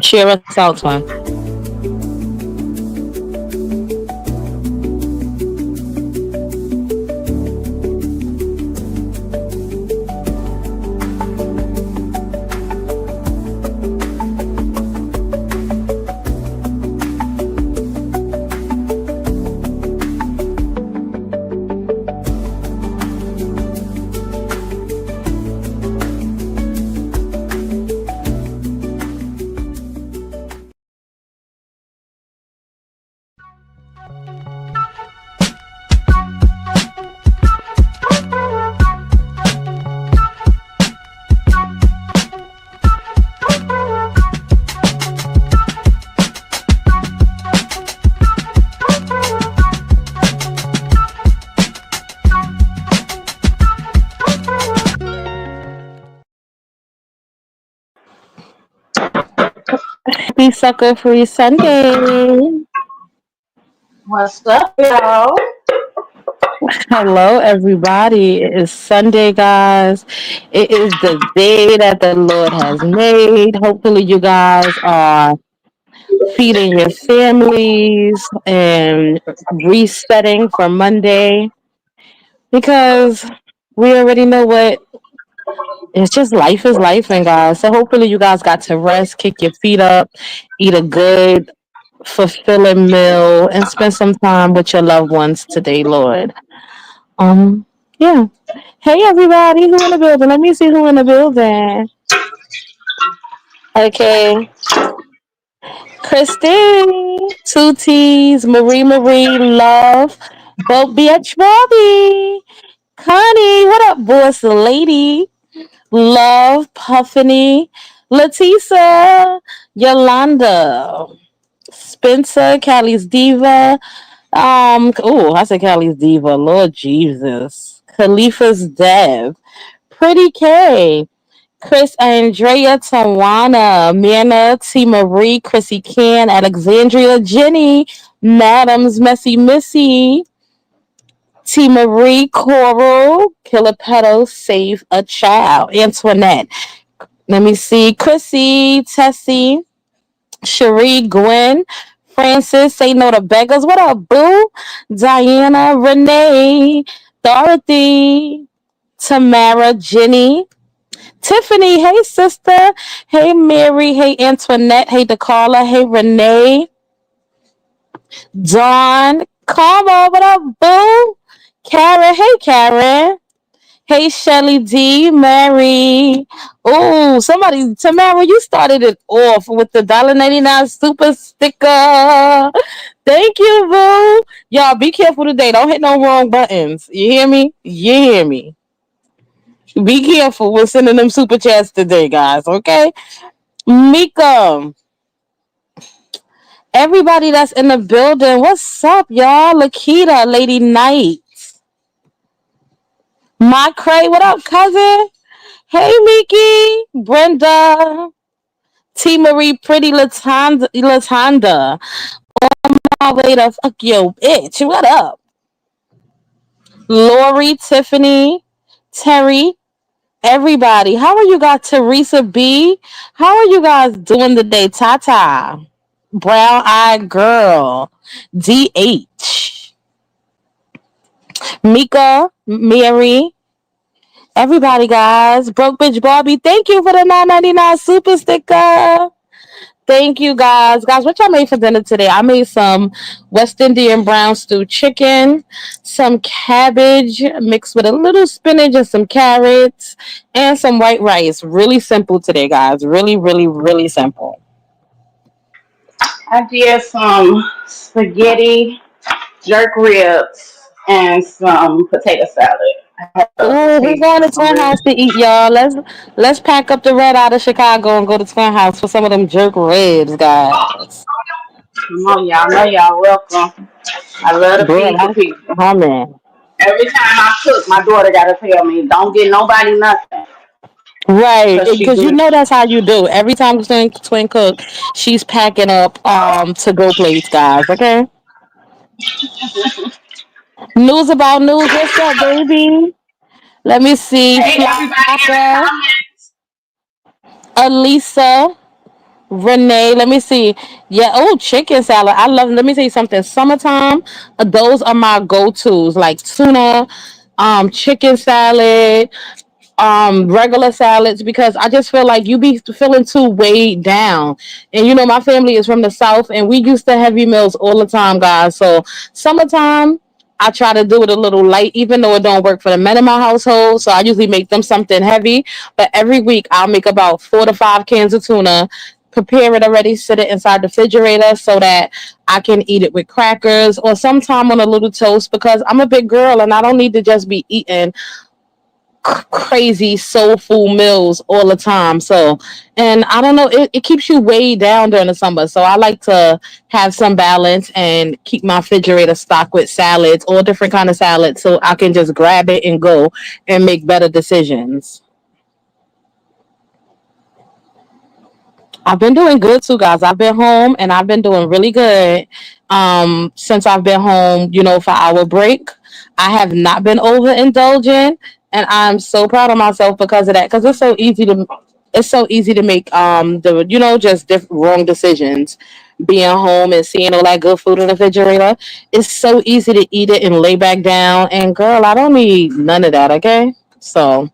Cheer us out, twin. Happy Sucker Free Sunday. What's up, y'all? Hello, everybody. It is Sunday, guys. It is the day that the Lord has made. Hopefully, you guys are feeding your families and resetting for Monday because we already know what it's just life is life, and guys. So, hopefully, you guys got to rest, kick your feet up, eat a good, fulfilling meal, and spend some time with your loved ones today, Lord. Um, yeah. Hey everybody, who in the building? Let me see who in the building. Okay. Christine, Two T's, Marie, Love, Boat Bitch Bobby, Connie, what up, boss lady? Love, Puffany, Letisa, Yolanda, Spencer, Callie's Diva. I said Callie's Diva. Lord Jesus. Khalifa's Dev. Pretty K. Chris Andrea Tawana, Mana T Marie, Chrissy Can, Alexandria Jenny, Madams Messy Missy, T Marie Coral, Killer Petal, Save a Child, Antoinette. Let me see, Chrissy, Tessie, Cherie, Gwen, Francis, Say No to Beggars. What up, boo? Diana, Renee, Dorothy, Tamara, Jenny, Tiffany, hey sister. Hey Mary, hey Antoinette, hey DeCarla, hey Renee, Dawn, Karma, what up, boo? Karen, hey Karen. Hey Shelly D, Mary. Oh, somebody, Tamara, you started it off with the $1.99 super sticker. Thank you, boo. Y'all be careful today. Don't hit no wrong buttons. You hear me? You hear me? Be careful with sending them super chats today, guys, okay? Mika, everybody that's in the building, what's up, y'all? Lakita, Lady Knight, my Cray, what up, cousin? Hey, Miki, Brenda, T Marie, Pretty Latanda, my way to fuck yo, bitch. What up, Lori, Tiffany, Terry, everybody? How are you guys? Teresa B, how are you guys doing today? Tata, Brown Eyed Girl, DH. Mika, Mary, everybody, guys. Broke Bitch Barbie, thank you for the $9.99 super sticker. Thank you, guys. Guys, what y'all made for dinner today? I made some West Indian brown stew chicken, some cabbage mixed with a little spinach and some carrots, and some white rice. Really simple today, guys. Really, really, really simple. I did some spaghetti, jerk ribs, and some potato salad. I had a Ooh, we're taste going to of some Twin really. House to eat, y'all. Let's pack up the red out of Chicago and go to Twin House for some of them jerk ribs, guys. Come on, y'all know y'all welcome. I love to Girl, feed the I'm people. coming. Every time I cook, my daughter got to tell me, don't get nobody nothing. Right, Because she because you do. know that's how you do. Every time Twin cook, she's packing up to go plates, guys. Okay. News about news. What's up, baby? Let me see. Hey, everybody in the Flocka, comments. Elisa, Renee, let me see. Yeah, oh, chicken salad. I love. Let me tell you something. Summertime, those are my go-tos, like tuna, chicken salad, regular salads, because I just feel like you be feeling too weighed down. And my family is from the south, and we used to heavy meals all the time, guys. So summertime, I try to do it a little light, even though it don't work for the men in my household. So I usually make them something heavy. But every week I'll make about 4 to 5 cans of tuna, prepare it already, sit it inside the refrigerator so that I can eat it with crackers or sometime on a little toast, because I'm a big girl and I don't need to just be eating crazy soulful meals all the time. So, and I don't know, it keeps you way down during the summer. So I like to have some balance and keep my refrigerator stocked with salads, all different kind of salads, so I can just grab it and go and make better decisions. I've been doing good too, guys. I've been home and I've been doing really good. Since I've been home, for our break, I have not been overindulging, and I'm so proud of myself because of that. Because it's so easy to make the just wrong decisions. Being home and seeing all that good food in the refrigerator, it's so easy to eat it and lay back down. And girl, I don't need none of that. Okay, so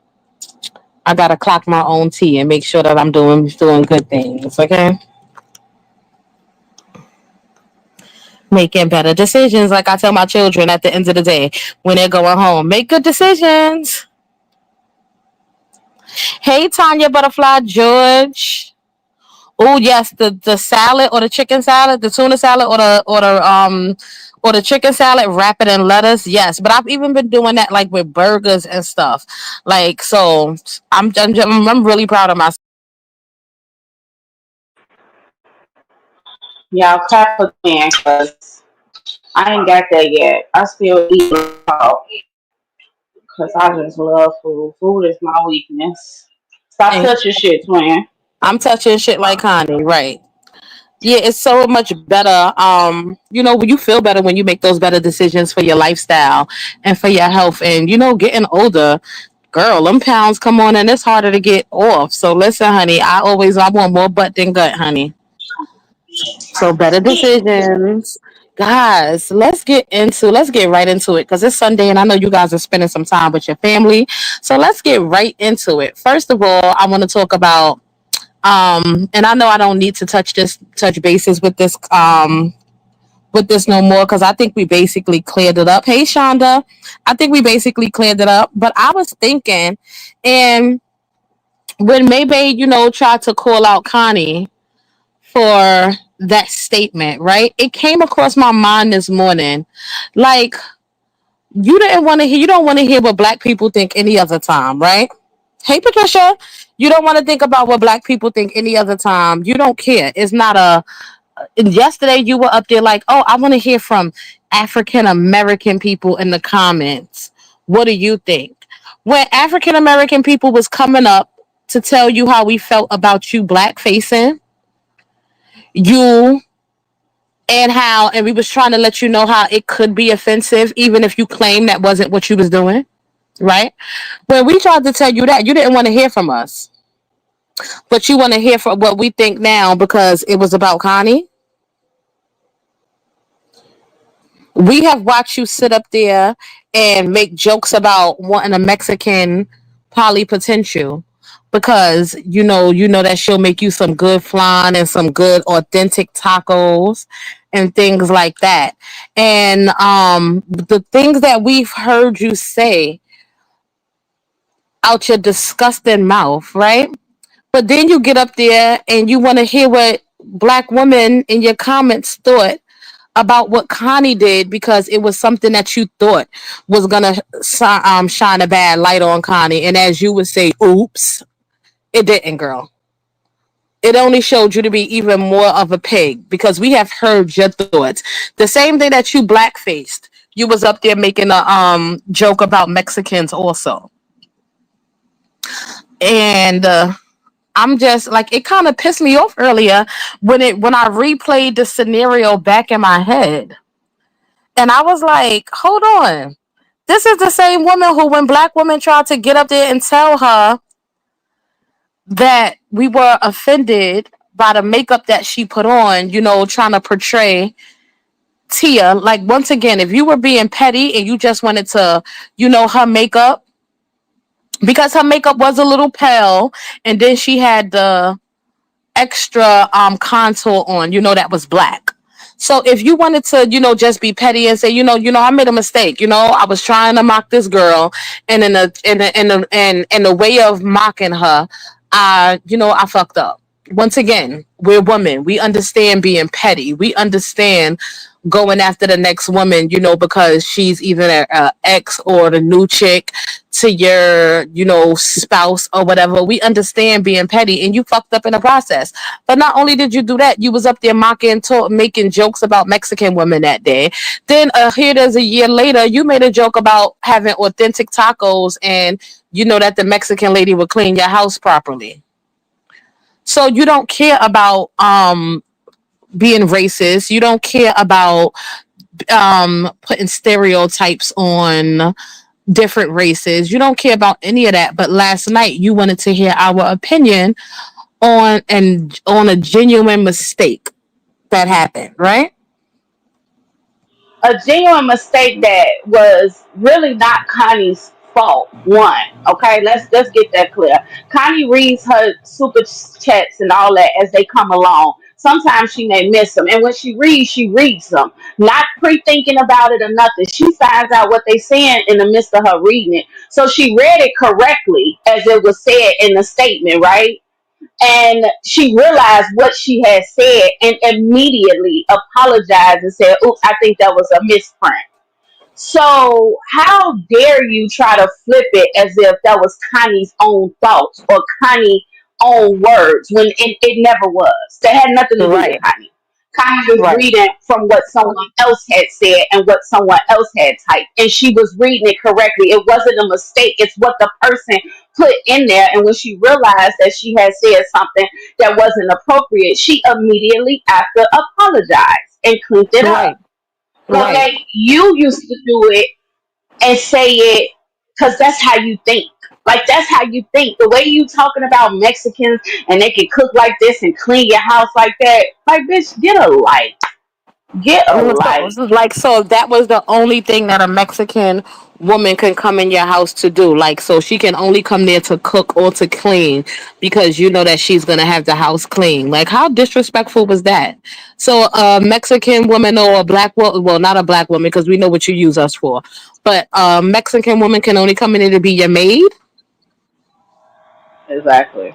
I gotta clock my own tea and make sure that I'm doing good things. Okay, making better decisions. Like I tell my children at the end of the day when they're going home, make good decisions. Hey, Tanya Butterfly George. Oh yes, the salad or the chicken salad, the tuna salad or the chicken salad, wrap it in lettuce. Yes, but I've even been doing that like with burgers and stuff. Like so, I'm really proud of myself. Y'all clap for me, cause I ain't got that yet. I still eat out because I just love food. Food is my weakness. Stop And touching shit, twin. I'm touching shit like Connie, right? Yeah, it's so much better. You feel better when you make those better decisions for your lifestyle and for your health. And getting older, girl, them pounds come on, and it's harder to get off. So listen, honey, I want more butt than gut, honey. So better decisions. Guys, let's get right into it because it's Sunday and I know you guys are spending some time with your family. So let's get right into it. First of all, I want to talk about and I know I don't need to touch bases with this no more because I think we basically cleared it up. Hey Shonda, I think we basically cleared it up. But I was thinking, and when Maybay, tried to call out Connie for that statement, right? It came across my mind this morning. Like, you don't want to hear what black people think any other time, right? Hey Patricia, you don't want to think about what black people think any other time. You don't care. It's not a yesterday you were up there like, oh, I want to hear from African American people in the comments. What do you think? When African American people was coming up to tell you how we felt about you black facing, you and we was trying to let you know how it could be offensive even if you claim that wasn't what you was doing, right? When we tried to tell you that, you didn't want to hear from us, but you want to hear from what we think now because it was about Connie. We have watched you sit up there and make jokes about wanting a Mexican polypotential because you know that she'll make you some good flan and some good authentic tacos and things like that. And the things that we've heard you say out your disgusting mouth, right? But then you get up there and you want to hear what black women in your comments thought about what Connie did because it was something that you thought was gonna shine a bad light on Connie, and as you would say, "Oops, it didn't, girl." It only showed you to be even more of a pig because we have heard your thoughts. The same day that you blackfaced, you was up there making a joke about Mexicans also, and I'm just like it kind of pissed me off earlier when I replayed the scenario back in my head. And I was like, hold on. This is the same woman who, when black women tried to get up there and tell her that we were offended by the makeup that she put on, trying to portray Tia. Like, once again, if you were being petty and you just wanted to, her makeup, because her makeup was a little pale, and then she had the extra contour on, that was black. So if you wanted to, just be petty and say, I made a mistake, I was trying to mock this girl, and in a way of mocking her, I fucked up. Once again, we're women. We understand being petty. We understand going after the next woman, because she's either a ex or the new chick to your, spouse or whatever. We understand being petty, and you fucked up in the process. But not only did you do that, you was up there making jokes about Mexican women that day. Then here there's a year later, you made a joke about having authentic tacos, and that the Mexican lady would clean your house properly. So you don't care about being racist. You don't care about putting stereotypes on different races. You don't care about any of that. But last night you wanted to hear our opinion on a genuine mistake that happened, right? A genuine mistake that was really not Connie's fault. One, okay, let's get that clear. Connie reads her super chats and all that as they come along. Sometimes she may miss them, and when she reads them, not pre-thinking about it or nothing. She finds out what they saying in the midst of her reading it. So she read it correctly as it was said in the statement, right? And she realized what she had said and immediately apologized and said, "Oops, I think that was a misprint." So how dare you try to flip it as if that was Connie's own thoughts or Connie's own words when it never was. That had nothing to do with Right, Connie. Connie was right, reading from what someone else had said and what someone else had typed. And she was reading it correctly. It wasn't a mistake. It's what the person put in there. And when she realized that she had said something that wasn't appropriate, she immediately after apologized and cleaned it up right, the right. way you used to do it and say it because that's how you think. Like that's how you think. The way you talking about Mexicans and they can cook like this and clean your house like that. Like bitch, get a life. Get a life. So that was the only thing that a Mexican woman can come in your house to do. Like, so she can only come there to cook or to clean because you know that she's gonna have the house clean. Like, how disrespectful was that? So a Mexican woman or a black woman, well, not a black woman because we know what you use us for, but a Mexican woman can only come in there to be your maid. Exactly.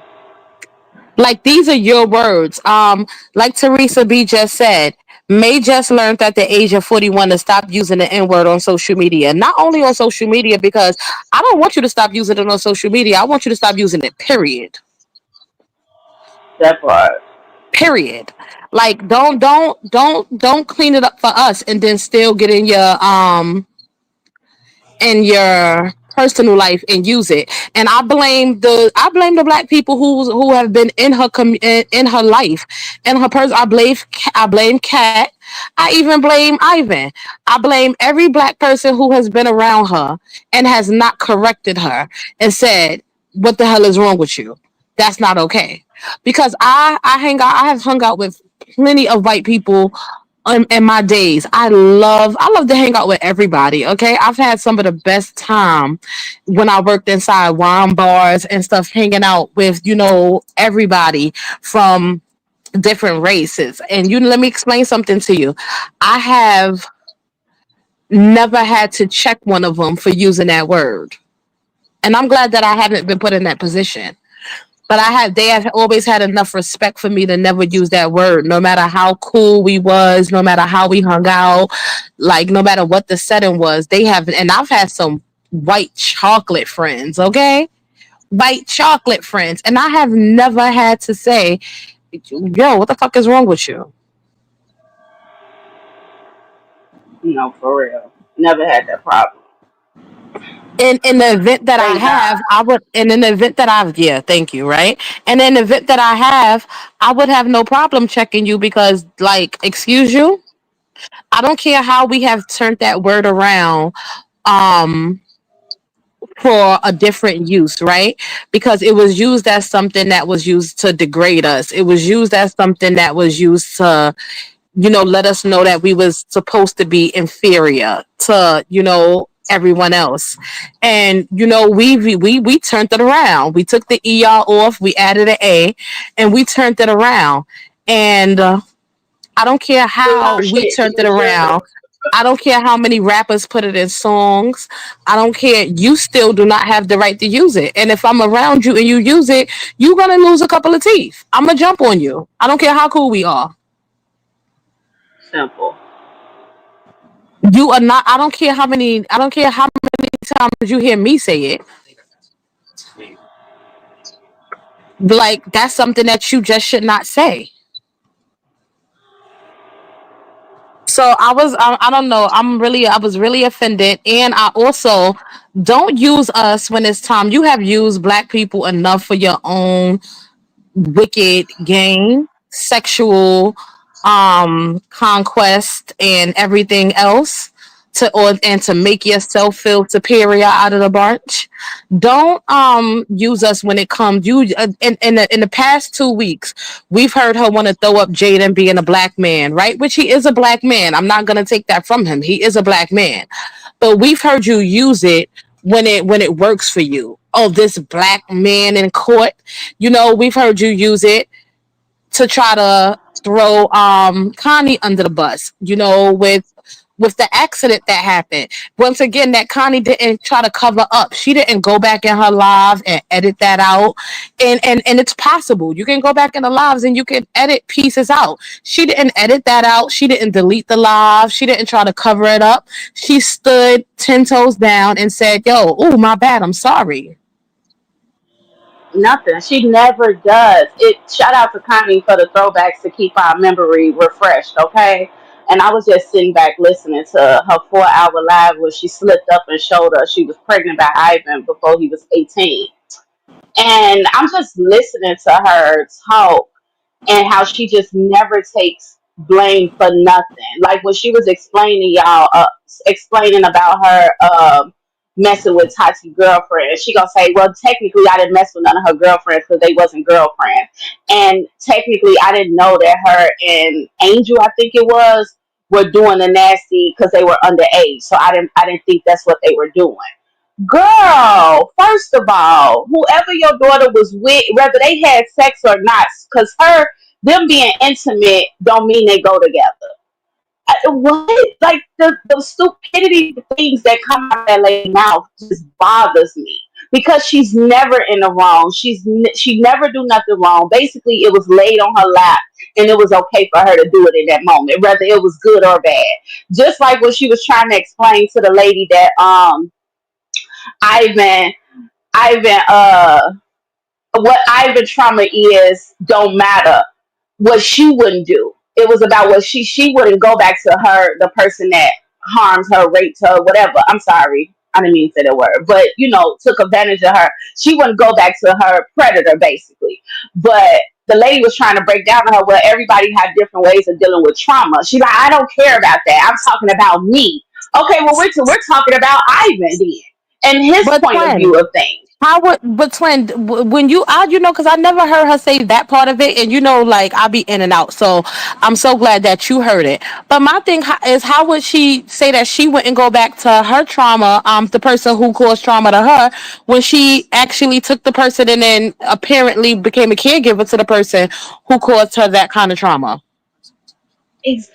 Like, these are your words. Like Teresa B just said, May just learned at the age of 41 to stop using the N word on social media. Not only on social media, because I don't want you to stop using it on social media. I want you to stop using it, period. That part. Period. Like, don't clean it up for us and then still get in your personal life and use it. And I blame the black people who have been in in her life, in her person. I blame Kat. I even blame Ivan. I blame every black person who has been around her and has not corrected her and said, "What the hell is wrong with you? That's not okay." Because I have hung out with plenty of white people in my days. I love to hang out with everybody. Okay, I've had some of the best time when I worked inside wine bars and stuff, hanging out with everybody from different races. And let me explain something to you. I have never had to check one of them for using that word, and I'm glad that I haven't been put in that position. But they have always had enough respect for me to never use that word, no matter how cool we was, no matter how we hung out, like no matter what the setting was. They have, and I've had some white chocolate friends, okay? White chocolate friends. And I have never had to say, yo, what the fuck is wrong with you? No, for real. Never had that problem. In the event that I Thank have, God. I would, and in the event that I've, yeah, thank you, right? And in the event that I have, I would have no problem checking you because, like, excuse you, I don't care how we have turned that word around. Um, for a different use, right? Because it was used as something that was used to degrade us. It was used as something that was used to, let us know that we was supposed to be inferior to, everyone else. And we turned it around. We took the ER off, we added an A, and we turned it around. And I don't care how we turned it around. I don't care how many rappers put it in songs. I don't care. You still do not have the right to use it. And if I'm around you and you use it, you're gonna lose a couple of teeth. I'm gonna jump on you. I don't care how cool we are. Simple. You are not. I don't care how many. I don't care how many times you hear me say it. Like that's something that you just should not say. So I don't know. I was really offended. And I also don't use us when it's time. You have used black people enough for your own wicked gain, sexual conquest and everything else and to make yourself feel superior out of the bunch. Don't use us when it comes you in the past 2 weeks we've heard her want to throw up Jaden being a black man, right? Which he is a black man. I'm not gonna take that from him. He is a black man. But we've heard you use it when it works for you. Oh, this black man in court. We've heard you use it to try to throw Connie under the bus, with the accident that happened. Once again, that Connie didn't try to cover up. She didn't go back in her lives and edit that out. And it's possible. You can go back in the lives and you can edit pieces out. She didn't edit that out. She didn't delete the live. She didn't try to cover it up. She stood 10 toes down and said, yo, oh, my bad. I'm sorry. Nothing. She never does. It. Shout out to Connie for the throwbacks to keep our memory refreshed. Okay. And I was just sitting back listening to her 4 hour live where she slipped up and showed us she was pregnant by Ivan before he was 18. And I'm just listening to her talk and how she just never takes blame for nothing. Like when she was explaining y'all, explaining about her messing with Tati's girlfriend, she gonna say, "Well, technically, I didn't mess with none of her girlfriends because they wasn't girlfriends, and technically, I didn't know that her and Angel, I think it was, were doing the nasty because they were underage. So I didn't think that's what they were doing." Girl, first of all, whoever your daughter was with, whether they had sex or not, because them being intimate don't mean they go together. What? Like the stupidity things that come out of that lady's mouth just bothers me because she's never in the wrong. She never do nothing wrong. Basically, it was laid on her lap, and it was okay for her to do it in that moment, whether it was good or bad. Just like when she was trying to explain to the lady that Ivan, Ivan, what Ivan trauma is don't matter. What she wouldn't do. It was about what she wouldn't go back to her, the person that harms her, raped her, whatever. I'm sorry. I didn't mean to say that word, but took advantage of her. She wouldn't go back to her predator, basically. But the lady was trying to break down to her, well, everybody had different ways of dealing with trauma. She's like, I don't care about that. I'm talking about me. Okay, well, we're talking about Ivan then and his But point of view twin, of things. how would but twin when because I never heard her say that part of it, and like I be in and out, so I'm so glad that you heard it. But my thing is, how would she say that she wouldn't go back to her trauma, the person who caused trauma to her, when she actually took the person and then apparently became a caregiver to the person who caused her that kind of trauma?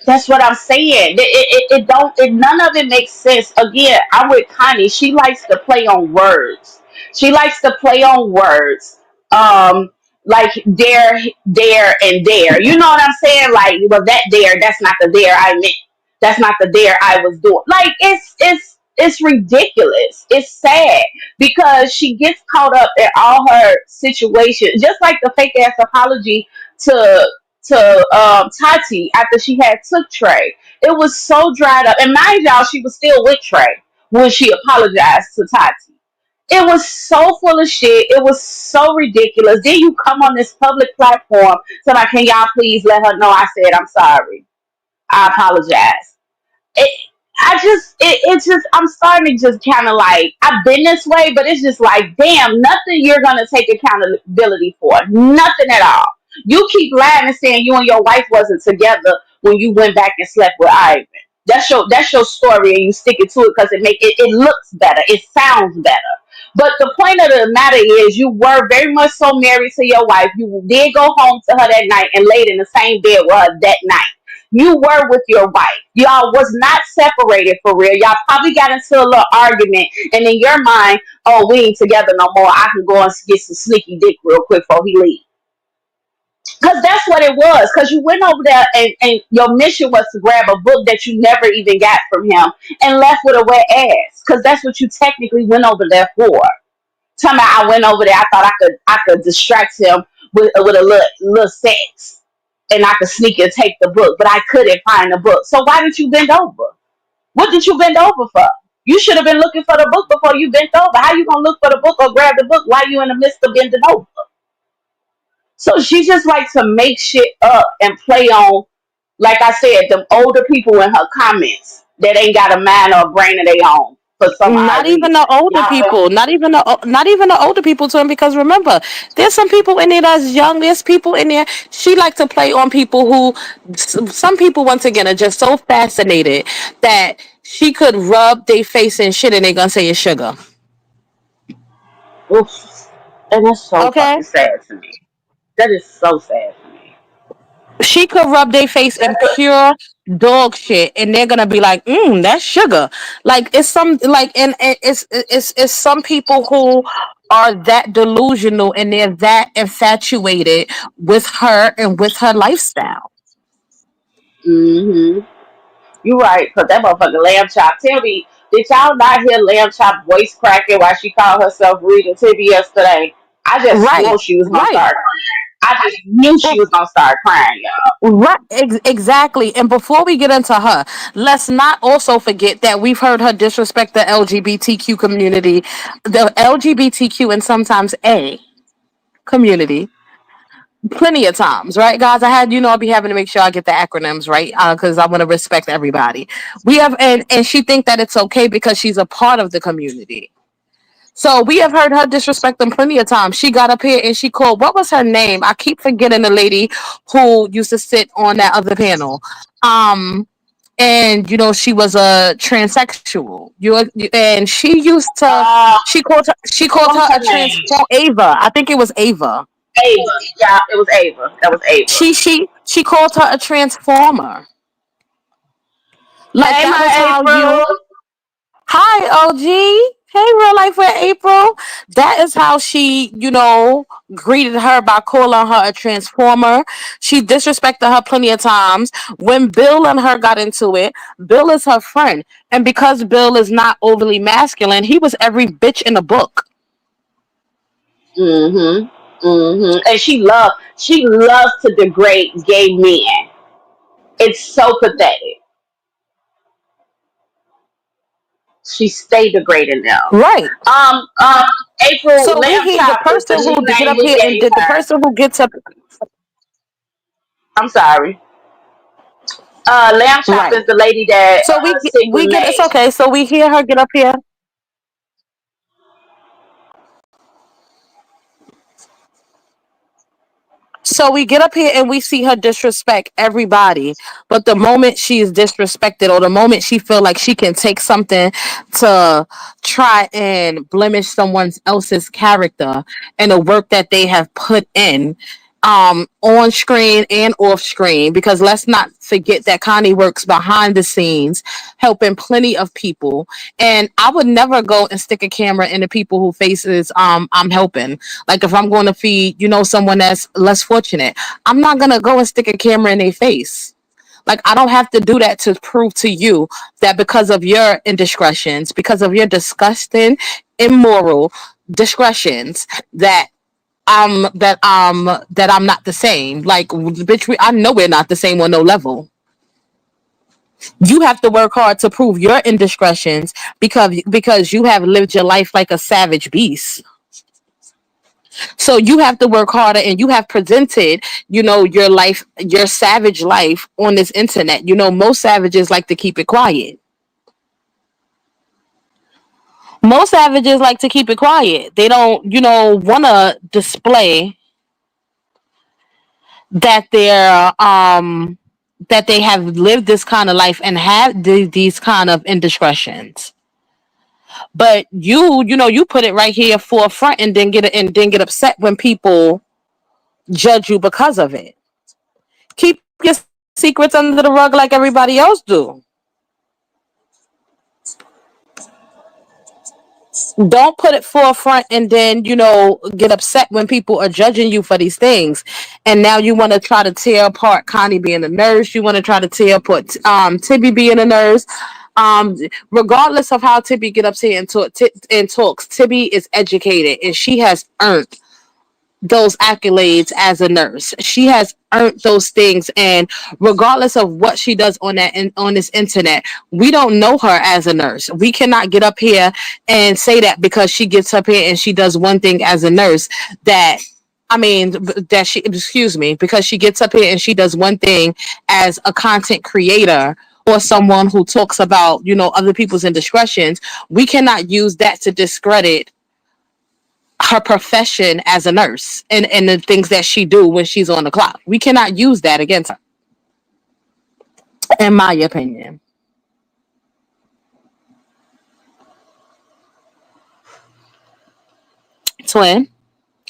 That's what I'm saying. It don't. None of it makes sense. Again, I'm with Connie. She likes to play on words. She likes to play on words. Um, like dare, and dare. You know what I'm saying? Like, well, that dare. That's not the dare I meant. That's not the dare I was doing. Like, it's ridiculous. It's sad because she gets caught up in all her situations, just like the fake ass apology to Tati after she had took Trey. It was so dried up. And mind y'all, she was still with Trey when she apologized to Tati. It was so full of shit. It was so ridiculous. Then you come on this public platform, so like, can y'all please let her know I said I'm sorry. I apologize. It, it's just I'm starting to just kind of like I've been this way, but it's just like damn, nothing you're gonna take accountability for, nothing at all. You keep lying and saying you and your wife wasn't together when you went back and slept with Ivan. That's your story, and you stick it to it because it looks better, it sounds better. But the point of the matter is, you were very much so married to your wife. You did go home to her that night and laid in the same bed with her that night. You were with your wife. Y'all was not separated for real. Y'all probably got into a little argument, and in your mind, oh, we ain't together no more. I can go and get some sneaky dick real quick before he leaves. Because that's what it was. Because you went over there and your mission was to grab a book that you never even got from him and left with a wet ass. Because that's what you technically went over there for. Tell me, I went over there. I thought I could distract him with a little sex, and I could sneak and take the book, but I couldn't find the book. So why did you bend over? What did you bend over for? You should have been looking for the book before you bent over. How you gonna look for the book or grab the book while you in the midst of bending over? So she just likes to make shit up and play on, like I said, the older people in her comments that ain't got a mind or a brain of their own for some Not odd even reason. the older Y'all, people, not even the older people to him. Because remember, there's some people in there that's young. There's people in there. She like to play on people who, some people once again are just so fascinated that she could rub their face and shit, and they gonna say it's sugar. oof. And that's so Okay, fucking sad to me. That is so sad to me. she could rub their face in pure dog shit, and they're gonna be like, that's sugar. Like it's some like, and it's some people who are that delusional and they're that infatuated with her and with her lifestyle. Mm-hmm. You right, cause that motherfucker lamb chop. Tell me, did y'all not hear lamb chop voice cracking while she called herself Rita Tibby yesterday? I just Right, swore she was gonna right. start crying. I just knew she was gonna start crying, y'all. Right, exactly. And before we get into her, let's not also forget that we've heard her disrespect the LGBTQ community, the LGBTQ and sometimes A community, plenty of times, right, guys? I'll be having to make sure I get the acronyms right, because I want to respect everybody. We have, and she think that it's okay because she's a part of the community. So we have heard her disrespect them plenty of times. She got up here and she called, what was her name? I keep forgetting the lady who used to sit on that other panel. Um, and she was a transsexual. And she used to. Uh, She called what was her her a name? transform Ava. I think it was Ava. Ava. Yeah, it was Ava. That was Ava. She called her a transformer. Like Hey, that was my how April. you. Hi, OG. Hey, real life with April. That is how she, greeted her by calling her a transformer. She disrespected her plenty of times. When Bill and her got into it, Bill is her friend. And because Bill is not overly masculine, he was every bitch in the book. And she loves to degrade gay men. It's so pathetic. She stay degrading them. Right. Um, um, April So we Lamb hear the Chop is person the who get nickname up we here and gave did the her. person who gets up. I'm sorry. Lamb Chop Right. is the lady that So sit with we get it's Nay. okay. So we hear her get up here. So we get up here and we see her disrespect everybody. But the moment she is disrespected, or the moment she feel like she can take something to try and blemish someone else's character and the work that they have put in, on screen and off screen, because let's not forget that Connie works behind the scenes helping plenty of people. And I would never go and stick a camera in the people who faces I'm helping. Like if I'm going to feed, someone that's less fortunate, I'm not gonna go and stick a camera in their face. Like I don't have to do that to prove to you that because of your indiscretions, because of your disgusting, immoral discretions, that I'm not the same. Like bitch, I know we're not the same on no level. You have to work hard to prove your indiscretions because you have lived your life like a savage beast. So you have to work harder, and you have presented, your life, your savage life on this internet. Most savages like to keep it quiet. Most savages like to keep it quiet. They don't, want to display that that they have lived this kind of life and have these kind of indiscretions. But you put it right here forefront and then get upset when people judge you because of it. Keep your secrets under the rug like everybody else do. Don't put it forefront and then get upset when people are judging you for these things. And now you want to try to tear apart Connie being a nurse. You want to try to tear apart Tibby being a nurse. Regardless of how Tibby get up here and talks, Tibby is educated and she has earned those accolades as a nurse. She has earned those things, and regardless of what she does on this internet, we don't know her as a nurse. We cannot get up here and say that because she gets up here and she does one thing as a nurse that. I mean, that she, excuse me, because she gets up here and she does one thing as a content creator or someone who talks about, other people's indiscretions. We cannot use that to discredit her profession as a nurse and the things that she do when she's on the clock. We cannot use that against her, in my opinion. Twin.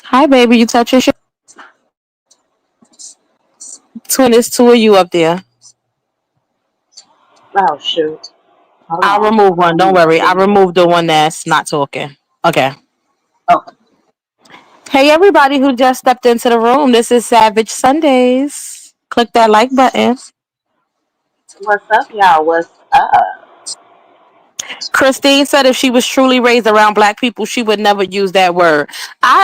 Hi, baby. You touch your shit. Twin, it's two of you up there. Oh shoot. Hold I'll on. remove one. Let Don't me worry. I see. removed the one that's not talking. Okay. Oh, Hey, everybody who just stepped into the room. This is Savage Sundays. Click that like button. what's up, y'all? What's up? Christine said if she was truly raised around black people, she would never use that word.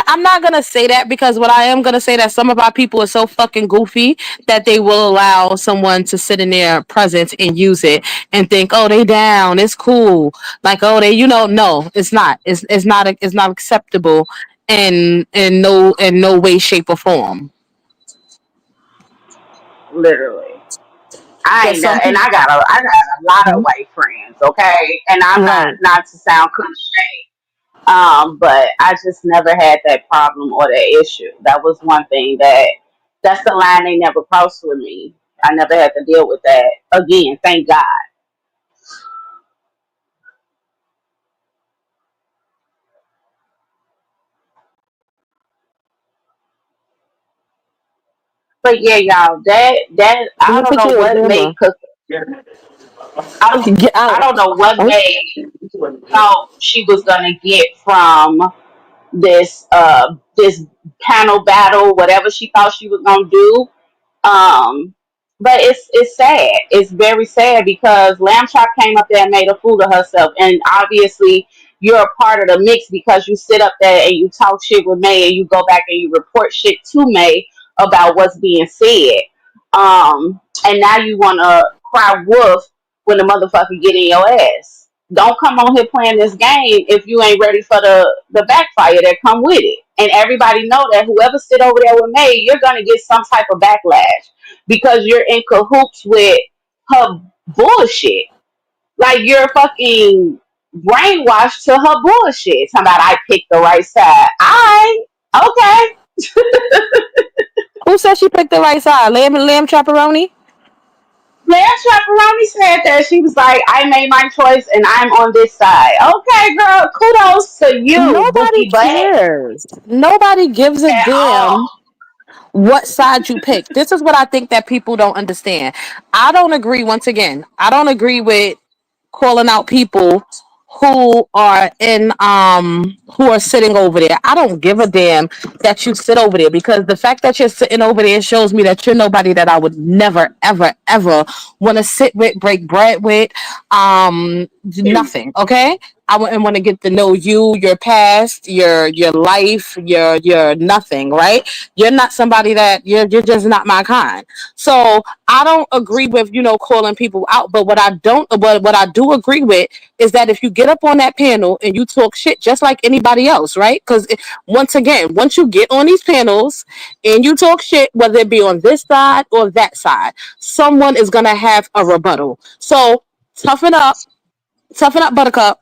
I'm not gonna say that because what I am gonna say that some of our people are so fucking goofy that they will allow someone to sit in their presence and use it and think, oh, they down, it's cool. Like, oh, they, no, it's not. It's not acceptable in no way, shape, or form. Literally. I Because ain't know, some and people, I got a lot of white friends, okay? And I'm right. not to sound cliche, but I just never had that problem or that issue. That was one thing that's the line they never crossed with me. I never had to deal with that again, thank God. But yeah, y'all, that Let I me don't put know you in what made camera. cook. Get I out. don't know what made thought she was gonna get from this panel battle, whatever she thought she was gonna do. Um, but it's sad. It's very sad because Lamb Chop came up there and made a fool of herself, and obviously you're a part of the mix because you sit up there and you talk shit with May and you go back and you report shit to May about what's being said. And now you want to cry wolf when the motherfucker get in your ass. Don't come on here playing this game if you ain't ready for the backfire that come with it. And everybody know that whoever sit over there with May, you're gonna get some type of backlash because you're in cahoots with her bullshit. Like you're fucking brainwashed to her bullshit. Talking about I picked the right side. I okay. Who said she picked the right side? Lamb Chaperoni? Last Chaperone said that she was like, I made my choice and I'm on this side. Okay, girl, kudos to you, Nobody Bookie Butt. cares. Nobody gives a At all. damn what side you pick. This is what I think that people don't understand. I don't agree, once again, I don't agree with calling out people who are sitting over there. I don't give a damn that you sit over there because the fact that you're sitting over there shows me that you're nobody that I would never ever ever want to sit with, break bread with, nothing, okay? I wouldn't want to get to know you, your past, your life, your nothing, right? You're not somebody that you're just not my kind. So I don't agree with calling people out. But what I do agree with is that if you get up on that panel and you talk shit just like anybody else, right? Because once again, once you get on these panels and you talk shit, whether it be on this side or that side, someone is gonna have a rebuttal. So toughen up, Buttercup.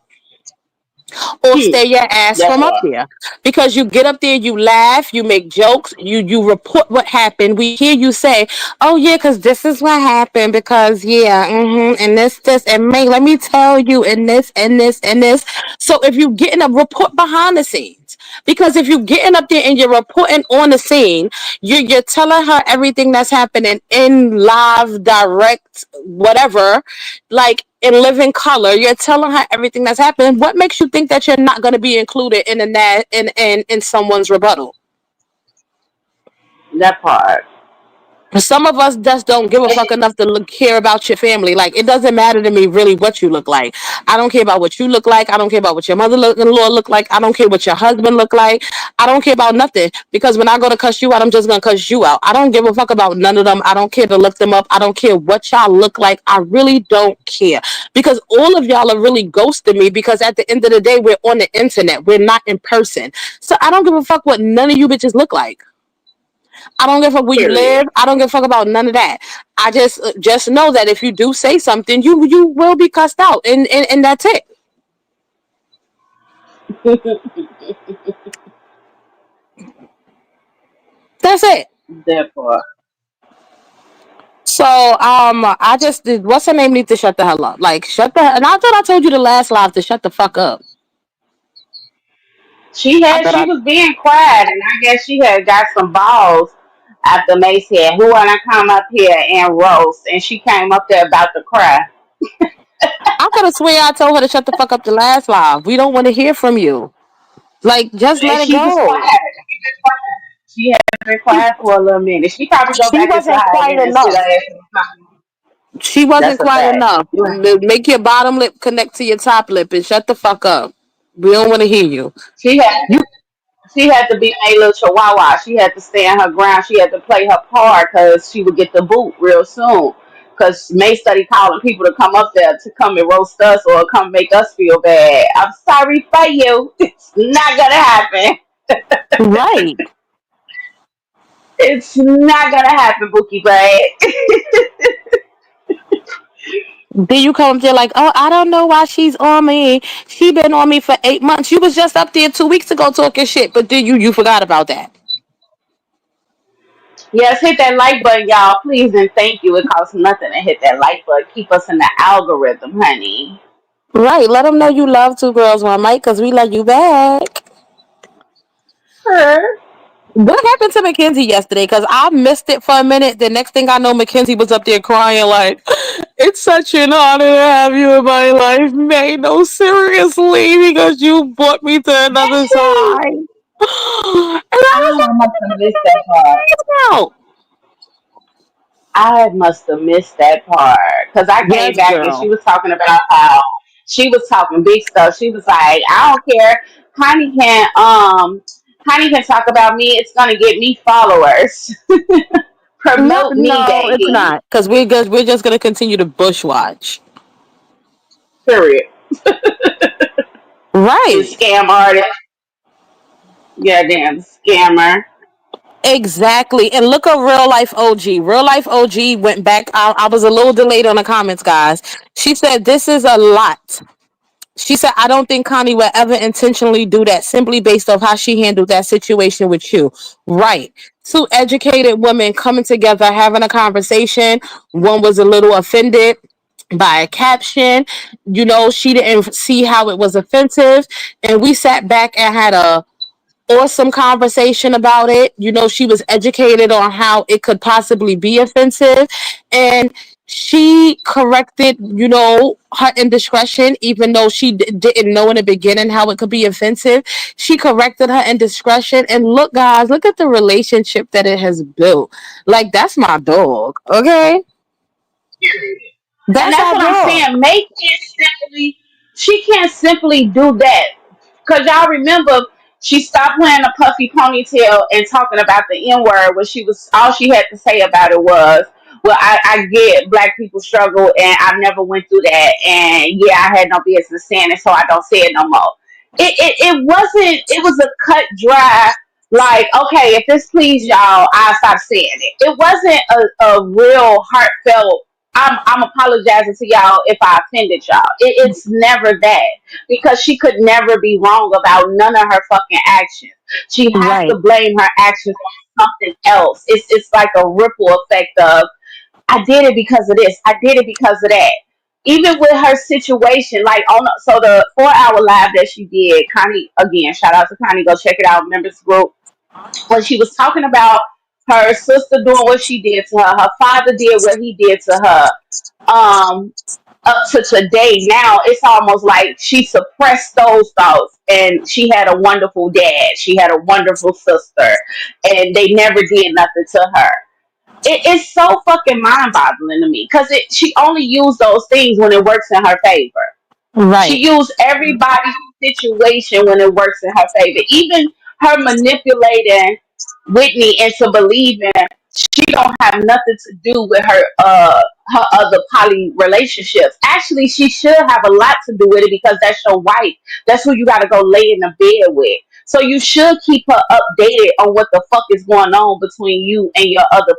or Hmm. stay your ass That from up part. there. Because you get up there, you laugh, you make jokes, you report what happened. We hear you say, "Oh yeah, because this is what happened." Because yeah, and this and may let me tell you, and this and this and this. So if you getting a report behind the scenes, because if you getting up there and you're reporting on the scene, you're telling her everything that's happening in live, direct, whatever, like in living color. You're telling her everything that's happening. What makes you think that you're not going to be included in in someone's rebuttal? That part. Some of us just don't give a And fuck enough to care about your family. Like, it doesn't matter to me really what you look like. I don't care about what you look like. I don't care about what your mother-in-law look like. I don't care what your husband look like. I don't care about nothing, because when I go to cuss you out, I'm just gonna cuss you out. I don't give a fuck about none of them. I don't care to look them up. I don't care what y'all look like. I really don't care, because all of y'all are really ghosting me, because at the end of the day, we're on the internet. We're not in person. So I don't give a fuck what none of you bitches look like. I don't give a fuck where you period. live. I don't give a fuck about none of that. I just know that if you do say something, you will be cussed out, and that's it. That's it. That part. So I just did. What's her name? Need to shut the hell up. Like, shut the. And I thought I told you the last live to shut the fuck up. I thought She I. was being quiet, and I guess she had got some balls after May said, "Who wanna come up here and roast?" And she came up there about to cry. I could have swear I told her to shut the fuck up the last live. We don't want to hear from you. Like, just And let it she was go. quiet. She had been quiet for a little minute. She probably go She back wasn't inside quiet again and sit her enough. ass in the corner. She wasn't That's a quiet fact. enough. Make your bottom lip connect to your top lip and shut the fuck up. We don't want to hear you. She had You she had to be a little chihuahua. She had to stand her ground. She had to play her part because she would get the boot real soon. Because May started calling people to come up there to come and roast us or come make us feel bad. I'm sorry for you. It's not gonna happen. right. It's not gonna happen, Bookie Brad. Then you come up there like, oh, I don't know why she's on me. She been on me for 8 months. You was just up there 2 weeks ago talking shit, but then you forgot about that. Yes, hit that like button, y'all. Please and thank you. It costs nothing to hit that like button. Keep us in the algorithm, honey. Right. Let them know you love Two Girls One Mic, because we love you back. Her. What happened to Mackenzie yesterday? Because I missed it for a minute. The next thing I know, Mackenzie was up there crying like, it's such an honor to have you in my life, May. No, seriously, because you brought me to Did another she? side. And I was Oh, I must have missed that part. like, I must have missed that part because I came yes, back and she girl. was talking about how she was talking big stuff. She was like, "I don't care. Connie can Connie can talk about me. It's gonna get me followers. No, Promote me, no, it's baby. not. Because we're just gonna continue to bush watch. Period. You Right. scam artist. Goddamn scammer. Exactly. And look at Real Life OG. Real Life OG went back. I was a little delayed on the comments, guys. She said, this is a lot. She said, I don't think Connie would ever intentionally do that, simply based off how she handled that situation with you. Right. Two educated women coming together, having a conversation. One was a little offended by a caption. She didn't see how it was offensive. And we sat back and had a awesome conversation about it. She was educated on how it could possibly be offensive. And she corrected, her indiscretion, even though she didn't know in the beginning how it could be offensive. She corrected her indiscretion. And look, guys, look at the relationship that it has built. Like, that's my dog. Okay? And That's that's our what I'm dog. saying. She can't simply do that. Cause y'all remember she stopped wearing a puffy ponytail and talking about the N word when all she had to say about it was, well, I get black people struggle and I've never went through that and yeah, I had no business saying it, so I don't say it no more. It wasn't, it was a cut dry, like, okay, if this please y'all, I'll stop saying it. It wasn't a real heartfelt, I'm apologizing to y'all if I offended y'all. It's never that, because she could never be wrong about none of her fucking actions. She has Right. to blame her actions on something else. It's like a ripple effect of, I did it because of this. I did it because of that. Even with her situation, like on so the 4 hour live that she did, Connie, again, shout out to Connie, go check it out, members group. When she was talking about her sister doing what she did to her father did what he did to her. Um, up to today, now it's almost like she suppressed those thoughts, and she had a wonderful dad. She had a wonderful sister, and they never did nothing to her. It's so fucking mind boggling to me because she only used those things when it works in her favor. She Right. used everybody's situation when it works in her favor. Even her manipulating Whitney into believing she don't have nothing to do with her other poly relationships. Actually, she should have a lot to do with it because that's your wife. That's who you got to go lay in the bed with. So you should keep her updated on what the fuck is going on between you and your other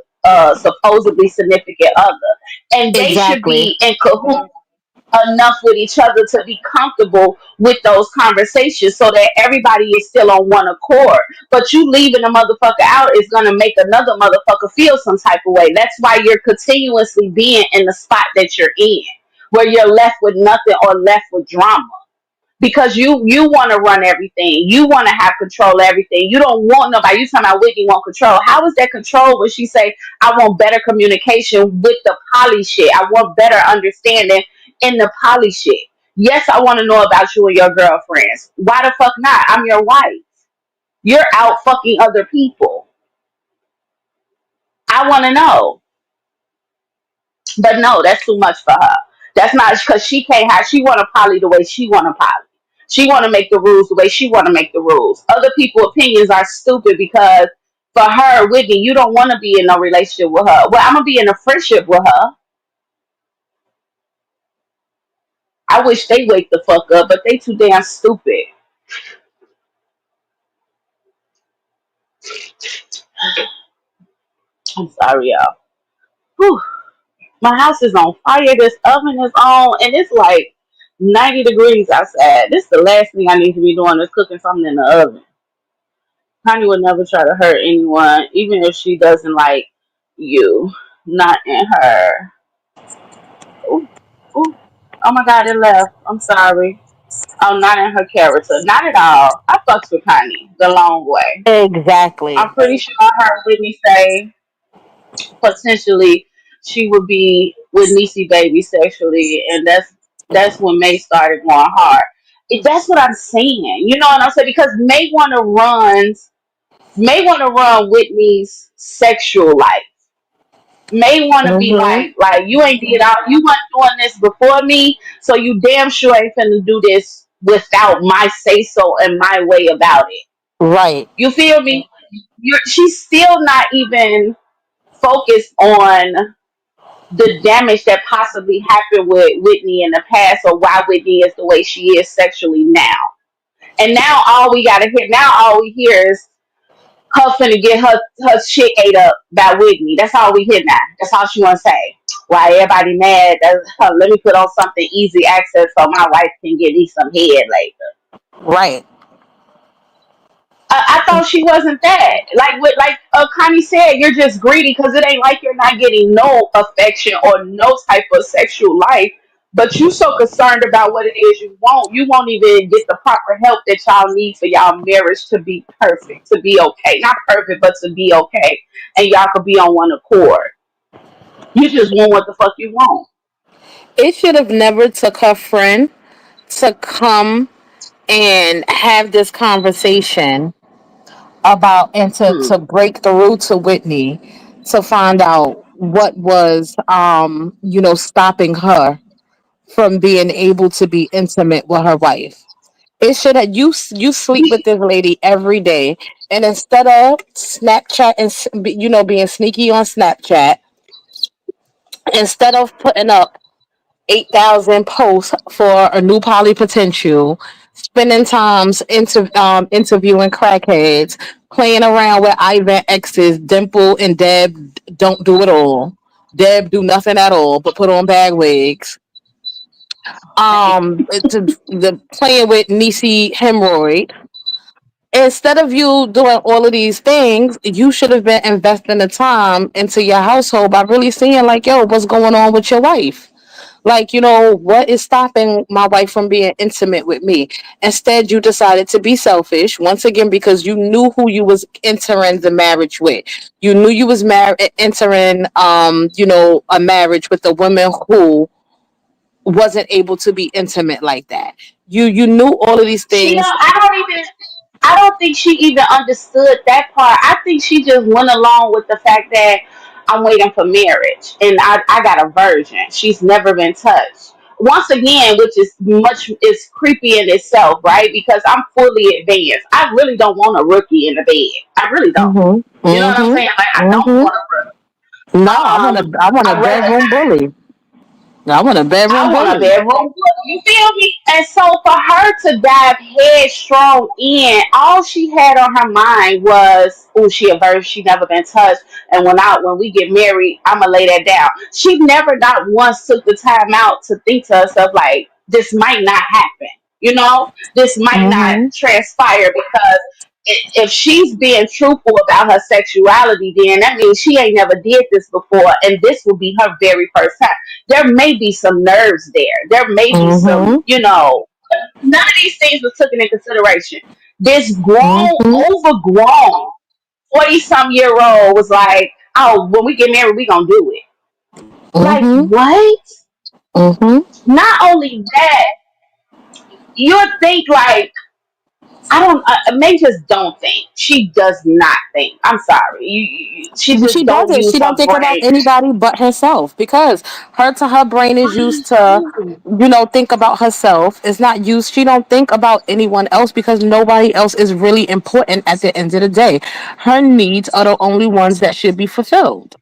supposedly significant other. And they should Exactly. be in cahoots enough with each other to be comfortable with those conversations so that everybody is still on one accord. But you leaving a motherfucker out is gonna make another motherfucker feel some type of way. That's why you're continuously being in the spot that you're in, where you're left with nothing or left with drama, because you want to run everything. You want to have control of everything. You don't want nobody. You talking about Whitney want control. How is that control when she say, I want better communication with the poly shit. I want better understanding in the poly shit. Yes, I want to know about you and your girlfriends. Why the fuck not? I'm your wife. You're out fucking other people. I want to know. But no, that's too much for her. That's not because she can't have. She want to poly the way she want to poly. She want to make the rules the way she want to make the rules. Other people's opinions are stupid because for her, Whitney, you don't want to be in a relationship with her. Well, I'm gonna be in a friendship with her. I wish they wake the fuck up, but they too damn stupid. I'm sorry, y'all. Whew. My house is on fire. This oven is on, and it's like 90 degrees outside. This is the last thing I need to be doing is cooking something in the oven. Connie would never try to hurt anyone, even if she doesn't like you. Not in her. Ooh, ooh. Oh my god, it left. I'm sorry. Oh, not in her character. Not at all. I fucks with Connie the long way. I'm Exactly. pretty sure I heard Whitney say potentially she would be with Niecy Baby sexually, and that's when May started going hard. That's what I'm saying. You know what I'm saying? Because May want to run Whitney's sexual life. May want to be Hmm. like you ain't did out, you weren't doing this before me, so you damn sure ain't finna do this without my say so and my way about it. Right. You feel me? She's still not even focused on the damage that possibly happened with Whitney in the past, or why Whitney is the way she is sexually now. And now all we hear is her finna get her shit ate up by Whitney. That's all we hear now. That's all she wanna say. Why everybody mad? Let me put on something easy access so my wife can get me some head later. Right. I thought she wasn't that. Like Connie said, you're just greedy because it ain't like you're not getting no affection or no type of sexual life. But you so concerned about what it is you want, you won't even get the proper help that y'all need for y'all marriage to be perfect, to be okay. Not perfect, but to be okay. And y'all could be on one accord. You just want what the fuck you want. It should have never took her friend to come and have this conversation about and Hmm. to break through to Whitney to find out what was stopping her from being able to be intimate with her wife. It should have you sleep with this lady every day, and instead of Snapchat and being sneaky on Snapchat, instead of putting up 8,000 posts for a new poly potential, spending times interviewing crackheads, playing around with Ivan X's Dimple and Deb don't do it all. Deb do nothing at all but put on bag wigs. The playing with Niecy hemorrhoid. Instead of you doing all of these things, you should have been investing the time into your household by really seeing like, yo, what's going on with your wife? Like, what is stopping my wife from being intimate with me? Instead, you decided to be selfish once again because you knew who you was entering the marriage with. You knew you was entering, a marriage with a woman who wasn't able to be intimate like that. You knew all of these She don't. things. I don't think she even understood that part. I think she just went along with the fact that I'm waiting for marriage and I got a virgin. She's never been touched. Once again, which is creepy in itself, right? Because I'm fully advanced. I really don't want a rookie in the bed. I really don't. Mm-hmm. You know what I'm Mm-hmm. saying? Like I don't Mm-hmm. want a rookie. No, I want a I rather bedroom bully. I want a bedroom I want a bully. bedroom book. You feel me? And so for her to dive headstrong in, all she had on her mind was, "Oh, she a virgin. She never been touched. And when we get married, I'ma lay that down." She never not once took the time out to think to herself like, "This might not happen. You know, this might not Mm-hmm. transpire because." If she's being truthful about her sexuality, then that means she ain't never did this before, and this will be her very first time. There may be some nerves there. There may be some, Mm-hmm. none of these things were taken into consideration. This grown, Mm-hmm. overgrown, 40 some year old was like, "Oh, when we get married, we gonna do it." Like, Mm-hmm. what? Mm-hmm. Not only that, you would think like, I don't, May just don't think. She does not think. I'm sorry. She just She don't doesn't. She use don't her think about brain. anybody but herself because her brain is used to, think about herself. It's not used. She don't think about anyone else because nobody else is really important at the end of the day. Her needs are the only ones that should be fulfilled.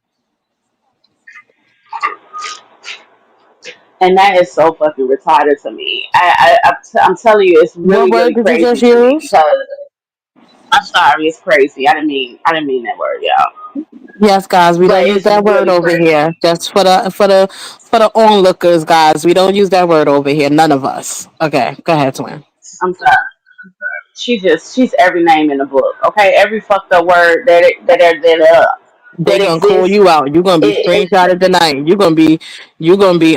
And that is so fucking retarded to me. I'm telling you, it's What really, word really did you crazy just to me use? because I'm sorry, it's crazy. I didn't mean that word, y'all. Yes, guys, we But don't use it's that word really over crazy. here. Just for the onlookers, guys. We don't use that word over here. None of us. Okay, go ahead, twin. I'm sorry. She's every name in the book. Okay, every fucked up word They that gonna call exists. you out. You're gonna be It, screenshotted tonight. You're gonna be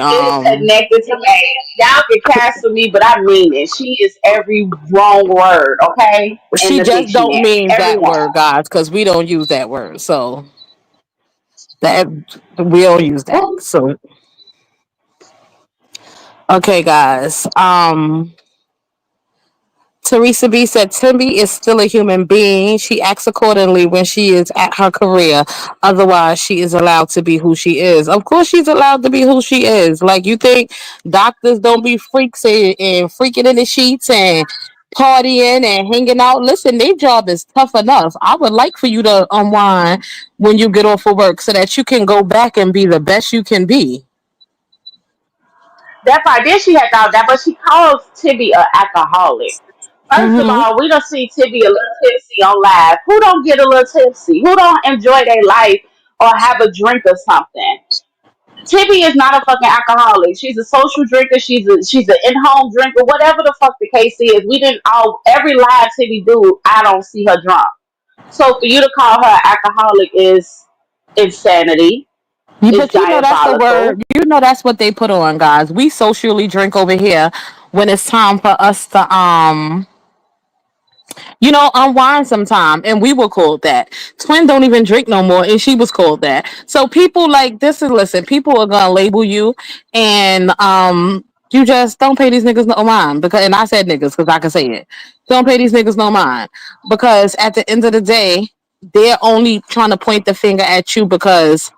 it is connected to me. Y'all can cancel me, but I mean it. She is every wrong word. Okay, in She the just don't dictionary. mean that Everyone. word, guys, because we don't use that word. So that we don't use that. So okay, guys. Teresa B said Timby is still a human being. She acts accordingly when she is at her career. Otherwise, she is allowed to be who she is. Of course, she's allowed to be who she is. Like, you think doctors don't be freaks and freaking in the sheets and partying and hanging out? Listen, their job is tough enough. I would like for you to unwind when you get off of work so that you can go back and be the best you can be. That part. Then she had thought that, but she calls Tibby a alcoholic. First of Mm-hmm. all, we don't see Tibby a little tipsy on live. Who don't get a little tipsy? Who don't enjoy their life or have a drink or something? Tibby is not a fucking alcoholic. She's a social drinker. She's an in-home drinker. Whatever the fuck the case is, we didn't all every live Tibby do. I don't see her drunk. So for you to call her alcoholic is insanity. Is But that's the diabolical. word. That's what they put on, guys. We socially drink over here when it's time for us to unwind sometime, and we were called that. Twin don't even drink no more, and she was called that. So people like this is listen. People are gonna label you, and you just don't pay these niggas no mind because. And I said niggas because I can say it. Don't pay these niggas no mind because at the end of the day, they're only trying to point the finger at you because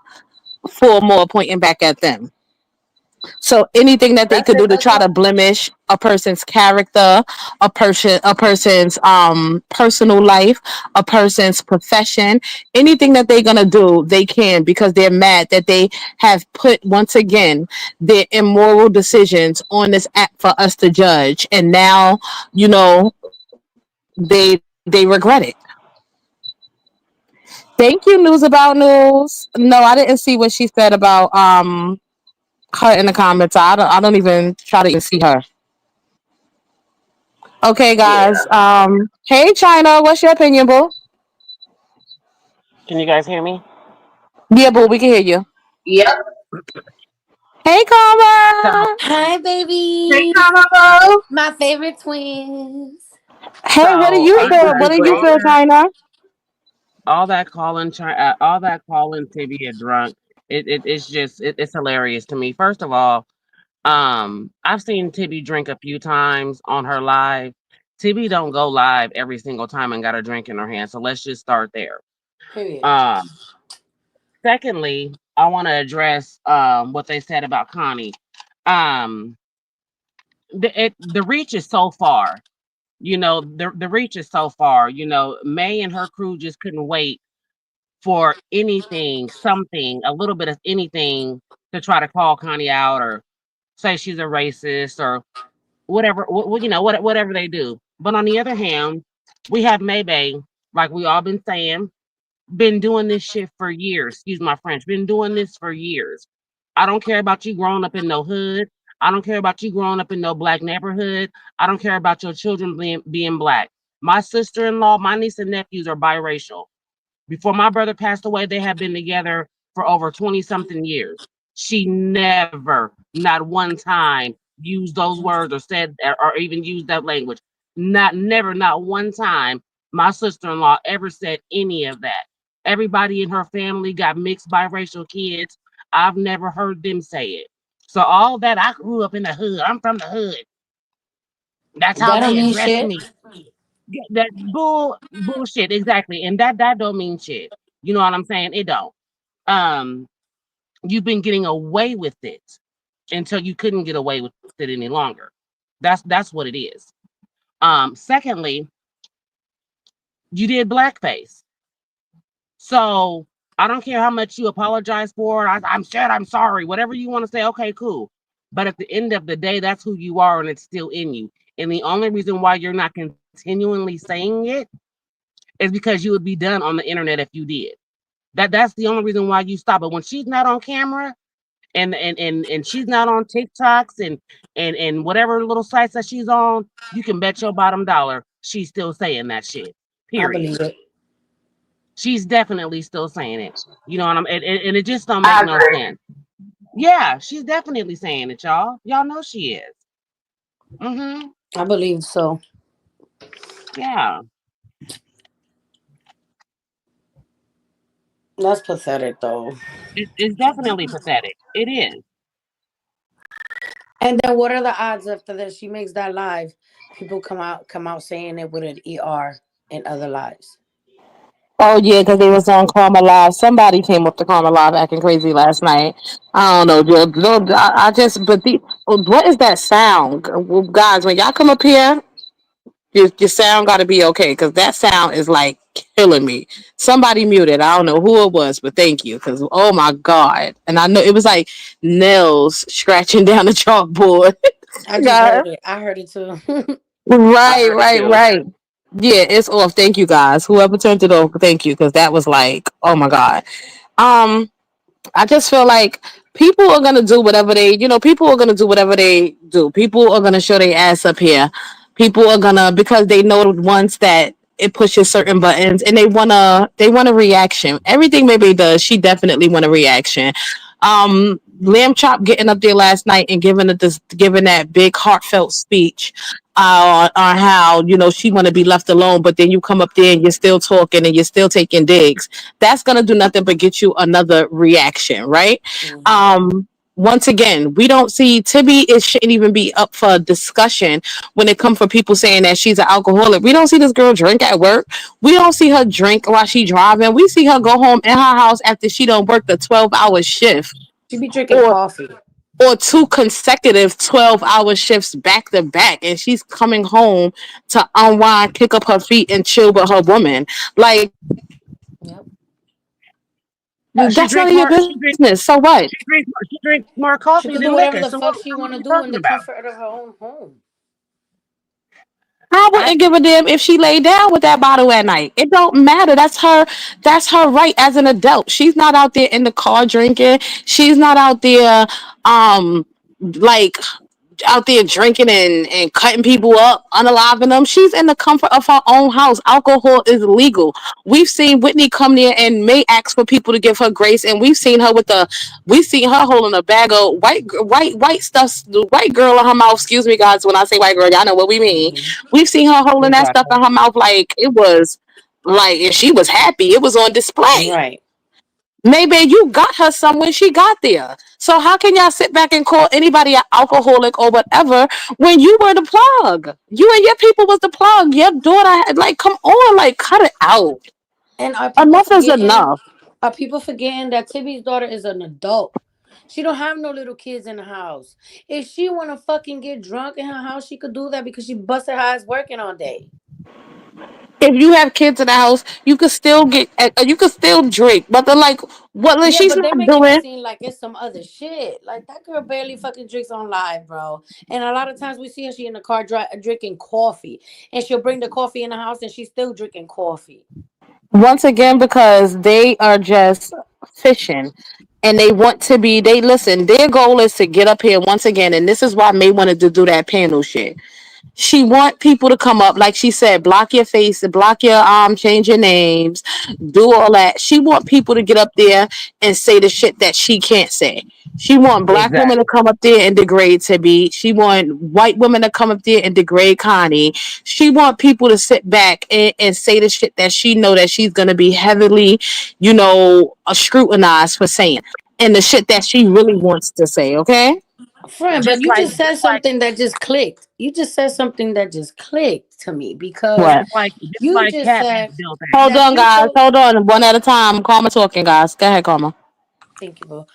for more pointing back at them. So anything that they That's could it. do to That's try all. to blemish a person's character, a person's personal life, a person's profession, anything that they're gonna do, they can because they're mad that they have put once again their immoral decisions on this app for us to judge, and now they regret it. They regret it. Thank you, news about news. No, I didn't see what she said about her in the comments. I don't even try to even see her. Okay, Yeah. guys. Hey China, what's your opinion, boo? Can you guys hear me? Yeah, boo, we can hear you. Yep. Hey So Karma. Hi, Hey, babies. Combo. My favorite twins. Hey, what do you I feel? What heard do you feel, China? all that calling to be a drunk. It's hilarious to me. First of all, I've seen Tibby drink a few times on her live. Tibby don't go live every single time and got a drink in her hand. So let's just start there. Period. Um, Secondly, I want to address what they said about Connie. Um, the reach is so far. The reach is so far. May and her crew just couldn't wait for anything, something, a little bit of anything to try to call Connie out or say she's a racist or whatever. Whatever they do. But on the other hand, we have Maybay, like we all been saying, been doing this shit for years. Excuse my French. Been doing this for years. I don't care about you growing up in no hood. I don't care about you growing up in no black neighborhood. I don't care about your children being black. My sister-in-law, my niece and nephews are biracial. Before my brother passed away, they had been together for over 20 something years. She never, not one time, used those words or said or even used that language. Never, not one time my sister-in-law ever said any of that. Everybody in her family got mixed biracial kids. I've never heard them say it. So all that, I grew up in the hood. I'm from the hood. That's how That don't they mean address shit. me. Yeah, that bullshit, exactly. And that don't mean shit. You know what I'm saying? It don't. Um, you've been getting away with it until you couldn't get away with it any longer. That's what it is. Secondly, you did blackface. So I don't care how much you apologize for it. I'm sure I'm sorry. Whatever you want to say, okay, cool. But at the end of the day, that's who you are and it's still in you. And the only reason why you're not continually saying it is because you would be done on the internet if you did. That's the only reason why you stop. But when she's not on camera and she's not on TikToks and whatever little sites that she's on, you can bet your bottom dollar she's still saying that shit. I Period. believe it. She's definitely still saying it. You know what and it just don't make I no agree. sense. Yeah, she's definitely saying it, y'all. Y'all know she is. Mm-hmm. I believe so. Yeah. That's pathetic, though. It's definitely pathetic. It is. And then what are the odds after that she makes that live? People come out saying it with an ER and other lies. Oh yeah, because they was on Karma Live. Somebody came up to Karma Live acting crazy last night. I don't know, I just but what is that sound, well, guys? When y'all come up here, your sound got to be okay because that sound is like killing me. Somebody muted. I don't know who it was, but thank you because oh my god, and I know it was like nails scratching down the chalkboard. I just God. heard it. I heard it too. I Right, heard it right, too. right. Yeah, it's off. Thank you guys. Whoever turned it off, thank you because that was like, oh my god. Um, I just feel like people are gonna do whatever people are gonna do whatever they do. People are gonna show their ass up here. People are gonna because they know once that it pushes certain buttons and they want a reaction. Everything Maybe does, she definitely want a reaction. Lamb Chop getting up there last night and giving that big heartfelt speech on how she want to be left alone, but then you come up there and you're still talking and you're still taking digs. That's gonna do nothing but get you another reaction, right? Hmm. Once again, we don't see Tibby. It shouldn't even be up for discussion when it comes for people saying that she's an alcoholic. We don't see this girl drink at work. We don't see her drink while she driving. We see her go home in her house after she don't work the 12-hour shift She be drinking or coffee. two consecutive 12-hour shifts back to back, and she's coming home to unwind, kick up her feet, and chill with her woman. Like, Yep. that's none She of your drink more. business. So what? She drink more coffee She than could do liquor. whatever So the what, fuck she what are want to we do in talking the about? comfort of her own home. I I wouldn't give a damn if she laid down with that bottle at night. It don't matter. That's her right as an adult. She's not out there in the car drinking. She's not out there like out there drinking and cutting people up, unaliving them. She's in the comfort of her own house. Alcohol is legal. We've seen Whitney come there and may ask for people to give her grace, and we've seen her holding a bag of white stuff, the white girl in her mouth. Excuse me, guys, when I say white girl, y'all know what we mean. Mhm. We've seen her holding that stuff exactly. in her mouth like it was like if she was happy, it was on display. Right. Maybe you got her some when she got there. So how can y'all sit back and call anybody an alcoholic or whatever when you were the plug? You and your people was the plug. Your daughter had like, come on, like cut it out. And Enough is enough. are people forgetting that Timmy's daughter is an adult? She don't have no little kids in the house. If she wanna fucking get drunk in her house, she could do that because she busted her ass working all day. If you have kids in the house, you could still you could still drink. But they're like, what? Like, Yeah, she's but they're not making it doing. seem like it's some other shit. Like that girl barely fucking drinks on live, bro. And a lot of times we see her, she in the car drinking coffee, and she'll bring the coffee in the house, and she's still drinking coffee. Once again, because they are just fishing and they want to be, they listen, their goal is to get up here once again. And this is why May wanted to do that panel shit. She want people to come up, like she said, block your face, block your change your names, do all that. She want people to get up there and say the shit that she can't say. She want black women to Exactly. come up there and degrade Tibby. She want white women to come up there and degrade Connie. She want people to sit back and say the shit that she know that she's gonna be heavily, scrutinized for saying, and the shit that she really wants to say. Okay, Friend, but Just you like just said something that just clicked. You just said something that just clicked to me because what? you just like just Cat Miss said built Hold ass. that on, guys. people. Hold on. One at a time. Karma talking, guys. Go ahead, Karma. Thank you, boo.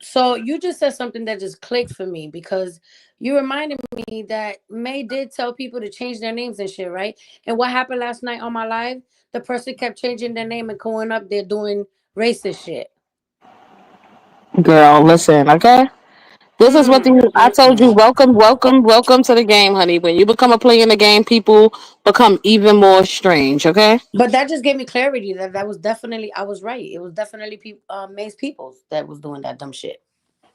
So you just said something that just clicked for me because you reminded me that May did tell people to change their names and shit, right? And what happened last night on my live? The person kept changing their name and going up there doing racist shit. Girl, listen, okay? This is what I told you. Mm. Welcome, welcome, welcome to the game, honey. When you become a player in the game, people become even more strange, okay? But that just gave me clarity that that was definitely I was right. It was definitely May's peoples that was doing that dumb shit.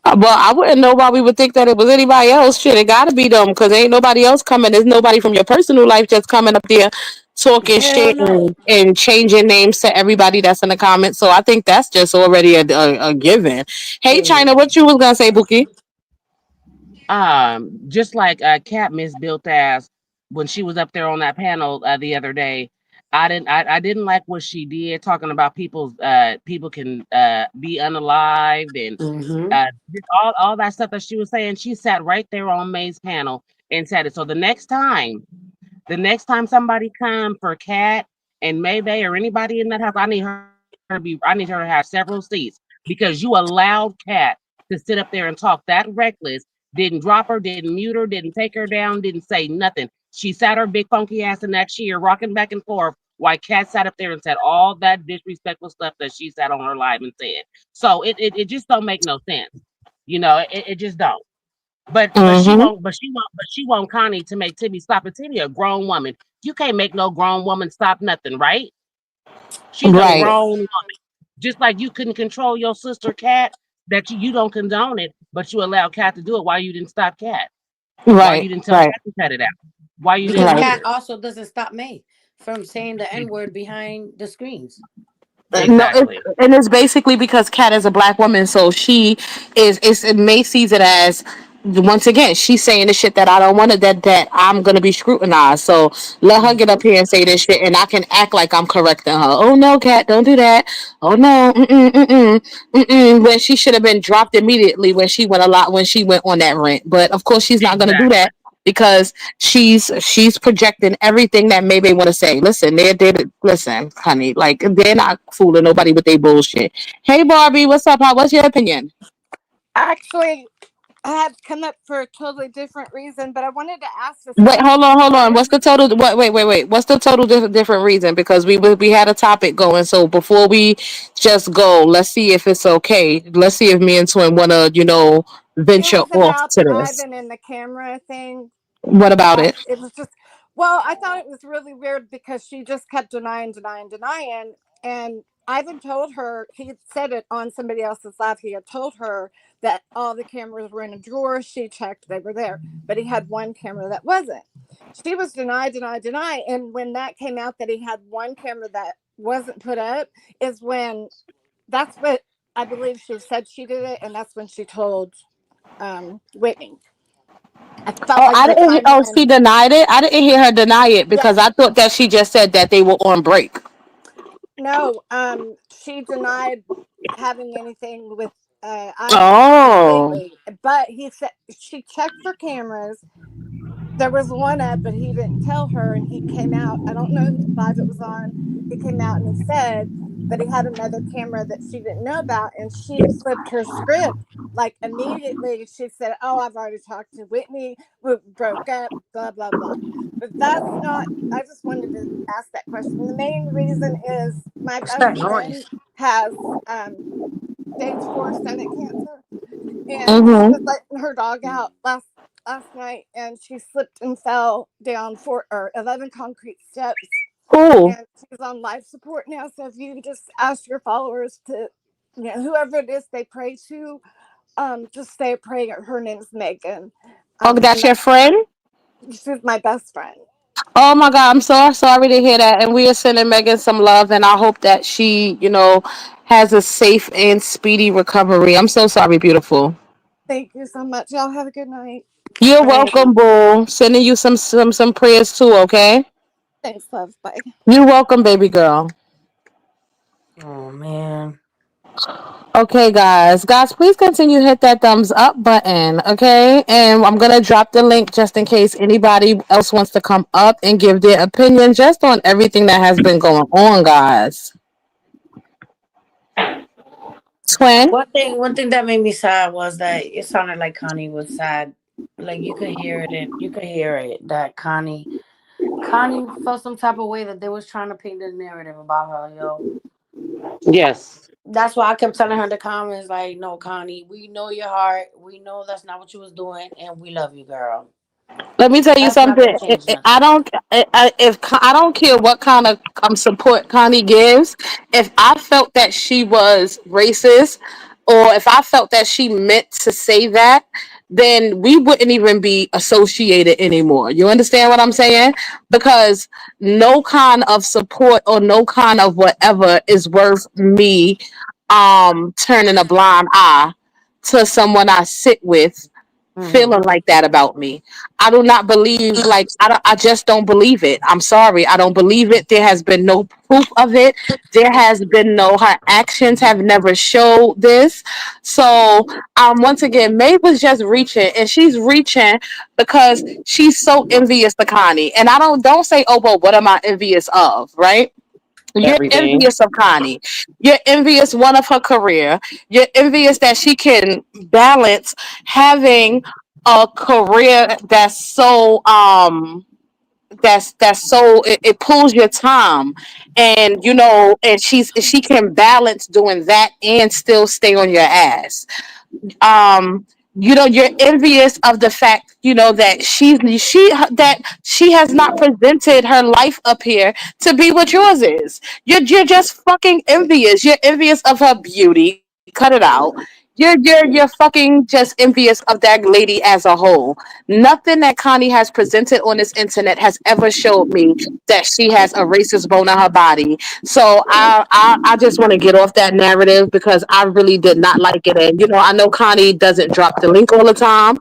Well, I wouldn't know why we would think that it was anybody else. Shit, it gotta be them because ain't nobody else coming. There's nobody from your personal life just coming up there talking Hell shit no. and changing names to everybody that's in the comments. So I think that's just already a given. Hey, China, what you was gonna say, Bookie? Just like Cat Miss built ass when she was up there on that panel the other day. I didn't like what she did talking about people can be unalived and Mm-hmm. just all that stuff that she was saying. She sat right there on May's panel and said it. So the next time somebody come for Cat and Mayday or anybody in that house, I need her to have several seats because you allowed Cat to sit up there and talk that reckless. Didn't drop her, didn't mute her, didn't take her down, didn't say nothing. She sat her big funky ass in that chair, rocking back and forth, while Cat sat up there and said all that disrespectful stuff that she sat on her live and said. So it just don't make no sense. It just don't. But she Mm-hmm. won't. But she won't Connie to make Timmy stop. And Timmy a grown woman. You can't make no grown woman stop nothing, right? She's a Right, grown woman. Just like you couldn't control your sister Cat, that you don't condone it, but you allow Cat to do it. Why you didn't stop Cat? Why right, you didn't tell right, Cat to cut it out? Why you Because didn't right. mute Kat her? also doesn't stop May from saying the N word behind the screens. No, Exactly. and it's basically because Kat is a black woman, so she it may sees it as once again she's saying the shit that I don't want to that I'm gonna be scrutinized. So let her get Mm-hmm. up here and say this shit, and I can act like I'm correcting her. Oh no, Kat, don't do that. Oh no, when she should have been dropped immediately when she went on that rant. But of course she's not gonna do Exactly. that because she's projecting everything that maybe want to say. Listen, they listen, honey, like they're not fooling nobody with their bullshit. Hey Barbie, what's up? What's your opinion? Actually, I had come up for a totally different reason, but I wanted to ask the Wait, same hold on. What's question. the total? Wait. What's the total different reason? Because we had a topic going. So before we just go, let's see if it's okay. Let's see if me and Twin wanna It venture was off about to the this. Ivan and the camera thing. What about it? It was just Well, I thought it was really weird because she just kept denying, denying, denying. And Ivan told her, he had said it on somebody else's live. He had told her that all the cameras were in a drawer. She checked, they were there. But he had one camera that wasn't. She was deny, deny, deny. And when that came out that he had one camera that wasn't put up, is when that's what I believe she said she did it. And that's when she told Whitney. I felt Oh, like I the didn't. Oh, timeline. she denied it. I didn't hear her deny it Yeah. because I thought that she just said that they were on break. No, she denied having anything with Ivan Oh, completely. But he said she checked for cameras. There was one up, but he didn't tell her, and he came out. I don't know whose live it was on. He came out and he said that he had another camera that she didn't know about, and she flipped her script. Like immediately, she said, "Oh, I've already talked to Whitney. We broke up. Blah blah blah." But that's not. I just wanted to ask that question. The main reason is my What's best that friend noise? has stage 4 stomach cancer, and she mm-hmm. was letting her dog out last night, and she slipped and fell down 4 or 11 concrete steps, Cool. and she's on life support now. So if you just ask your followers to, whoever it is they pray to, just say a prayer. Her name's Megan, Oh, and that's your friend. she's my best friend. Oh my God, I'm so sorry to hear that. And we are sending Megan some love, and I hope that she, has a safe and speedy recovery. I'm so sorry, beautiful. Thank you so much. Y'all have a good night. You're Same. welcome, boo. Sending you some prayers too. Okay. Thanks, love. Bye. You're welcome, baby girl. Oh man. Okay, guys, please continue to hit that thumbs up button. Okay, and I'm gonna drop the link just in case anybody else wants to come up and give their opinion just on everything that has been going on, guys. Twin. One thing that made me sad was that it sounded like Connie was sad. Like you could hear it you could hear it that Connie felt some type of way that they was trying to paint the narrative about her, yo. Yes. That's why I kept telling her in the comments, like, no, Connie, we know your heart. We know that's not what you was doing, and we love you, girl. Let me tell you That's not something. gonna change I nothing. don't. If I don't care what kind of support Connie gives, if I felt that she was racist, or if I felt that she meant to say that, then we wouldn't even be associated anymore. You understand what I'm saying? Because no kind of support or no kind of whatever is worth me turning a blind eye to someone I sit with Hmm. feeling like that about me. I do not believe, like, I just don't believe it. I'm sorry. I don't believe it. There has been no proof of it. There has been no, her actions have never showed this. So, once again, May was just reaching, and she's reaching because she's so envious to Connie. And don't say, oh, well, what am I envious of, right? You're Everything. envious of Connie. You're envious one of her career. You're envious that she can balance having a career that's so it pulls your time, and and she can balance doing that and still stay on your ass. um you're envious of the fact that she has not presented her life up here to be what yours is. You're just fucking envious. You're envious of her beauty. Cut it out. You're fucking just envious of that lady as a whole. Nothing that Connie has presented on this internet has ever showed me that she has a racist bone in her body. So I just want to get off that narrative because I really did not like it. And I know Connie doesn't drop the link all the time.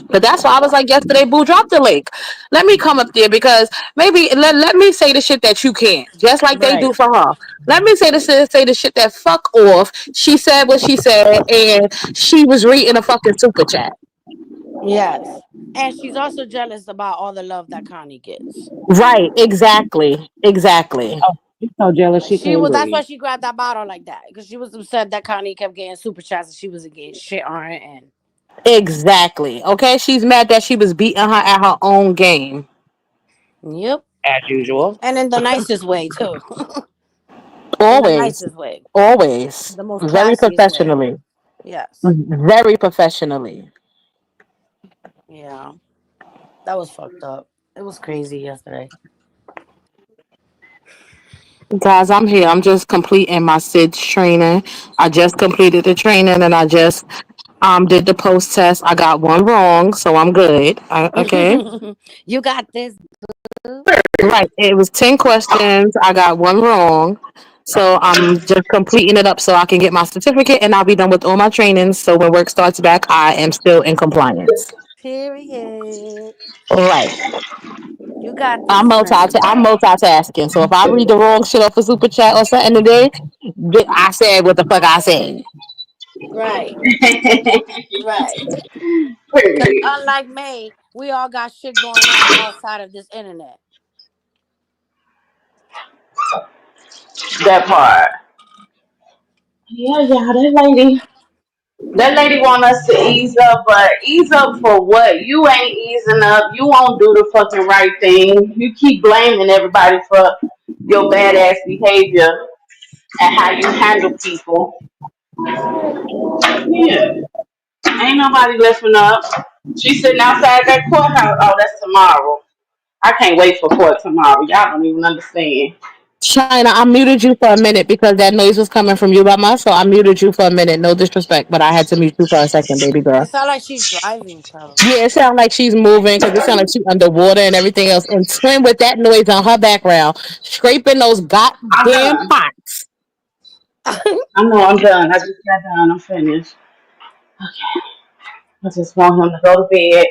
But that's why I was like yesterday, boo, drop the link. Let me come up there because maybe let me say the shit that you can't, just like they Right. do for her. Let me say the shit that fuck off. She said what she said, and she was reading a fucking super chat. Yes. And she's also jealous about all the love that Connie gets. Right, exactly. Exactly. Oh, she's so jealous she She can't was that's why breathe. she grabbed that bottle like that. Because she was upset that Connie kept getting super chats and she wasn't getting shit on her end. Exactly. Okay, she's mad that she was beating her at her own game. Yep. As usual. And in the nicest way too. In the Always. nicest way. Always. The most Very classiest way. professionally. Yes. Very professionally. Yeah. That was fucked up. It was crazy yesterday. Guys, I'm here. I'm just completing my SIDS training. I just completed the training and I just did the post test. I got one wrong, so I'm good. Okay. You got this. Boo. Right. It was 10 questions. I got one wrong. So I'm just completing it up so I can get my certificate and I'll be done with all my trainings. So when work starts back, I am still in compliance. Period. Right. You got this, friend. I'm multitasking. So if I read the wrong shit off a super chat or something today, I said what the fuck I said. Right. Right. Because Period. unlike May, we all got shit going on outside of this internet. That part. Yeah, yeah, that lady want us to ease up, but ease up for what? You ain't easing up. You won't do the fucking right thing. You keep blaming everybody for your badass behavior and how you handle people. Yeah, ain't nobody lifting up. She's sitting outside that courthouse. Oh, that's tomorrow. I can't wait for court tomorrow. Y'all don't even understand. China, I muted you for a minute because that noise was coming from you by my, so I muted you for a minute. No disrespect, but I had to mute you for a second, baby It girl. sounds like she's driving, probably. Yeah, it sounds like she's moving because it sounds like she's underwater and everything else. And Twin with that noise on her background, scraping those I'm goddamn done. pots. I know I'm done. I just got done. I'm finished. I just want him to go to bed,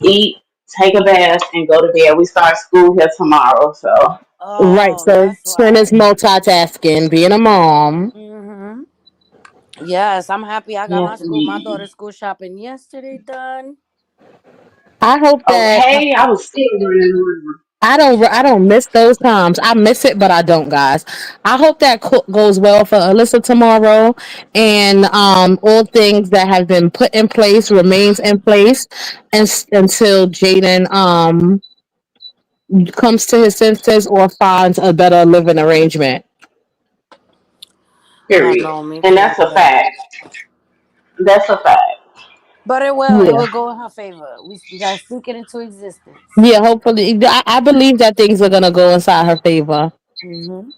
eat, take a bath, and go to bed. We start school here tomorrow, so Right, Oh, so that's Twin is why. multitasking, being a mom. Hmm. Yes, I'm happy. I got yes, my indeed. daughter's school shopping yesterday done. I hope that Okay, I was still running around. I don't miss those times. I miss it, but I don't, guys. I hope that goes well for Alyssa tomorrow, and all things that have been put in place remains in place, and until Jaden comes to his senses or finds a better living arrangement. I Period. know, me And too. that's a But fact. That's a fact. but it will. It Yeah, will go in her favor. We gotta speak it into existence. yeah. Hopefully, I believe that things are gonna go inside her favor. Hmm.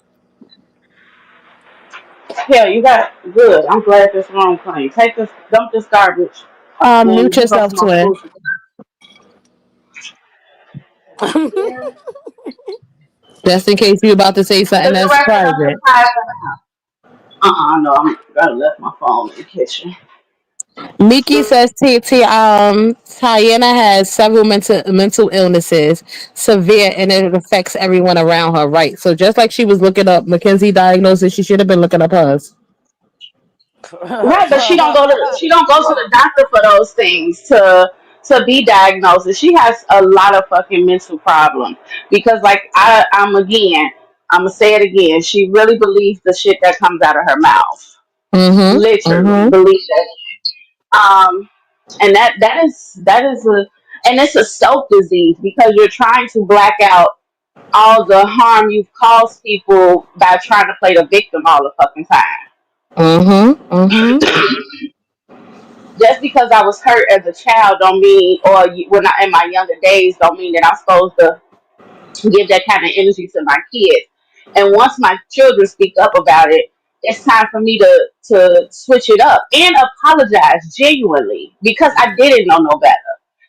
Hell, you got good. I'm glad this room clean. Take this, dump this garbage when we Mute get home yourself, from our Twin. school. Yeah. Just in case you about to say something The that's director of the private. class. No, I'm gonna left my phone in the kitchen. Miki says Tiana has several mental illnesses, severe, and it affects everyone around her. Right. So just like she was looking up Mackenzie diagnosis, she should have been looking up hers. Right, but she don't go to the doctor for those things to be diagnosed. She has a lot of fucking mental problems because, like, I'm gonna say it again. She really believes the shit that comes out of her mouth. Mm-hmm. Literally Mm-hmm. believe that. And that is a and it's a self disease because you're trying to black out all the harm you've caused people by trying to play the victim all the fucking time. Mm-hmm. Mm-hmm. Just because I was hurt as a child don't mean, or when I in my younger days, don't mean that I'm supposed to give that kind of energy to my kids. And once my children speak up about it, it's time for me to switch it up and apologize genuinely because I didn't know no better.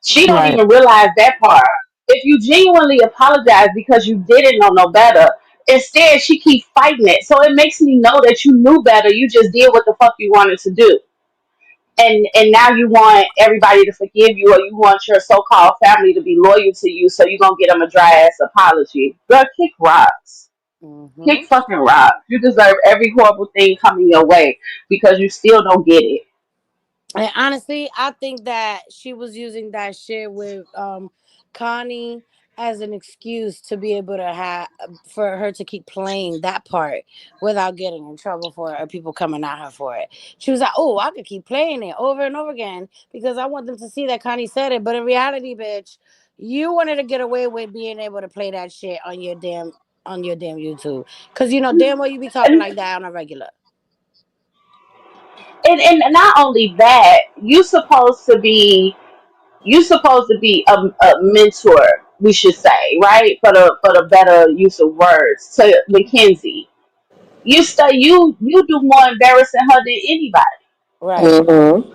She don't Right. even realize that part. If you genuinely apologize because you didn't know no better, instead she keeps fighting it. So it makes me know that you knew better. You just did what the fuck you wanted to do, and now you want everybody to forgive you, or you want your so-called family to be loyal to you, so you're gonna get them a dry ass apology. Girl, kick rocks. Kick Hmm. fucking rocks. You deserve every horrible thing coming your way because you still don't get it. And honestly, I think that she was using that shit with Connie as an excuse to be able to have for her to keep playing that part without getting in trouble for it or people coming at her for it. She was like, "Oh, I could keep playing it over and over again because I want them to see that Connie said it." But in reality, bitch, you wanted to get away with being able to play that shit on your damn YouTube because you know damn well you be talking And like that on a regular. and not only that, you supposed to be a mentor. we should say, right? For the better use of words, to Mackenzie. You do more embarrassing her than anybody. Right. Mm-hmm.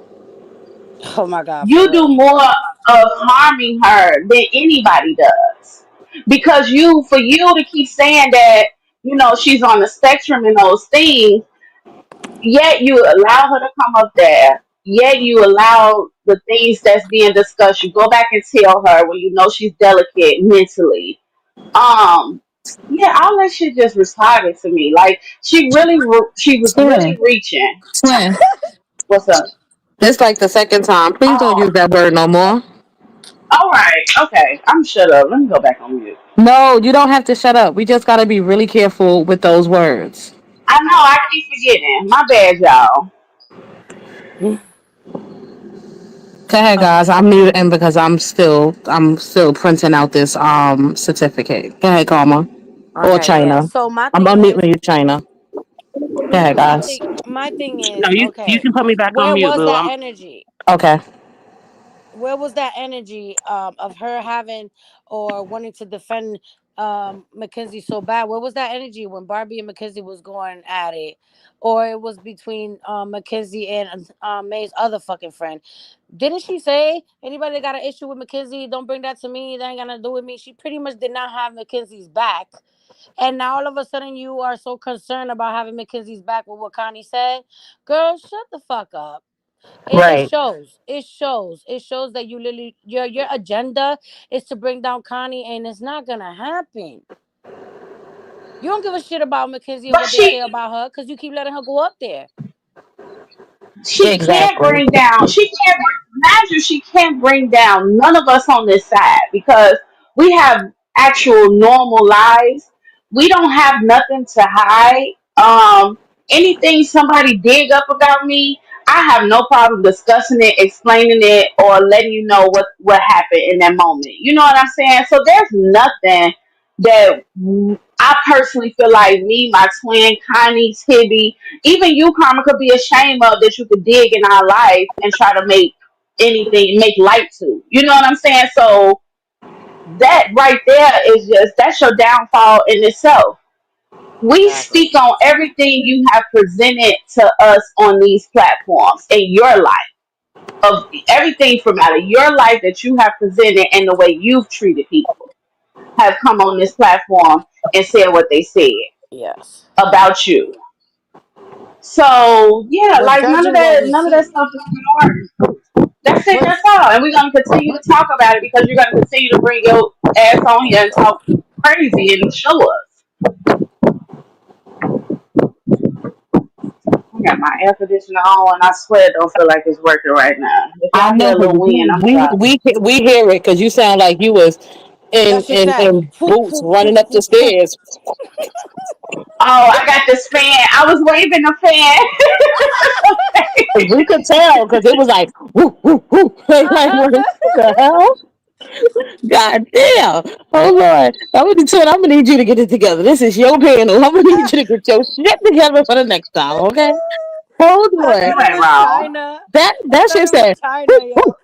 Oh my God, for You do real. more of harming her than anybody does. Because for you to keep saying that, she's on the spectrum and those things, yet you allow her to come up there, yet you allow the things that's being discussed, you go back and tell her when you know she's delicate mentally. Um, yeah, all that shit just retarded to me. Like she was really Twin, reaching. twin. What's up? It's like the second time. Please don't Oh, use that word no more. all right, okay. I'm shut up. Let me go back on mute. No, you don't have to shut up. We just got to be really careful with those words. I know I keep forgetting. My bad, y'all. Go ahead, Oh, guys. I'm muting because I'm still printing out this certificate. Go ahead, Karma or okay, yeah. China. So my I'm thing is, unmuting you, China. Go ahead, guys. my thing No, is, you okay, can put me back on where mute, was boo. that I'm energy? Okay. Where was that energy of her having or wanting to defend Mackenzie so bad? Where was that energy when Barbie and Mackenzie was going at it? Or it was between Mackenzie and May's other fucking friend. Didn't she say anybody that got an issue with Mackenzie, don't bring that to me, that ain't gonna do with me? She pretty much did not have Mackenzie's back. And now all of a sudden you are so concerned about having Mackenzie's back with what Connie said. Girl, shut the fuck up. It Right. shows. It shows. It shows that you literally your agenda is to bring down Connie, and it's not gonna happen. You don't give a shit about Mackenzie and But what they say about her because you keep letting her go up there. she can't Exactly. bring down. Imagine she can't bring down none of us on this side because we have actual normal lives. We don't have nothing to hide. Anything somebody dig up about me, I have no problem discussing it, explaining it, or letting you know what happened in that moment. You know what I'm saying? So there's nothing that I personally feel like me, my twin, Connie, Tibby, even you, Karma, could be ashamed of that you could dig in our life and try to make light to. You know what I'm saying? So that right there is that's your downfall in itself. We Exactly. speak on everything you have presented to us on these platforms in your life, of everything from out of your life that you have presented and the way you've treated people have come on this platform and said what they said Yes. about you. So yeah, We're like judging what we none of that see. stuff is important. That's it. We're That's all. And we're gonna continue to talk about it because you're gonna continue to bring your ass on here and talk crazy and show us. I got my air conditioner on, and I swear it don't feel like it's working right now. If I y'all hear know a because little wind, I'm sorry. we hear it because you sound like you was that shit said in whoop, boots whoop, running whoop, up the whoop, whoop. stairs. Oh, I got this fan. I was waving the We could tell because it was like whoo whoo whoo. Like what the hell? God damn! Oh Lord, I'm gonna need you to get it together. This is your panel. I'm gonna need you to get your shit together for the next time. Okay? Hold I on. fan. thought You it ain't was wrong. China. I That thought shit it was said. China, yo.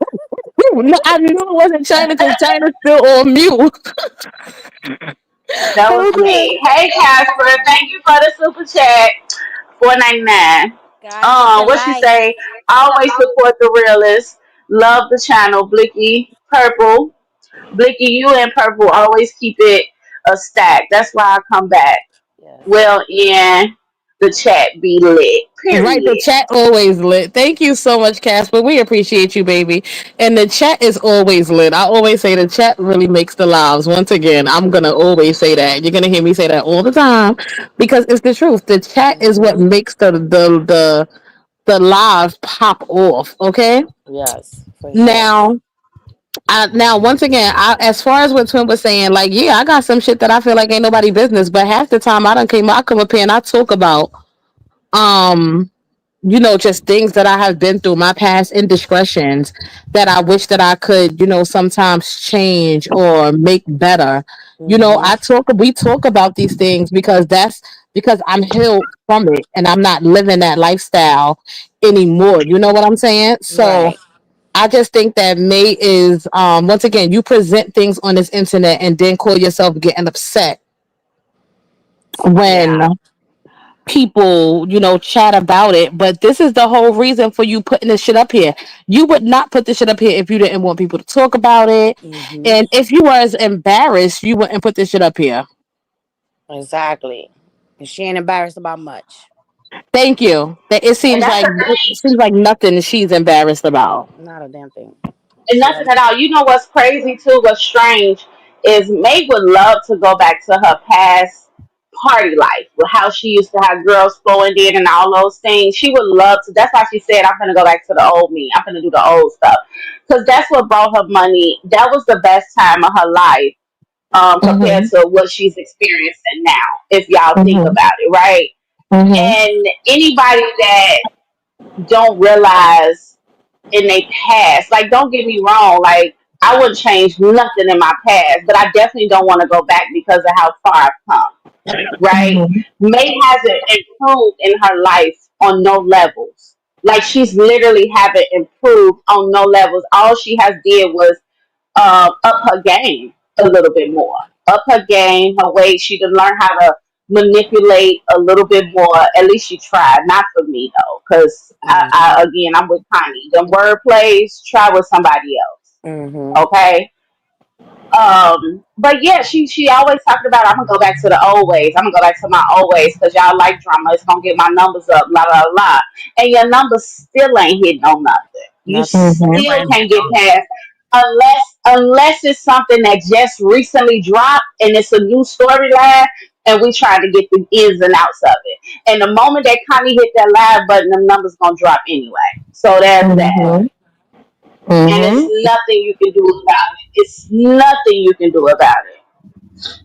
No, I knew it wasn't China because China's still on mute. That was Hold on. me. Hey, Casper. Thank you for the super chat. 4.99. God is the What she light. say? Always support the realists. Love the channel. Blicky Purple. Blicky, you and Purple always keep it a stack. That's why I come back. Yes. Well, in the chat be lit. Right, the Period. chat always lit. Thank you so much, Casper. We appreciate you, baby. And the chat is always lit. I always say the chat really makes the lives. Once again, I'm gonna always say that. You're gonna hear me say that all the time because it's the truth. The chat is what Mm-hmm. makes the live pop off. Okay. Yes, for sure. Now, now once again, as far as what Twin was saying, like, yeah, I got some shit that I feel like ain't nobody business, but half the time I come up here and I talk about um just things that I have been through, my past indiscretions that I wish that I could, sometimes change or make better. Mm-hmm. We talk about these things because I'm healed from it and I'm not living that lifestyle anymore. You know what I'm saying? So Right. I just think that May is once again, you present things on this internet and then call yourself getting upset Yeah. when people, chat about it. But this is the whole reason for you putting this shit up here. You would not put this shit up here if you didn't want people to talk about it. Mm-hmm. And if you was embarrassed, you wouldn't put this shit up here. Exactly. And she ain't embarrassed about much. Thank you. That it And seems that's like the thing. nothing she's embarrassed about. Not a damn thing. And She nothing already. at all. You know what's crazy too? What's strange is Meg would love to go back to her past party life with how she used to have girls flowing in and all those things. She would love to. That's why she said, "I'm gonna go back to the old me. I'm gonna do the old stuff," because that's what brought her money. That was the best time of her life, compared Mhm. to what she's experiencing now. If y'all think Mhm. about it, right? Mhm. And anybody that don't realize in their past. Like, don't get me wrong. Like, I wouldn't change nothing in my past, but I definitely don't want to go back because of how far I've come. Right? Mhm. May hasn't improved in her life on no levels. Like, she's literally haven't improved on no levels. All she has did was up her game a little bit more. Up her game, her way. She can learn how to manipulate a little bit more. At least she tried. Not for me though, because Mm-hmm. again, I'm with Connie. The word plays. Try with somebody else. Mm-hmm. Okay. But yeah, she always talking about I'm gonna go back to the old ways. I'm gonna go back to my old ways because y'all like drama. It's gonna get my numbers up, blah blah blah. And your numbers still ain't hitting on nothing. You Nothing. Mhm. Still still ain't can't hitting get on past unless it's something that just recently dropped and it's a new storyline and we trying to get the ins and outs of it. And the moment that Connie hit that live button, the numbers gonna drop anyway. So there's that. Mhm. Right. And it's Mhm. nothing you can do about it. It's nothing you can do about it.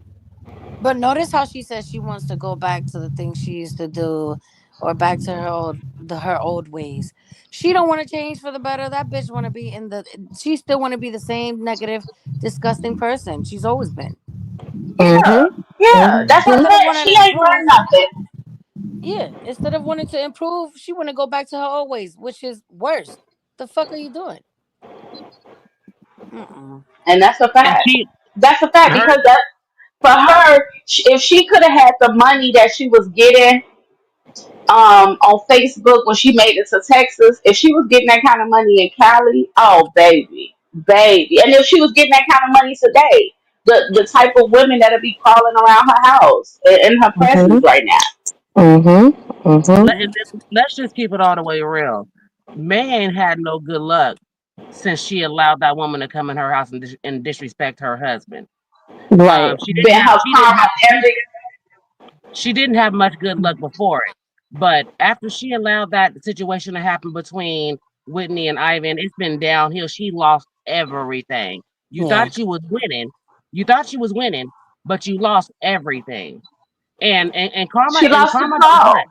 But notice how she says she wants to go back to the things she used to do, or back to her old ways. She don't want to change for the better. That bitch want to be in the. She still want to be the same negative, disgusting person she's always been. Yeah, Mhm. yeah. That's what I'm Mhm. Instead of saying. wanting She to ain't improve, learned nothing. yeah. Instead of wanting to improve, she want to go back to her old ways, which is worse. The fuck are you doing? Mm-mm. And that's a and fact. That's a fact her because that for her, if she could have had the money that she was getting on Facebook when she made it to Texas, if she was getting that kind of money in Cali, oh baby, baby, and if she was getting that kind of money today, the type of women that'll be crawling around her house in her presence Mhm. right now. Mhm. Mhm. and let's just keep it all the way real. May ain't had no good luck since she allowed that woman to come in her house and, and disrespect her husband. Right. Been her karma every. She didn't have much good luck before it, but after she allowed that situation to happen between Whitney and Ivan, it's been downhill. She lost everything. You Yeah. thought you was winning. You thought she was winning, but you lost everything. And She lost karma don't control. play.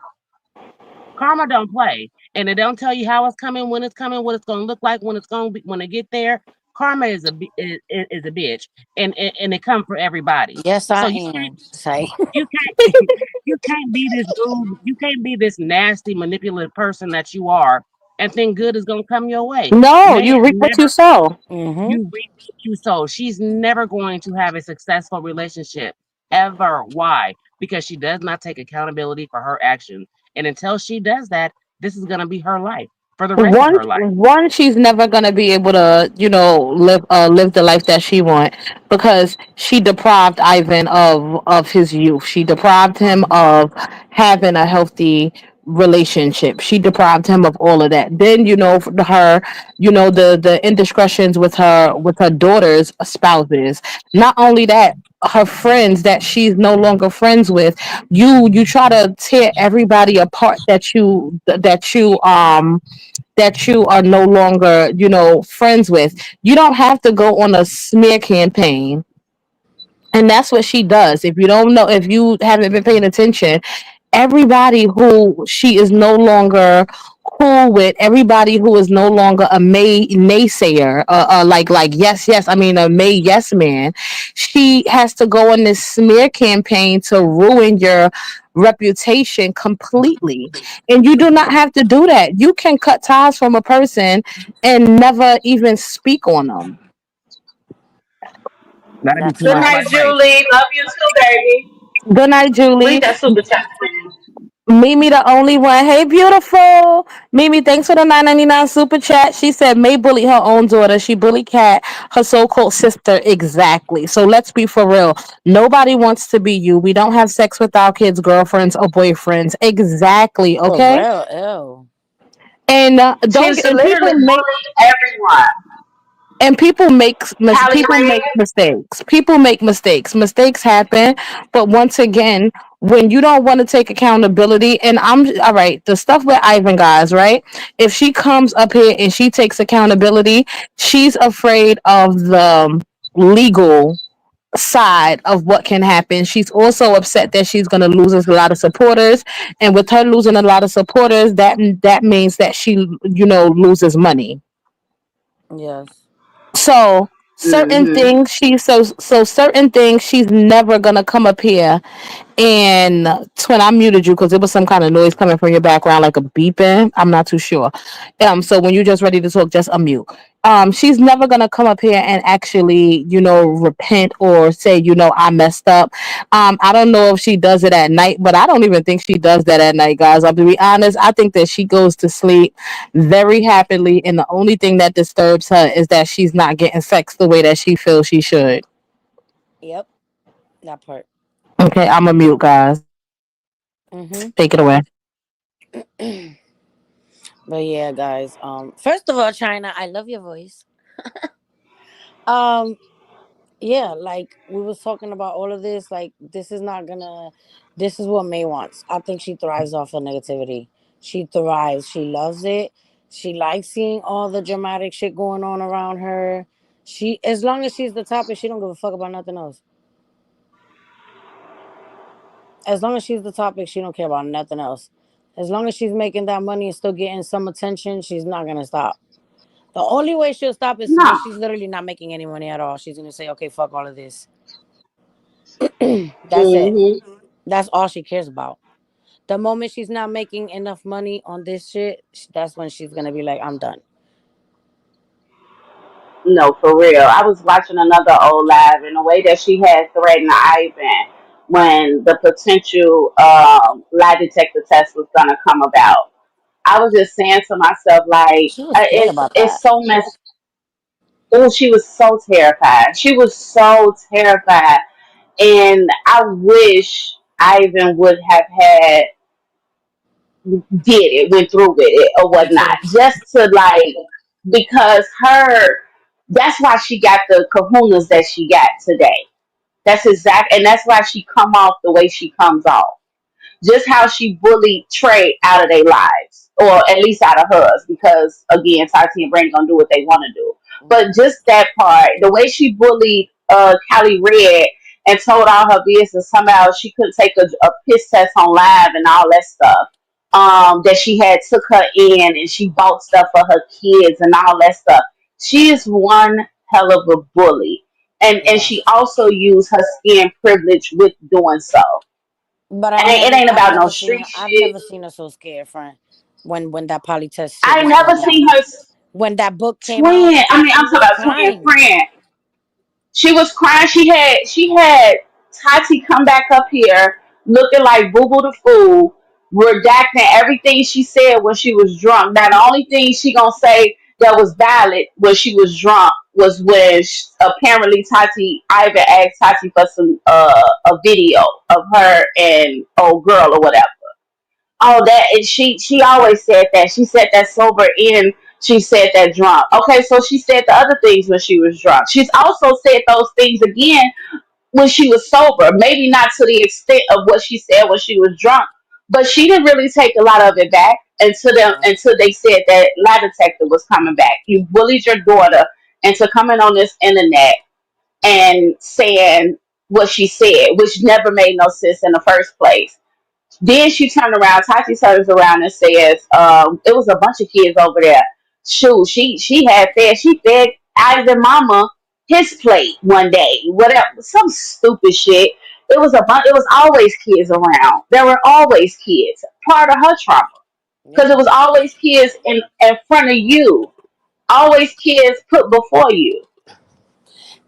Karma don't play, and it don't tell you how it's coming, when it's coming, what it's going to look like, when it's going to be when it get there. Karma is a bitch, and it comes for everybody. Yes, So I you can't am. Say. you can't you can't be this rude, you can't be this nasty, manipulative person that you are, and think good is gonna come your way. No, May you has reap what you never sow. Mm-hmm. you reap what you sow. She's never going to have a successful relationship ever. Why? Because she does not take accountability for her actions. And until she does that, this is gonna be her life for the rest of One, her life. one, she's never gonna be able to, live the life that she want because she deprived Ivan of his youth. She deprived him of having a healthy relationship. She deprived him of all of that. Then, her, the indiscretions with her daughter's spouses. Not only that, her friends that she's no longer friends with. You try to tear everybody apart that you are no longer, friends with. You don't have to go on a smear campaign. And that's what she does. If you don't know, if you haven't been paying attention, everybody who she is no longer cool with everybody who is no longer a May naysayer, like yes, yes. I mean, a May yes man. She has to go on this smear campaign to ruin your reputation completely, and you do not have to do that. You can cut ties from a person and never even speak on them. That'd be That's too Good much night, like facts. rape. Julie. Love you too, baby. Good night, Read Julie. that super chat, man. Mimi, the only one. Hey, beautiful. Mimi, thanks for the 9.99 super chat. She said May bullied her own daughter. She bullied Kat, her so-called sister. Exactly. So let's be for real. Nobody wants to be you. We don't have sex with our kids' girlfriends or boyfriends. Exactly. For Okay. real, ew. And don't She's and literally people make bullied everyone. and Callie people make Red. mistakes. People make mistakes. Mistakes happen, but once again, when you don't want to take accountability, and I'm all right, the stuff with Ivan, guys, right? If she comes up here and she takes accountability, she's afraid of the legal side of what can happen. She's also upset that she's going to lose a lot of supporters, and with her losing a lot of supporters, that means that she, loses money. Yes. So Mm-hmm. certain things she's never gonna come up here. And Twin, I muted you because there was some kind of noise coming from your background, like a beeping. I'm not too sure. So when you're just ready to talk, just unmute. She's never gonna come up here and actually, repent or say, I messed up. I don't know if she does it at night, but I don't even think she does that at night, guys. I'm to be honest. I think that she goes to sleep very happily, and the only thing that disturbs her is that she's not getting sex the way that she feels she should. Yep. That part. Okay, I'm a mute, guys. Take it Mm-hmm. away. But yeah, guys. First of all, China, I love your voice. Um, yeah, like we was talking about all of this. Like this is not gonna. This is what May wants. I think she thrives off of negativity. She thrives. She loves it. She likes seeing all the dramatic shit going on around her. She, as long as she's the topic, she don't give a fuck about nothing else. As long as she's the topic, she don't care about nothing else. As long as she's making that money and still getting some attention, she's not gonna stop. The only way she'll stop is when No. she's literally not making any money at all. She's gonna say, "Okay, fuck all of this." That's it. Mm-hmm. That's all she cares about. The moment she's not making enough money on this shit, that's when she's gonna be like, "I'm done." No, for real. I was watching another old live, and the way that she had threatened Ivan when the potential lie detector test was gonna come about. I was just saying to myself, like, She was scared about it's that. so messed. Oh, she was so terrified. She was so terrified, and I wish Ivan would have had did it, went through with it or Me whatnot, too. just to like because her. That's why she got the kahunas that she got today. That's exact, and that's why she come off the way she comes off. Just how she bullied Trey out of their lives, or at least out of hers, because again, Tati and Brandon gonna do what they want to do. But Mhm. just that part, the way she bullied Callie Red and told all her business, somehow she couldn't take a piss test on live and all that stuff. That she had took her in and she bought stuff for her kids and all that stuff. She is one hell of a bully, and she Yes. also used her skin privilege with doing so. But And it ain't I've about no never seen street her. I've shit. never seen her so scared, friend. When that poly test shit I was never going seen down, her when that book came out, twin. I mean, I'm she talking was about twin crying. friend. She was crying. She had Tati come back up here looking like Boo Boo the Fool, redacting everything she said when she was drunk. Now the only thing she gonna say that was valid when she was drunk was when apparently Tati Ivan asked Tati for some a video of her and old girl or whatever. Oh, that and she always said that. She said that sober and she said that drunk. Okay, so she said the other things when she was drunk. She's also said those things again when she was sober. Maybe not to the extent of what she said when she was drunk, but she didn't really take a lot of it back Yeah. until they said that lie detector was coming back. You bullied your daughter into coming on this internet and saying what she said, which never made no sense in the first place. Then she turned around. Tati turns around and says, "It was a bunch of kids over there. Shoot, she had fed. She fed Ivan Mama his plate one day. Whatever, some stupid shit. It was a bunch. It was always kids around. There were always kids. Part of her trauma, because it Yeah. was always kids in front of you. Always kids put before you.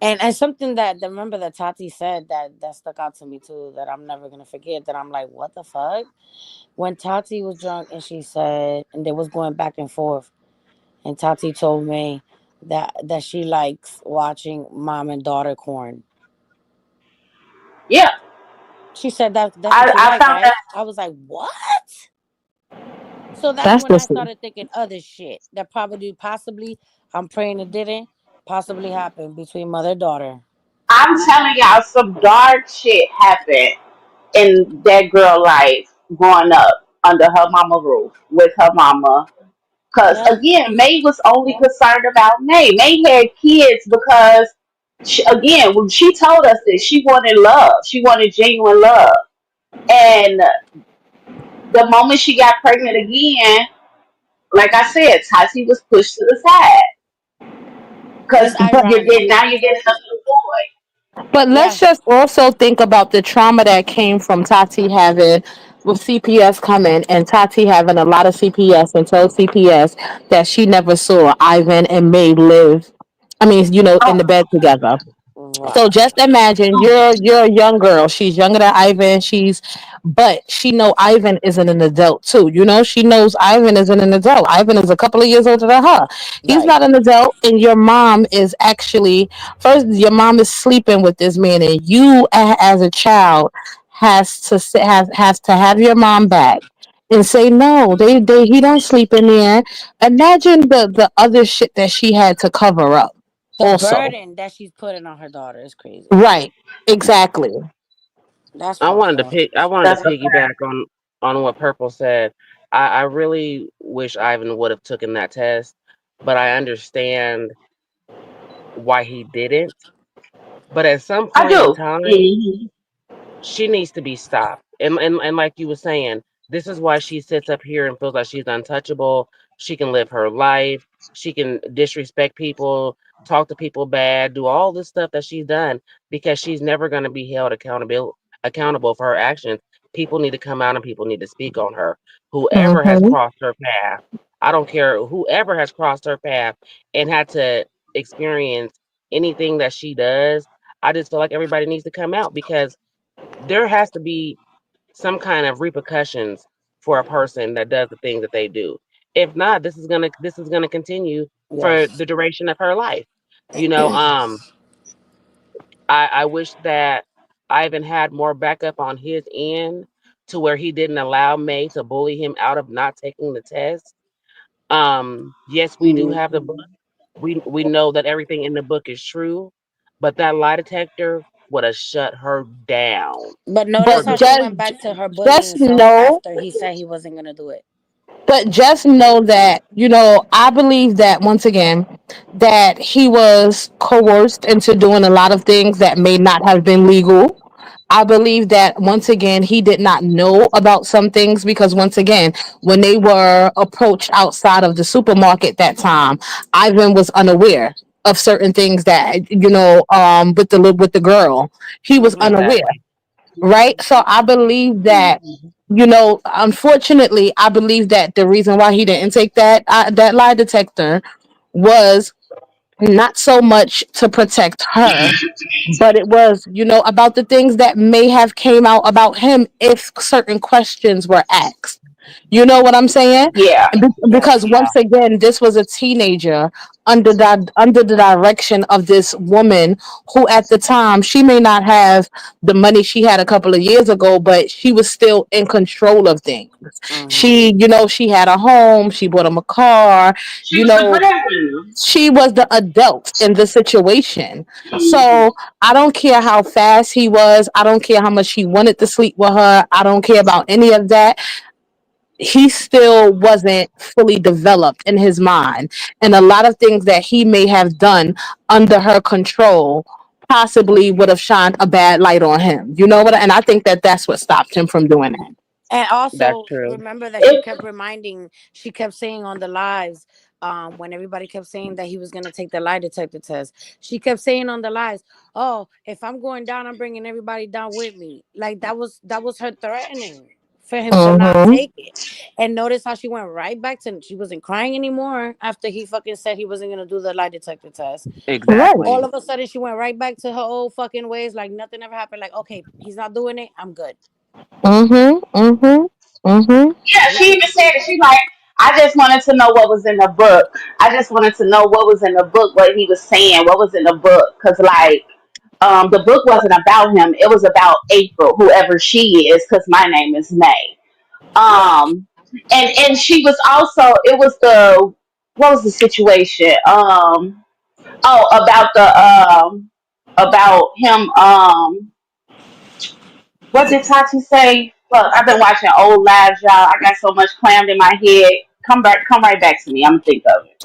And something that remember that Tati said that stuck out to me too, that I'm never gonna forget, that I'm like, what the fuck? When Tati was drunk and she said, and they was going back and forth, and Tati told me that she likes watching mom and daughter corn. Yeah, She said that's what I, you I like, found that. right? I was like, what? So that's That's when I just started thinking other shit that probably, possibly, I'm praying it didn't, possibly happen between mother and daughter. I'm telling y'all, some dark shit happened in that girl life growing up under her mama roof with her mama. Cause Yeah, again, May was only concerned about May. May had kids because again, when she told us that she wanted love, she wanted genuine love. And the moment she got pregnant again, like I said, Tati was pushed to the side because it's you're ironic. getting now you're getting a new boy. But Yeah, let's just also think about the trauma that came from Tati having with CPS coming and Tati having a lot of CPS and told CPS that she never saw Ivan and May live. I mean, in Oh, the bed together. So right. just imagine you're a young girl. She's younger than Ivan. But she know Ivan isn't an adult too. She knows Ivan isn't an adult. Ivan is a couple of years older than her. He's Right. not an adult, and your mom is actually first. Your mom is sleeping with this man, and you, as a child, has to have your mom back and say no. They he don't sleep in there. Imagine the other shit that she had to cover up. The Also, burden that she's putting on her daughter is crazy. right? Exactly. That's I fucked wanted to up. pick. I wanted that's to a piggyback on what Purple said. I really wish Ivan would have taken that test, but I understand why he didn't. But at some I point in do. time, Hmm. she needs to be stopped. And like you were saying, this is why she sits up here and feels like she's untouchable. She can live her life. She can disrespect people, talk to people bad, do all this stuff that she's done because she's never going to be held accountable for her actions. People need to come out and people need to speak on her. Whoever has Hmm. crossed her path, I don't care whoever has crossed her path and had to experience anything that she does. I just feel like everybody needs to come out because there has to be some kind of repercussions for a person that does the things that they do. If not, this is gonna continue for Yes. the duration of her life. You know, I wish that Ivan had more backup on his end to where he didn't allow May to bully him out of not taking the test. Yes, we do have the book. Hmm. We know that everything in the book is true, but that lie detector would have shut her down But for notice But how good. she went back to her bullying just self know, after he said he wasn't gonna do it. that I believe that once again that he was coerced into doing a lot of things that may not have been legal. I believe that once again he did not know about some things because once again when they were approached outside of the supermarket that time, Ivan was unaware of certain things that with the girl. He was Hmm. unaware, Exactly. right? So I believe that, unfortunately, I believe that the reason why he didn't take that lie detector was not so much to protect her, but it was, about the things that may have came out about him if certain questions were asked. You know what I'm saying? Yeah. Because Yes. once again, this was a teenager under the direction of this woman who, at the time, she may not have the money she had a couple of years ago, but she was still in control of things. Hmm. She had a home. She bought him a car. She You was a know, good everything. she was the adult in the situation. Hmm. So I don't care how fast he was. I don't care how much he wanted to sleep with her. I don't care about any of that. He still wasn't fully developed in his mind. And a lot of things that he may have done under her control possibly would have shined a bad light on him. You know what? And I think that that's what stopped him from doing that. And That's also true. remember that It, she kept saying on the lives, when everybody kept saying that he was gonna take the lie detector test, she kept saying on the lives, "Oh, if I'm going down, I'm bringing everybody down with me." Like that was her threatening for him to not Mm-hmm. take it. And notice how she went right back to, she wasn't crying anymore after he fucking said he wasn't gonna do the lie detector test. Right. All Exactly. of a sudden, she went right back to her old fucking ways, like nothing ever happened. Like, okay, he's not doing it, I'm good. Mm-hmm. Mm-hmm. Mm-hmm. yeah, she even Yes. said it. She like, I just wanted to know what was in the book. I just wanted to know what was in the book, what he was saying, what was in the book. Cause like, the book wasn't about him. It was about April, whoever she is. Cause my name is May. Yeah. And she was also. It was the what was the situation? Oh, about him. What did Tati say? Look, I've been watching old lives, y'all. I got so much clammed in my head. Come right back to me. I'm gonna think of it.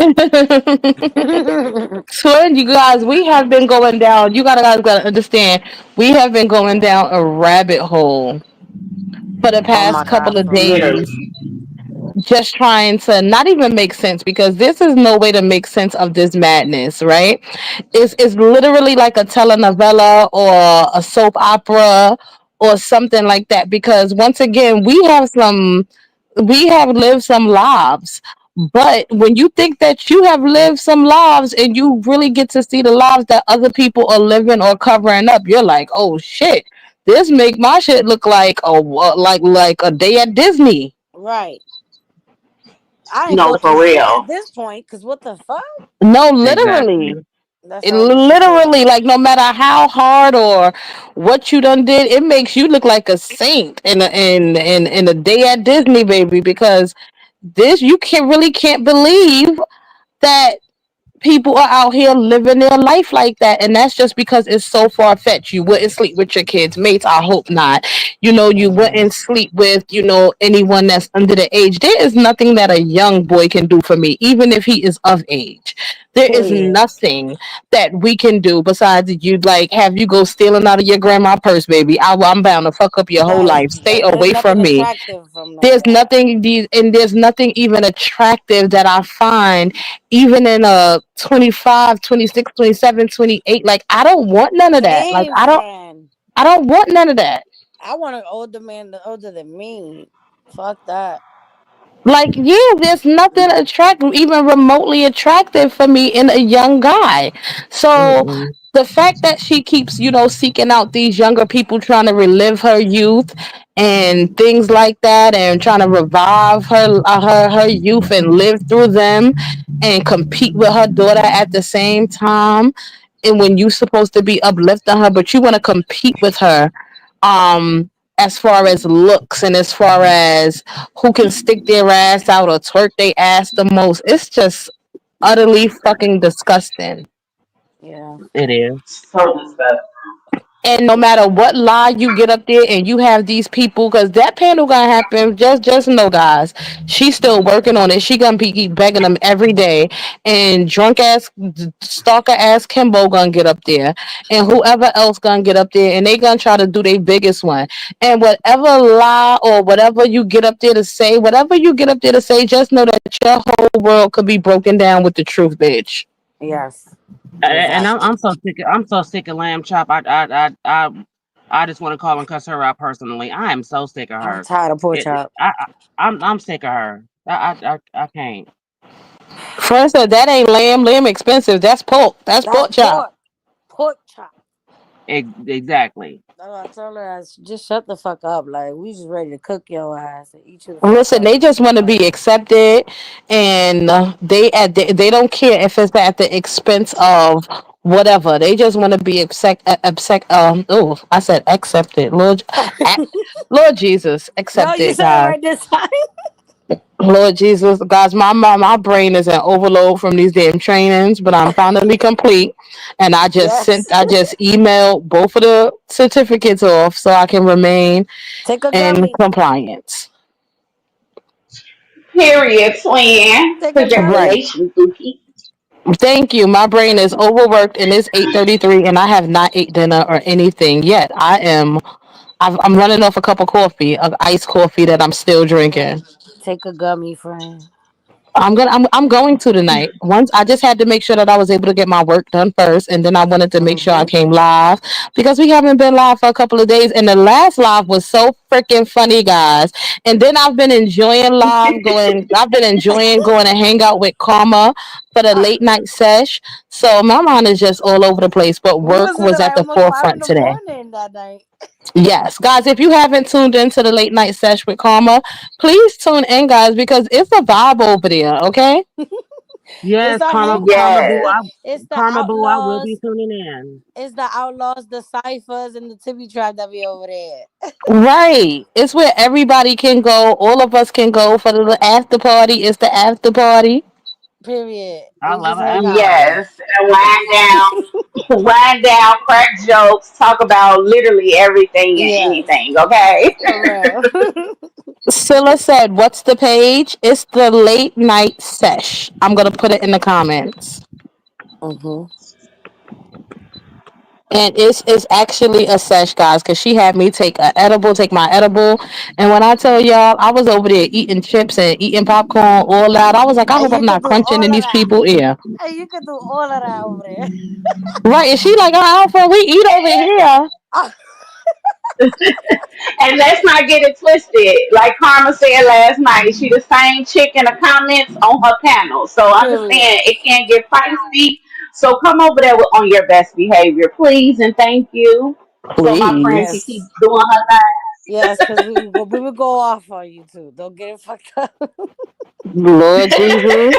So you guys, we have been going down. You guys gotta understand. We have been going down a rabbit hole for the Oh my past god, couple of for real. days, just trying to not even make sense because this is no way to make sense of this madness, right? It's literally like a telenovela or a soap opera or something like that. Because once again, we have lived some lives. But when you think that you have lived some lives and you really get to see the lives that other people are living or covering up, you're like, oh shit, this make my shit look like like a day at Disney. Right. I ain't No, fucking for shit at real. this point, because what the fuck? No, Exactly. literally. That's It all this shit is. literally, like, no matter how hard or what you done did, it makes you look like a saint in a day at Disney, baby. Because this, you can't believe that people are out here living their life like that, and that's just because it's so far-fetched. You wouldn't sleep with your kids mates, I hope not. You Mm-mm. wouldn't sleep with anyone that's under the age. There is nothing that a young boy can do for me, even if he is of age. There is Period. nothing that we can do besides you, like, have you go stealing out of your grandma purse, baby. I'm bound to fuck up your whole Like, life. Stay there's away nothing from me. attractive from none of that. There's nothing even attractive that I find even in a 25, 26, 27, 28. Like, I don't want none of that. Like, Same, friend. I don't want none of that. I want an older man older than me. Fuck that. Like, yeah, there's nothing attractive, even remotely attractive for me in a young guy. So Mm-mm. the fact that she keeps, seeking out these younger people trying to relive her youth and things like that, and trying to revive her youth and live through them and compete with her daughter at the same time. And when you're supposed to be uplifting her, but you want to compete with her, as far as looks and as far as who can stick their ass out or twerk their ass the most. It's just utterly fucking disgusting. Yeah. It is. So disgusting. And no matter what lie you get up there and you have these people, because that panel gonna happen, just know, guys, she's still working on it. She gonna be keep begging them every day. And drunk ass, stalker ass Kimbo gonna get up there. And whoever else gonna get up there and they gonna try to do their biggest one. And whatever lie or whatever you get up there to say, whatever you get up there to say, just know that your whole world could be broken down with the truth, bitch. Yes. And I'm, Exactly. I'm so sick. I'm so sick of Lamb Chop. I just want to call and cuss her out personally. I am so sick of I'm her. tired of pork It, chop. I'm sick of her. I can't. First, that ain't lamb. Lamb expensive. That's pork. That's That's pork chop. pork. Pork chop. Exactly. That's what I told her. Just shut the fuck up. Like, we just ready to cook your ass and eat you the fuck Listen, up. they just want to Like, be accepted, and they don't care if it's at the expense of whatever. They just want to be oh, I said accepted. Lord Jesus, no, you accepted, said it God. right this time. Lord Jesus, guys, my brain is in overload from these damn trainings, but I'm finally complete, and Yes. I just emailed both of the certificates off so I can remain Take a in gummy. compliance. Period, twin. Take a gummy. Right. Congratulations, Dookie. Thank you. My brain is overworked and it's 8:33 and I have not ate dinner or anything yet. I am I'm running off a cup of coffee, iced coffee that I'm still Mm. drinking. Take a gummy, friend. I'm going to tonight. Once I just had to make sure that I was able to get my work done first, and then I wanted to make sure I Mm-hmm. came live because we haven't been live for a couple of days, and the last live was so freaking funny, guys. And then I've been enjoying live going. I've been enjoying going to hang out with Karma for the late night sesh. So my mind is just all over the place, but We work was in was there at like the almost 5 in forefront the today. morning that night. Yes, guys, if you haven't tuned into the late night sesh with Karma, please tune in, guys, because it's a vibe over there. Okay. It's Yes, our Karma hangout. Boo, Yes. It's the Karma Boo, I will be outlaws. tuning in. It's the outlaws, the ciphers, and the Tibby tribe that be over there. Right. It's where everybody can go. All of us can go for the after party. It's the after party. Period. I We love just an hang after out. party. Yes. And wind down, crack jokes, talk about literally everything and Yes, anything, okay? for real. Scylla said, "What's the page? It's the late night sesh." I'm gonna put it in the comments. Hmm. And it's actually a sesh, guys, because she had me take my edible. And when I tell y'all, I was over there eating chips and eating popcorn all loud. I was like, I And hope I'm you could not do crunching all in of these that. people's ear. And you could do all of that over there. Right. And she like, Alpha, we eat over here. And let's not get it twisted. Like Karma said last night, she the same chick in the comments on her panel. So Period. understand it can get feisty. So come over there on your best behavior, please and thank you. So my friend can keep Yes. Please. doing her thing. Yes, because we would go off on you too. Don't get it fucked up. Lord Jesus.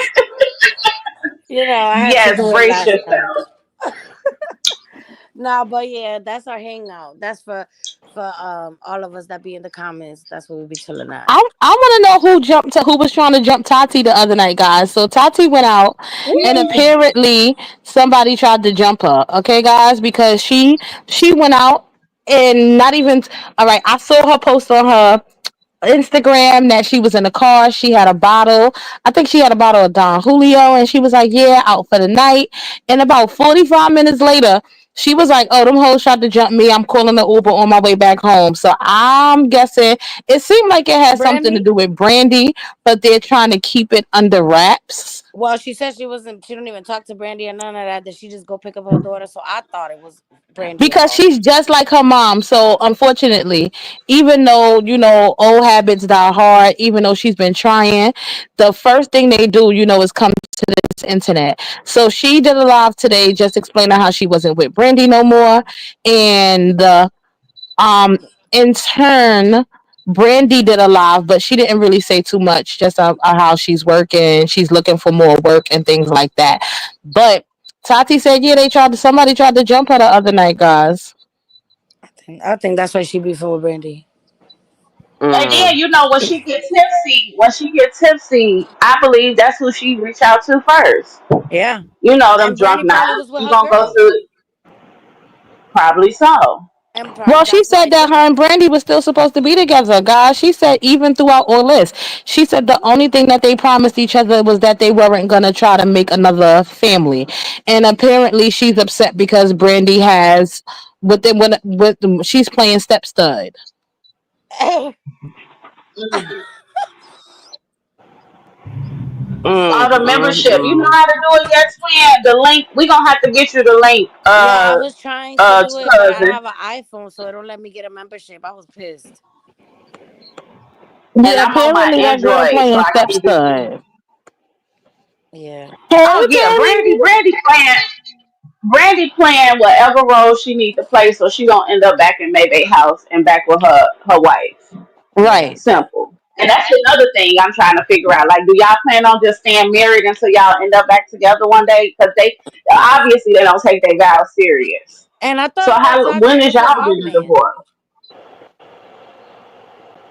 I had to Yes, do it brace last night. yourself. Nah, but yeah, that's our hangout. That's for all of us that be in the comments. That's where we be chilling at. I want to know who was trying to jump Tati the other night, guys. So Tati went out, and apparently somebody tried to jump her. Okay, guys, because she went out and not even all right. I saw her post on her Instagram that she was in the car. She had a bottle. I think she had a bottle of Don Julio, and she was like, "Yeah, out for the night." And about 45 minutes later, she was like, "Oh, them hoes tried to jump me. I'm calling the Uber on my way back home." So I'm guessing it seemed like it had something to Brandy? do with Brandy, but they're trying to keep it under wraps. Well, she said she wasn't. She don't even talk to Brandy or none of that. That she just go pick up her daughter. So I thought it was Brandy Because involved. she's just like her mom. So unfortunately, even though old habits die hard, even though she's been trying, the first thing they do, is come to this internet. So she did a live today, just explaining how she wasn't with Brandy no more, and um, in turn. Brandy did a live, but she didn't really say too much, just how she's working, she's looking for more work and things like that. But Tati said, yeah, somebody tried to jump her the other night, guys. I think that's why she beefing with Brandy. And then Mm. when she gets tipsy, I believe that's who she reach out to first. Yeah, Them and drunk Brandy nights. probably was with You her gonna go girl, to probably so. and Well, she that's said why that she. her and Brandy was still supposed to be together, guys. She said even throughout all this, she said the only thing that they promised each other was that they weren't gonna try to make another family. And apparently, she's upset because Brandy has she's playing step stud. Mm. Mm, Oh, the mm, membership. You know mm. how to do it, yes, twin. The link. We gonna have to get you the link. Yeah, I was trying to do it, but I don't Cousin. have an iPhone, so it don't let me get a membership. I was pissed. And Yeah, I'm on my apparently that girl Android, so playing I step can't do. stud. Yeah. Hey, Oh yeah, Brandy. Brandy playing whatever role she need to play, so she gonna end up back in Mayday house and back with her wife. Yeah. Right. Simple. And that's another thing I'm trying to figure out. Like, do y'all plan on just staying married until y'all end up back together one day? Because they obviously they don't take their vows serious. And I So thought that how Tati when is was with y'all getting a Hogman. divorce?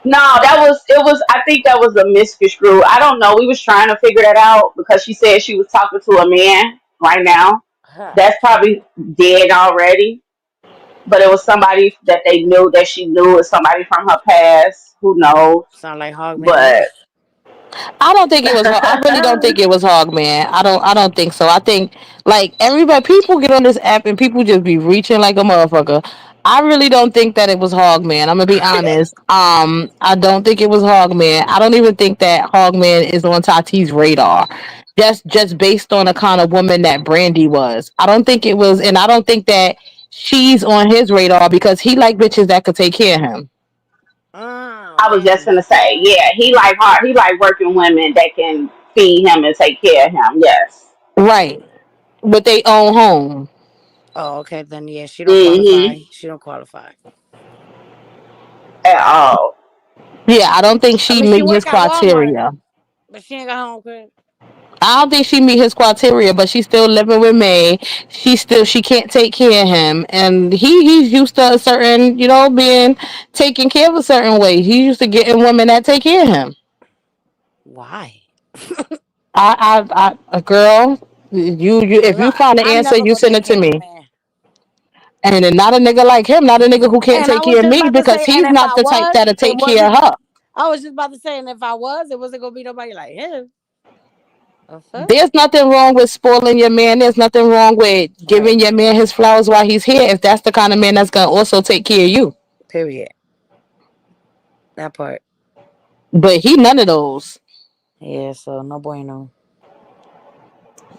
No, that was it was I think that was a misconstrue. I don't know. We was trying to figure that out because she said she was talking to a man right now. Huh. That's probably dead already. But it was somebody that they knew that she knew is somebody from her past. Who knows? Sound like Hogman. But I don't think it was. I really don't think it was Hog Man. I don't. I don't think so. I think like everybody, people get on this app and people just be reaching like a motherfucker. I really don't think that it was Hogman. I'm gonna be honest. I don't think it was Hogman. I don't even think that Hogman is on Tati's radar. Just based on the kind of woman that Brandy was. I don't think it was, and I don't think that she's on his radar because he like bitches that could take care of him. Oh I was just damn. gonna say, yeah, he like hard. He like working women that can feed him and take care of him. Yes. Right. With their own home. Oh, okay, then yeah, she don't qualify. Mm-hmm. She don't qualify. At all. Yeah, I don't think I she mean, she meet his work at Walmart, criteria. but she ain't got home crib. I don't think she meet his criteria, but she's still living with May. She can't take care of him, and he's used to a certain being taken care of a certain way. He's used to getting women that take care of him. Why? A girl, you if Cause you find the I'm answer, never you gonna send take it to care of no me. man. And then not a nigga like him, not a nigga who can't And I take was care of just me about to because say, and he's if not I the type was, that'll it take care of wasn't. her. I was just about to say, and if I was, it wasn't gonna be nobody like him. The fuck? There's nothing wrong with spoiling your man. There's nothing wrong with Right. giving your man his flowers while he's here. If that's the kind of man that's gonna also take care of you. Period. That part. But he none of those. Yeah. So no bueno.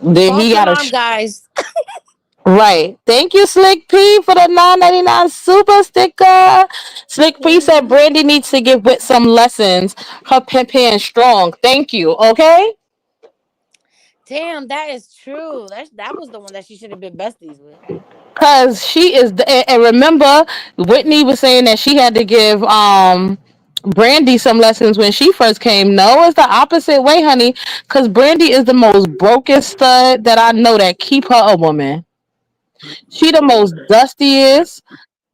Then he False got a alarm, guys. right. Thank you, Slick P, for the 9.99 super sticker. Slick P said Mhm. Brandy needs to give Wit some lessons. Her pimpin' strong. Thank you. Okay. Damn, that is true. That was the one that she should have been besties with. Cause she is, and remember, Whitney was saying that she had to give Brandy some lessons when she first came. No, it's the opposite way, honey. Cause Brandy is the most broken stud that I know that keep her a woman. She the most dustiest,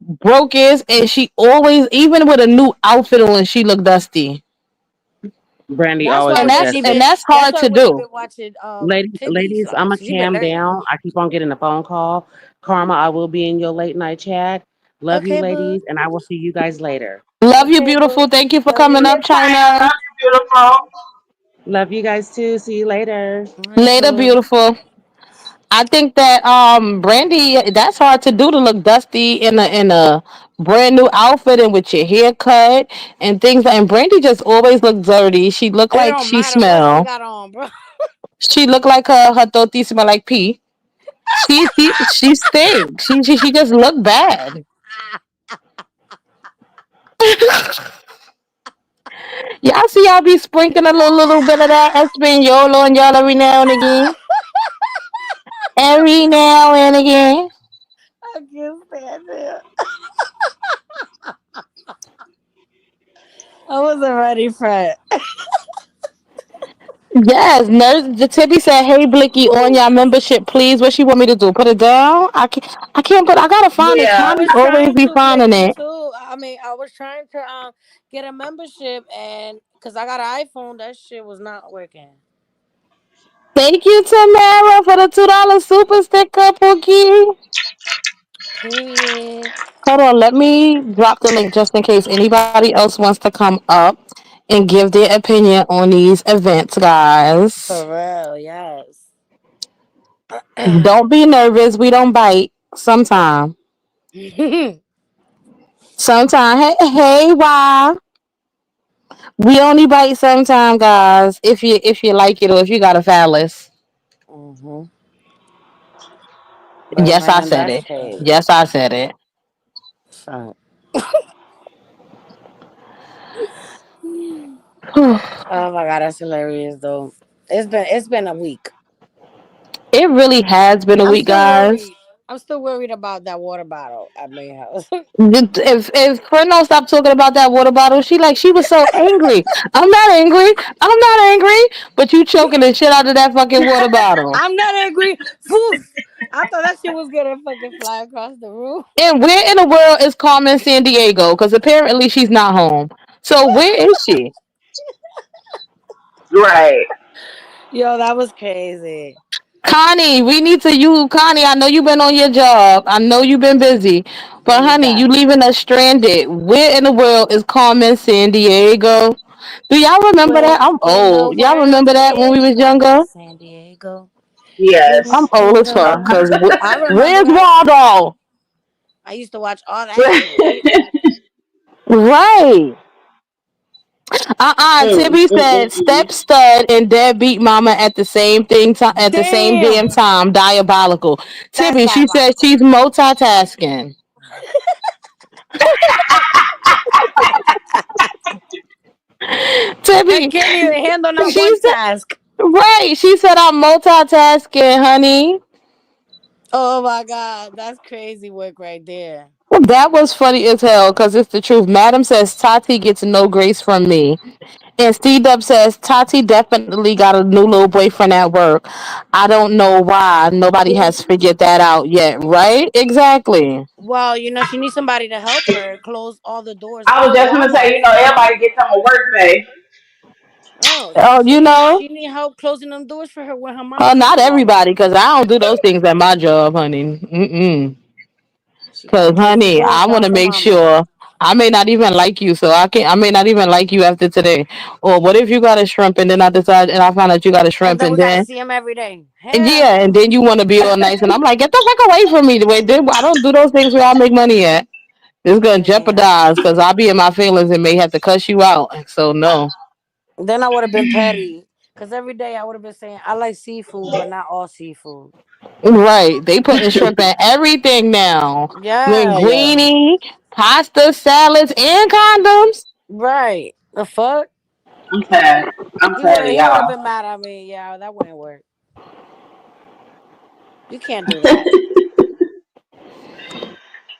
brokest, and she always, even with a new outfit on, she look dusty, Brandy That's always why and look that's Whitney and dusty. been. that's That's hard why to Whitney do. been watching Tibby. Ladies, So ladies, she I'm been gonna learning. cam down. I keep on getting a phone call. Karma, I will be in your late night chat. Love you, Okay, boo. ladies, and I will see you guys later. Love you, Okay, beautiful. boo. Thank you for Love coming you. up, Yes, ma'am. China. Love you, beautiful. Love you guys too. See you later. All right, Later, boo. beautiful. I think that Brandy, that's hard to do to look dusty in a brand new outfit and with your hair cut and things like. And Brandy just always look dirty. She look It like don't she matter what she smell. got on, bro. She look like her toti smell like pee. She stinks. She just look bad. Y'all see y'all be sprinkling a little bit of that Espanol on y'all every now and again. Every now and again. I can't stand it. I wasn't ready for it. Yes, nurse. The Tibby said, "Hey Blicky, on your membership, please. What she want me to do? Put it down? I can't put. I gotta find it. Yeah. I Connie was always trying be to finding Blicky it. too. I mean, I was trying to get a membership, and because I got an iPhone, that shit was not working. Thank you, Tamara, for the $2 super sticker, Pookie. Period. Hold on, let me drop the link just in case anybody else wants to come up and give their opinion on these events, guys. For real, yes. Don't be nervous. We don't bite. Sometime. Sometime. Hey, why? We only bite sometime, guys. If you like it or if you got a phallus. hmm But Yes, I man, said that's it. crazy. Yes, I said it. Fuck. It Oh my god, that's hilarious though. It's been a week. really has been a I'm week, still guys. worried. I'm still worried about that water bottle at my house. If Fernando stopped talking about that water bottle, she was so angry. I'm not angry. I'm not angry. But you choking the shit out of that fucking water bottle. I'm not angry. Foof. I thought that shit was gonna fucking fly across the room. And where in the world is Carmen San Diego? Because apparently she's not home. So where is she? Right. Yo, that was crazy. Connie, we need to you, Connie. I know you've been on your job. I know you've been busy. Bring But it honey, back. you leaving us stranded. Where in the world is Carmen San Diego? Do y'all remember Where that? I'm in the old. Y'all remember world that when we is was Carmen younger? San Diego? Yes. I'm Where old in as the fuck. world? Cause I remember where's that. Waldo? I used to watch all that shit. Right. Tibby said Mm. step stud and deadbeat mama at the same thing at the same damn Damn, time. Diabolical. that's Tibby, she said diabolical. she's multitasking. I Tibby, can't even handle not she one said task. right. She said I'm multitasking, honey. Oh my god, that's crazy work right there. That was funny as hell because it's the truth. Madam says Tati gets no grace from me. And Steve Dub says Tati definitely got a new little boyfriend at work. I don't know why nobody has figured that out yet, right? Exactly. Well, she needs somebody to help her close all the doors I at was just gonna say, Walmart. everybody get them a work day. Oh, Oh, she you need know, she need help closing them doors for her when her mama comes not to Walmart. everybody, because I don't do those things at my job, honey. Mm-mm. She gotta Because, close the honey, doors I want down to for make mama. sure. I may not even like you, so I can't. I may not even like you after today. Or what if you got a shrimp and then I decide and I find out you got a And shrimp then we and gotta then see him every day. Hell yeah, and then no. you want to be all nice and I'm like, get the fuck away from me. The way I don't do those things where I make money at. It's gonna Yeah. jeopardize because I'll be in my feelings and may have to cuss you out. So no. Then I would have been petty. Cause every day I would have been saying I like seafood, but not all seafood. Right. They putting shrimp in everything now. Yeah, yeah. Linguine, pasta, salads, and condoms. Right. The fuck? I'm tired. I'm He tired would of he would have y'all. been mad at me. Yeah, that wouldn't work. You can't do that.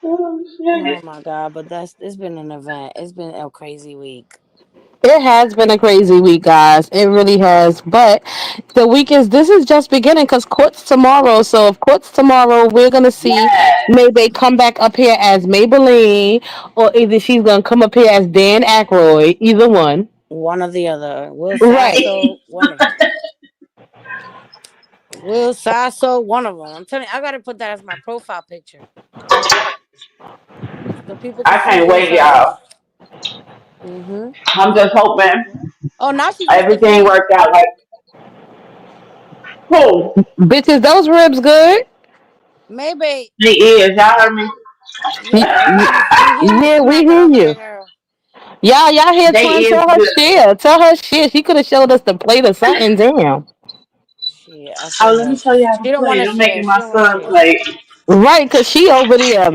Oh, shit. Oh my god, but it's been an event. It's been a crazy week. It has been a crazy week, guys. It really has. But the week is this is just beginning because court's tomorrow. So if court's tomorrow, we're gonna see Yes. maybe come back up here as Maybelline, or either she's gonna come up here as Dan Aykroyd. Either one. One or the other. Will Right. Sasso, one of them. Will Sasso, one of them. I'm telling you, I gotta put that as my profile picture so people can I see can't Will wait, Sasso. y'all. Mm-hmm. I'm just hoping Oh, now she's Mr. everything Clean. worked out like who? Bitches, those ribs good. Maybe. He is. Y'all heard me? Y- Yeah, y- we hear you Yeah, we smacking hear over you. there, girl. Y'all hear They Twin is tell her good. shit. Tell her shit. She could have showed us the plate or something. Damn. Shit, I Oh, feel let me her. show you how She to don't play want it. to I'm share. making She my don't want to son share. play. Right, cause she over there.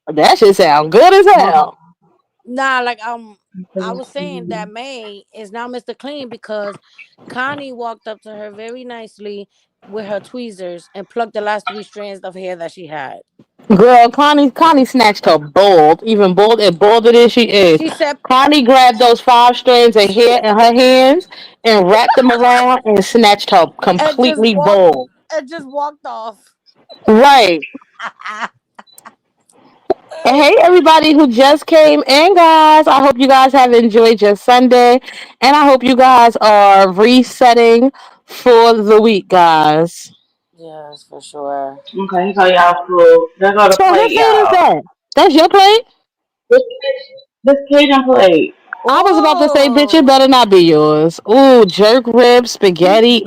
That shit sound good as Hold hell. Nah, like I was saying that on. May is now Mr. Clean because Connie walked up to her very nicely with her tweezers and plucked the last three strands of hair that she had. Girl, Connie snatched her bald, even bald and bolder than she is. She said, Connie grabbed those 5 strands of hair in her hands and wrapped them around and snatched her and just completely walked bald. and just walked off. Right. And hey, everybody who just came in, guys. I hope you guys have enjoyed your Sunday. And I hope you guys are resetting for the week, guys. Yes, for sure. Okay, so y'all food. They're gonna So, play who plate is y'all. that? That's your plate? This, this Cajun plate. I was about to say, bitch, it Oh, better not be yours. Ooh, jerk ribs, spaghetti,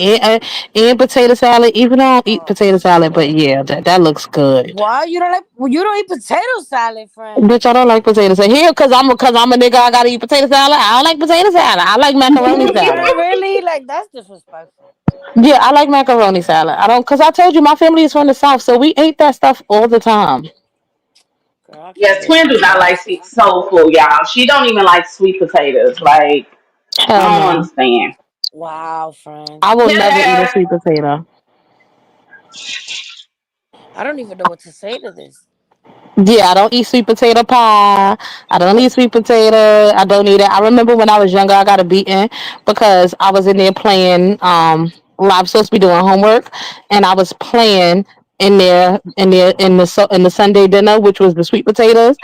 and potato salad. Even though I don't eat oh potato salad, but shit! yeah, that looks good. Why you don't like? Well, you don't eat potato salad, friend. Bitch, I don't like potato salad. Here, cause I'm a nigga, I gotta eat potato salad. I don't like potato salad. I like macaroni salad. Friend, really? Like that's disrespectful. Yeah, I like macaroni salad. I don't, cause I told you my family is from the south, so we ate that stuff all the time. Girl, I can't Yes, wait Twin for do not like class. sweet soul food, y'all. She don't even like sweet potatoes. Like, Hell I don't no. understand. Wow, friend. I will never eat a sweet potato. I don't even know what to say to this. Yeah, I don't eat sweet potato pie. I don't eat sweet potato. I don't eat it. I remember when I was younger, I got a beating because I was in there playing. Well, I was supposed to be doing homework, and I was playing in the Sunday dinner, which was the sweet potatoes.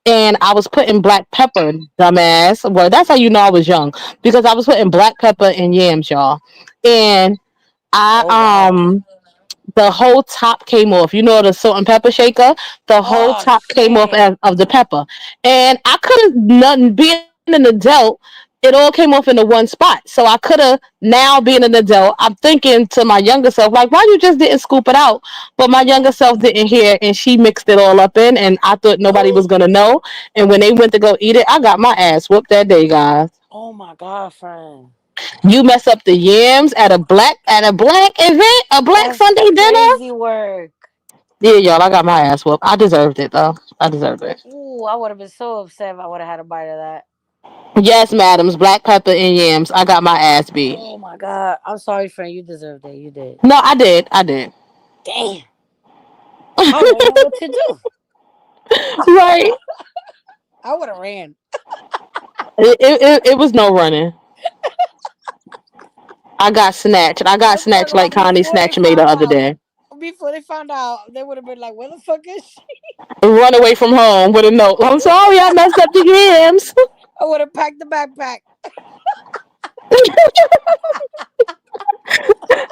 And I was putting black pepper, dumbass. Well, that's how you know I was young because I was putting black pepper in yams, y'all. And I Oh wow. the whole top came off. You know the salt and pepper shaker? The whole Oh top came off shit. of the pepper. And I could have nothing being an adult. it all came off in the one spot. So I could have, now being an adult, I'm thinking to my younger self, like, why you just didn't scoop it out? But my younger self didn't hear, and she mixed it all up in, and I thought nobody was gonna know. And when they went to go eat it, I got my ass whooped that day, guys. Oh my god, friend. You mess up the yams at a black event, a black That's Sunday dinner. crazy work. Yeah, y'all, I got my ass whooped. I deserved it though. I deserved it. Ooh, I would have been so upset if I would have had a bite of that. Yes, madams, black pepper and yams. I got my ass beat. Oh my god. I'm sorry, friend. You deserved it. You did. No, I did. I did. Damn. I wouldn't know what to do. Right. I would have ran. It was no running. I got snatched. I got I'm talking snatched like about Connie before they snatched me the found other out. day. Before they found out, they would have been like, "Where the fuck is she?" Run away from home with a note. I'm sorry, I messed up the yams. I would have packed the backpack.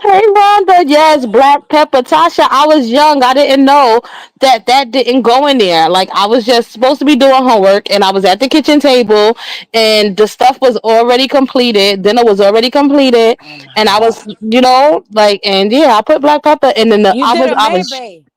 Hey Rhonda, yes, black pepper. Tasha, I was young. I didn't know that didn't go in there. Like I was just supposed to be doing homework, and I was at the kitchen table, and the stuff was already completed. Dinner was already completed, Oh my and I god. was, like, and yeah, I put black pepper, and then You did a Maybe.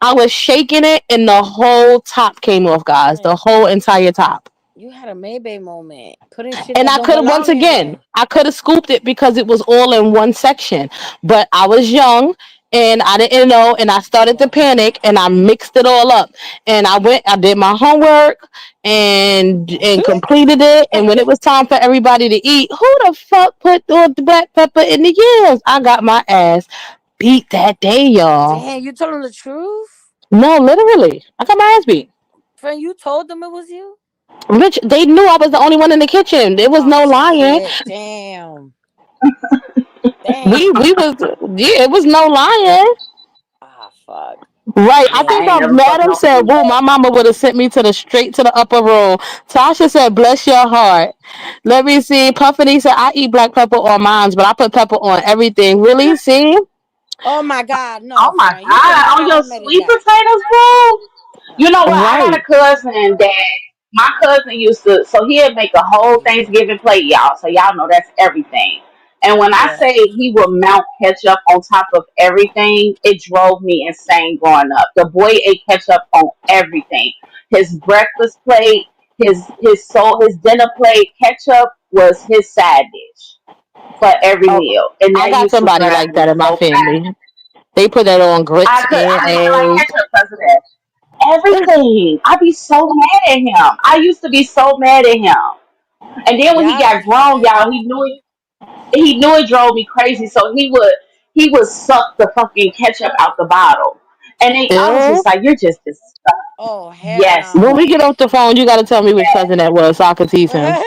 I was shaking it, and the whole top came off, guys. The Friend, whole entire top. you had a Maybe moment. Putting shit And that I don't could have, once belong in again, there. I could have scooped it because it was all in one section. But I was young and I didn't know, and I started to panic and I mixed it all up. And I did my homework and completed it. And when it was time for everybody to eat, who the fuck put the black pepper in the yams? I got my ass beat that day, y'all. Damn, you told them the truth? No, literally. I got my ass beat. Friend, you told them it was you? Rich, they knew I was the only one in the kitchen. There was Oh no lying. shit. Damn. We Damn. was, yeah, it was no lying. Ah, fuck. Right. I I think Yeah. ain't never fucked Madam no said, food "Whoa, up. my mama would have sent me to the straight to the upper room." Tasha said, "Bless your heart." Let me see. Puffany said, "I eat black pepper on mine, but I put pepper on everything." Really? See? Oh my god, Oh no, my friend. You should god, not on have your admitted sweet that. potatoes, bro. You know what? I got Right. a cousin that my cousin used to, so he'd make a whole Thanksgiving plate, y'all. So y'all know that's everything. And when I Yeah. say he would mount ketchup on top of everything, it drove me insane growing up. The boy ate ketchup on everything. His breakfast plate, his dinner plate, ketchup was his side dish for every Oh, meal, and I that got used to somebody drive like me that in my so mad. family. They put that on grits I and didn't like eggs. ketchup because of that. Everything. I be so mad at him. I used to be so mad at him. And then when Yeah, he I got was mad grown, at y'all, him. he knew it drove me crazy. So he would suck the fucking ketchup out the bottle. And I was Ew. just like, you're just disgusting. Oh hell Yes, When no. we queen. get off the phone, you got to tell me which Yeah, cousin that was so I could tease him.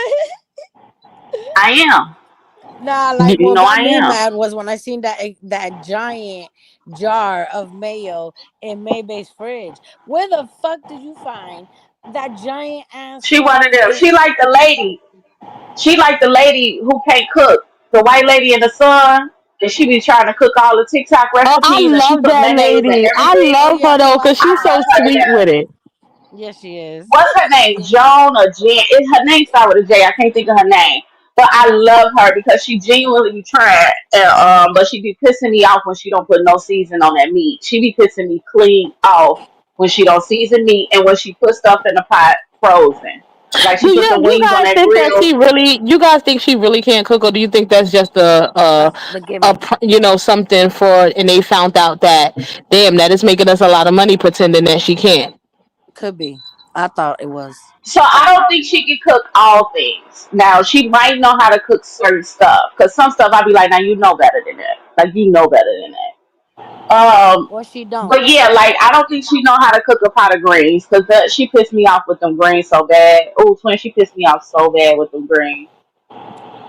I am. Nah, like You what know got I me am. mad was when I seen that giant jar of mayo in Maybay's fridge. Where the fuck did you find that giant ass She one of them. fucking? She like the lady who can't cook. The white lady in the sun. And she be trying to cook all the TikTok Oh, I recipes and she love put that mayonnaise in lady. I everything. Oh love yeah, her I know. though I because know I she's her. so love her to sweet death. with it. Yes, she is. What's her name? Joan or Jen? Her name start with a J. I can't think of her name. But I love her because she genuinely be trying. But she be pissing me off when she don't put no season on that meat. She be pissing me clean off when she don't season meat and when she put stuff in the pot frozen. Like Do she put the you wings on guys that think that grill. she really? You guys think she really can't cook, or do you think that's just The gimmick something for? And they found out that damn, that is making us a lot of money pretending that she can't. could be. I thought it was. So I don't think she can cook all things. Now she might know how to cook certain stuff because some stuff I'd be like, now you know better than that. Like you know better than that. Or she don't. But yeah, like I don't think she know how to cook a pot of greens because she pissed me off with them greens so bad. Oh, twin, she pissed me off so bad with them greens.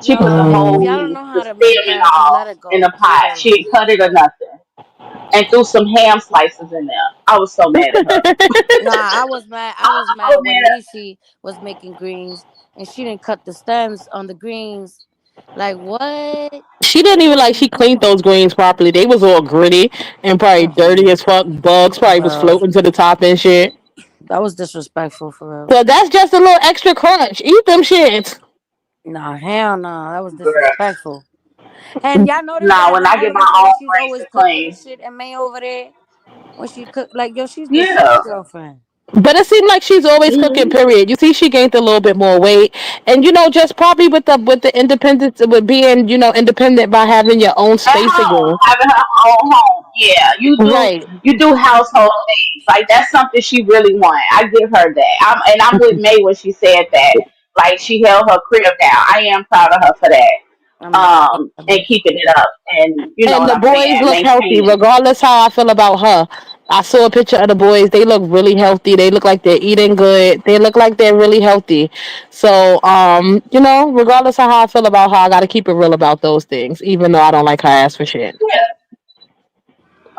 She put the If whole Mm. y'all don't meat, know the how to stem make and that, just let all, it in go. the Leave pot. it She alone. didn't cut it or nothing, and threw some ham slices in there. I was so mad at her. Nah, I was mad. I I was was so mad when mad at Nisi was making greens and she didn't cut the stems on the greens. Like what? She didn't You even, what like, you she cleaned doing? those greens properly. They was all gritty and probably dirty Mm-mm. as fuck. Bugs probably was Bro, floating to the top and shit. that was disrespectful for real. So that's just a little extra crunch. Eat them shits. Nah, hell no. That was Girl. disrespectful. And y'all notice Nah, that when how I all get of a my sudden own she's brains always to cooking and clean. shit and May over there when she cook like yo, she's the shit Yeah. girlfriend. But it seemed like she's always cooking. Mm-hmm. Period. You see, she gained a little bit more weight, and just probably with the independence, with being independent by having your own At space home, again. having her own home. Yeah, Right. you do household things. Like that's something she really want. I give her that. I'm with May when she said that. Like she held her crib down. I am proud of her for that. I'm not proud of And her. keeping it up and you know And what the I'm boys saying, look healthy, maintaining. regardless how I feel about her. I saw a picture of the boys. They look really healthy. They look like they're eating good. They look like they're really healthy. So, regardless of how I feel about her, I got to keep it real about those things, even though I don't like her ass for shit. Yeah,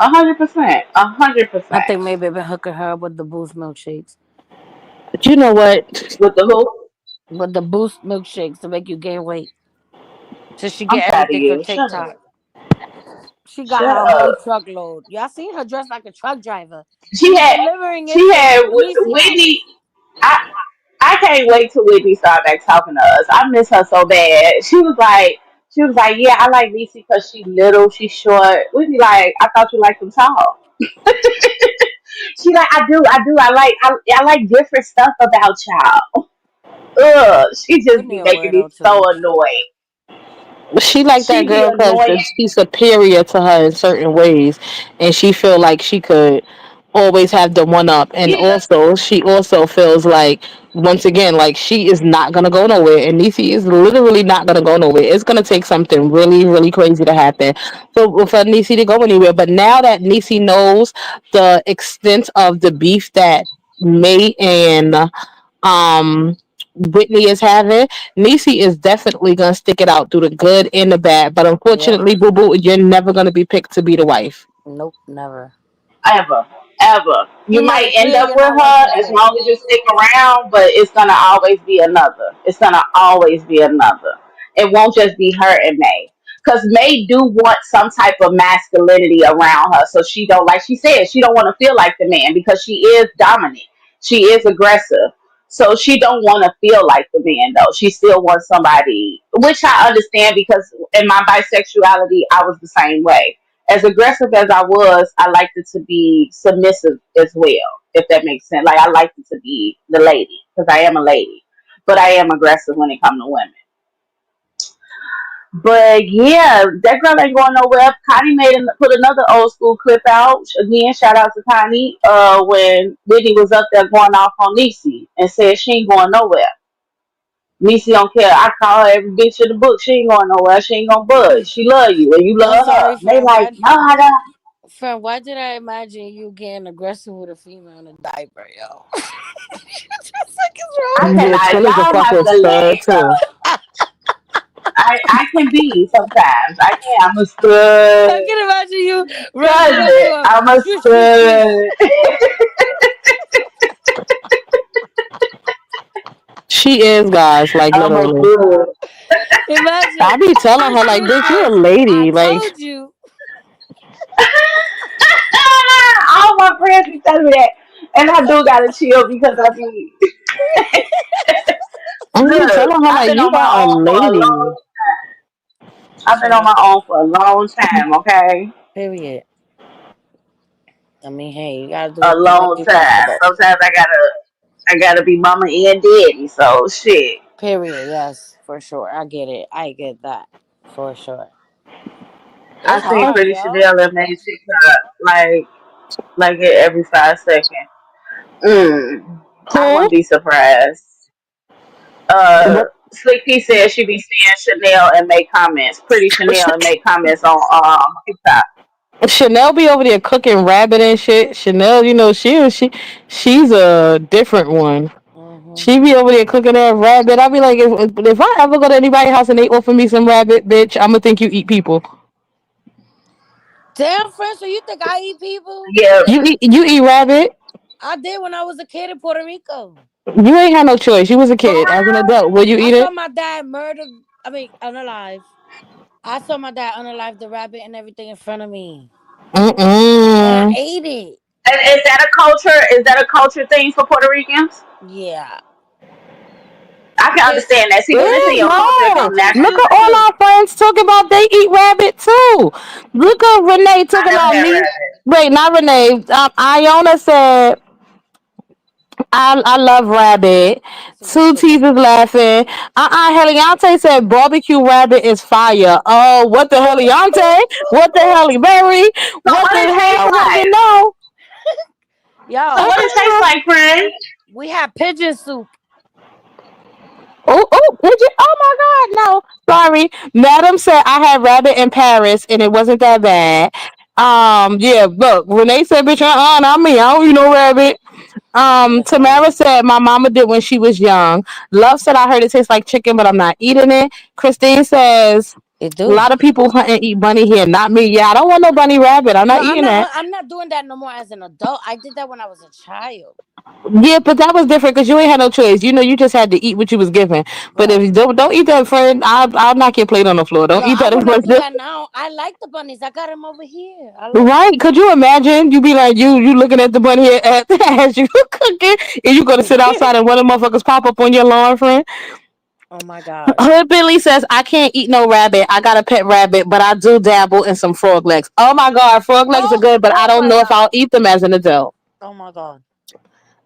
100%, a hundred I percent. think maybe I've been hooking her up with the boost milkshakes. But you know what? With the who? With the boost milkshakes to make you gain weight. So she I'm get proud of everything from you. Shut TikTok. up. She got Shut her up. whole truckload. Y'all seen her dressed like a truck driver. She She's had delivering it she to had Niecy house. Whitney. I I can't wait till Whitney start back talking to us. I miss her so bad. She was like, yeah, I like Niecy because she little, she short. Whitney like, I thought you liked them tall. She like, I do, I like different stuff about y'all. Ugh, she just Whitney be a making me weirdo so too. annoyed. She like that She be girl because annoying. she's superior to her in certain ways, and she feel like she could always have the one up. And Yeah, also, she also feels like once again, like she is not gonna go nowhere, and Niecy is literally not gonna go nowhere. It's gonna take something really, really crazy to happen for Niecy to go anywhere. But now that Niecy knows the extent of the beef that May and um Whitney is having, Niecy is definitely gonna stick it out through the good and the bad. But Yep. unfortunately, Boo Boo, you're never gonna be picked to be the wife. Nope, never. ever, ever. You You made might it end clear up you're with not her wifing as Kay. long as you stick around, but it's gonna always be another. It's gonna always be another. It won't just be her and May. Because May do want some type of masculinity around her. So she don't, like she said, she don't want to feel like the man because she is dominant. She is aggressive. So she don't want to feel like the man though. She still wants somebody, which I understand because in my bisexuality, I was the same way. As aggressive as I was, I liked it to be submissive as well, if that makes sense. Like I liked it to be the lady because I am a lady, but I am aggressive when it comes to women. But yeah, that girl ain't going nowhere. Connie put another old school clip out. Again, shout out to Connie. When Whitney was up there going off on Niecy and said she ain't going nowhere. Niecy don't care. I call her every bitch in the book. She ain't going nowhere. She ain't gonna budge. She love you and you I'm love her. sorry, And they friend. like, no, I don't. Friend, why did I imagine you getting aggressive with a female in a diaper, yo? Just like it's I wrong with Yeah, cannot. Twin is a Y'all have fucking to let stud it too. go. I can be sometimes. I can. I'm a you. stud I can imagine you wrapping up cousin. to a I'm a swish, swish, swish. stud. She is, guys, like I'm a literally. stud. Imagine I be telling swish, her like, swish, bitch, you a swish. I lady. Like, told you. All my friends be telling me that, and I do gotta chill because I be I be look. telling her I've like, been you on my are a own for a lady. long. I've been on Period. my own for a long time. Okay, Period. I mean, hey, you gotta do a what you make long you time. comfortable. Sometimes I gotta be mama and daddy. So shit. Period. Yes, for sure. I get it. I get that for sure. I It's seen hard, Pretty yo. Chanel and made TikTok like it every 5 seconds. I Hmm? wouldn't be surprised. But Slick P said she be seeing Chanel and make comments. Pretty Chanel and make comments on TikTok. Chanel be over there cooking rabbit and shit. Chanel, she's a different one. Hmm. She be over there cooking that rabbit. I be like, if I ever go to anybody's house and they offer me some rabbit, bitch, I'ma think you eat people. Damn, friend. So you think I eat people? Yeah, You eat rabbit. I did when I was a kid in Puerto Rico. You ain't had no choice. You was a for kid. As an real. adult, will you I eat saw it? my dad murder. I mean, unalive. I saw my dad unalive the rabbit and everything in front of me, and I Mm-mm. ate it. And is that a culture? Is that a culture thing for Puerto Ricans? Yeah, I can It, understand that. See, because it's in Yeah, your culture, it no. comes Look naturally at to all you. our friends talking about they eat rabbit too. Look at Renee I talking never about had me. rabbit. Wait, not Renee. Iona said I love rabbit. it's too much Two sugar. teeth is laughing. Heliante said barbecue rabbit is fire. Oh, what the Heliante? What the Heli Berry? So What what the it tastes hell was like? it no? So Yo, what it tastes like, friend? we had pigeon soup. Did you? Oh my God, no. Sorry. Madam said I had rabbit in Paris and it wasn't that bad. Yeah, look, Renee said, bitch, not me. I don't eat no rabbit. Listen, Tamara said my mama did when she was young. Love said I heard it tastes like chicken, but I'm not eating it. Christine says it a do. lot of people hunt and eat bunny here, not me. Yeah, I don't want no bunny rabbit. I'm No, not eating that. I'm not doing that no more as an adult. I did that when I was a child. Yeah, but that was different because you ain't had no choice. You know, you just had to eat what you was given. But if Right. you don't eat that, friend, I'll knock your plate on the floor. Don't No, eat I that in want to front do of that now. I like the bunnies. I got them over here. I like right? them. Could you imagine? You be like you looking at the bunny here as you cooking, and you gonna sit outside and one of the motherfuckers pop up on your lawn, friend. Oh my god. Hood Billy says, I can't eat no rabbit. I got a pet rabbit, but I do dabble in some frog legs. Oh my God, frog legs are good, but I Oh don't my know if god. I'll eat them as an adult. Oh my god.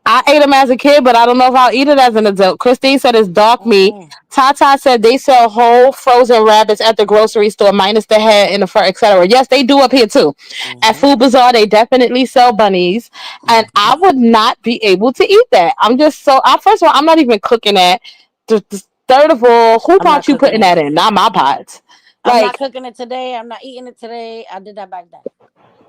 I ate them as a kid, but I don't know if I'll eat it as an adult. Christine said it's dark meat. Mm-mm. Tata said they sell whole frozen rabbits at the grocery store, minus the head and the fur, etc. Yes, they do up here too. At Mm-hmm. Food Bazaar, they definitely sell bunnies, and Mm-hmm. I would not be able to eat that. I'm just so. First of all, I'm not even cooking that. Third of all, who I'm not pot you cooking putting it. that in? Not my pots. I'm not Like, cooking it today. I'm not eating it today. I did that back then.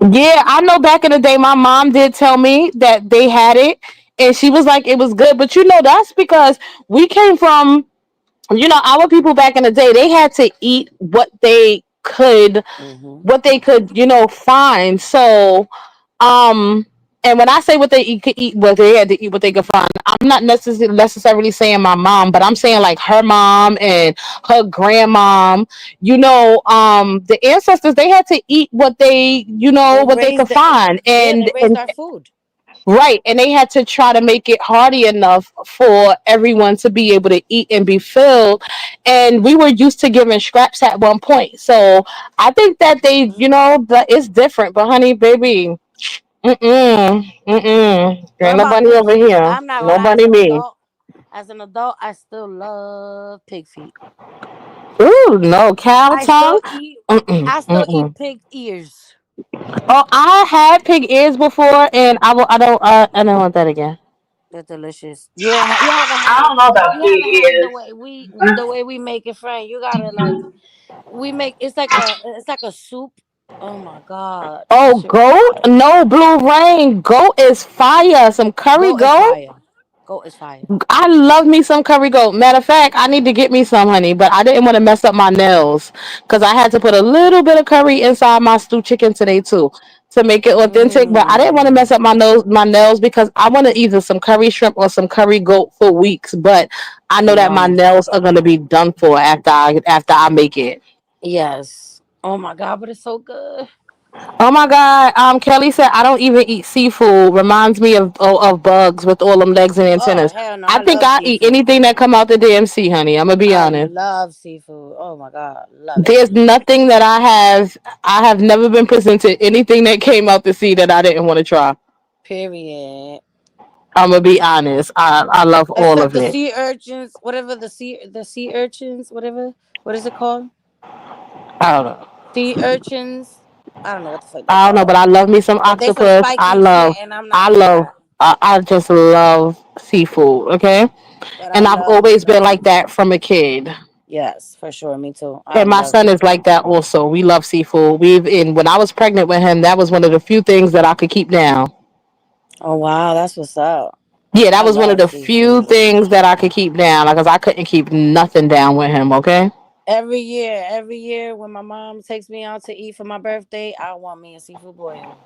yeah, I know back in the day, my mom did tell me that they had it, and she was like, it was good. But you know, that's because we came from, our people back in the day, they had to eat Mm-hmm. what they could, find. So, um, and when I say what they could eat, what they had to eat, what they could find, I'm not necessarily saying my mom, but I'm saying like her mom and her grandmom. The ancestors, they had to eat They what they could raised the find, Yeah, they and raised our food. right, and they had to try to make it hearty enough for everyone to be able to eat and be filled. And we were used to giving scraps at one point, so I think that that it's different. But honey, baby. What Ain't about nobody pig over feet? here. I'm not gonna lie, Nobody me. as an adult, I still love pig feet. Ooh, no cow I still tongue. eat Mm-mm, I still eat mm-mm. pig ears. Oh, I had pig ears before, and I will. I don't want that again. They're delicious. You haven't I had it. don't know about You pig haven't had it ears. the way we make it, friend. You gotta like we make it's like a soup. Oh my god, that Oh, shit was goat? fire. No, blue rain. Goat is fire. Some curry Goat is goat. fire. Goat is fire. I love me some curry goat. Matter of fact, I need to get me some, honey, but I didn't want to mess up my nails because I had to put a little bit of curry inside my stew chicken today too to make it authentic. But I didn't want to mess Mm. up my nails because I want to either some curry shrimp or some curry goat for weeks. But I know that my Yum. nails are gonna be done for after I make it. Yes. Oh my god, but it's so good. Oh my God. Kelly said I don't even eat seafood. Reminds me of bugs with all them legs and Oh antennas. hell no, I I think love I eat seafood. anything that come out the damn sea, honey. I'm gonna be I honest. love seafood. Oh my god, love it. There's nothing that I have never been presented anything that came out the sea that I didn't want to try. Period. I'm gonna be honest. I love all Except of the it. sea urchins, whatever the sea urchins, whatever. What is it called? I don't know. Sea urchins. I don't know what the fuck they I don't know, but call. I love me some But they some octopus. spiky shit, and I'm not I into love, that. I just love seafood. Okay, But I and I've love me always some been like seafood. that from a kid. Yes, for sure. Me too. I And my love son is seafood. like that also. We love seafood. When I was pregnant with him, that was one of the few things that I could keep down. Oh wow, that's what's up. Yeah, that I was one of love the few seafood. things that I could keep down. Like, cause I couldn't keep nothing down with him. Okay, Every year when my mom takes me out to eat for my birthday, I want me a seafood boil.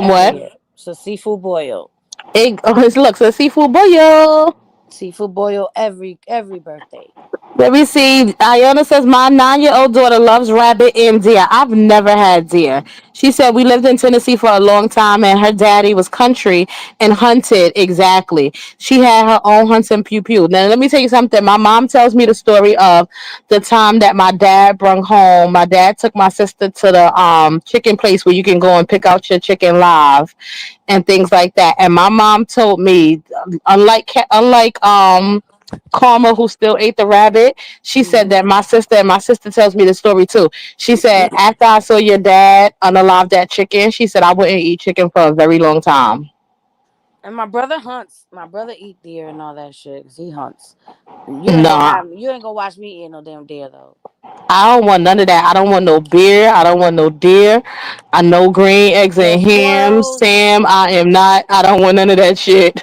Every somewhat. year. So seafood boil. It looks a seafood boil. Seafood boil every birthday. Let me see. Iona says my 9-year-old daughter loves rabbit and deer. I've never had deer. She said we lived in Tennessee for a long time, and her daddy was country and hunted. Exactly. She had her own hunting pew pew. Now let me tell you something. My mom tells me the story of the time that my dad brung home. My dad took my sister to the chicken place where you can go and pick out your chicken live and things like that. And my mom told me, unlike Karma, who still ate the rabbit, she said Hmm. that my sister tells me the story too. She said after I saw your dad unalive that chicken, she said I wouldn't eat chicken for a very long time. And my brother hunts. My brother eat deer and all that shit 'cause he hunts. Nah, You ain't gonna watch me eat no damn deer though. I don't want none of that. I don't want no beer. I don't want no deer. I know green eggs No and ham. squirrels. Sam, I am not. I don't want none of that shit.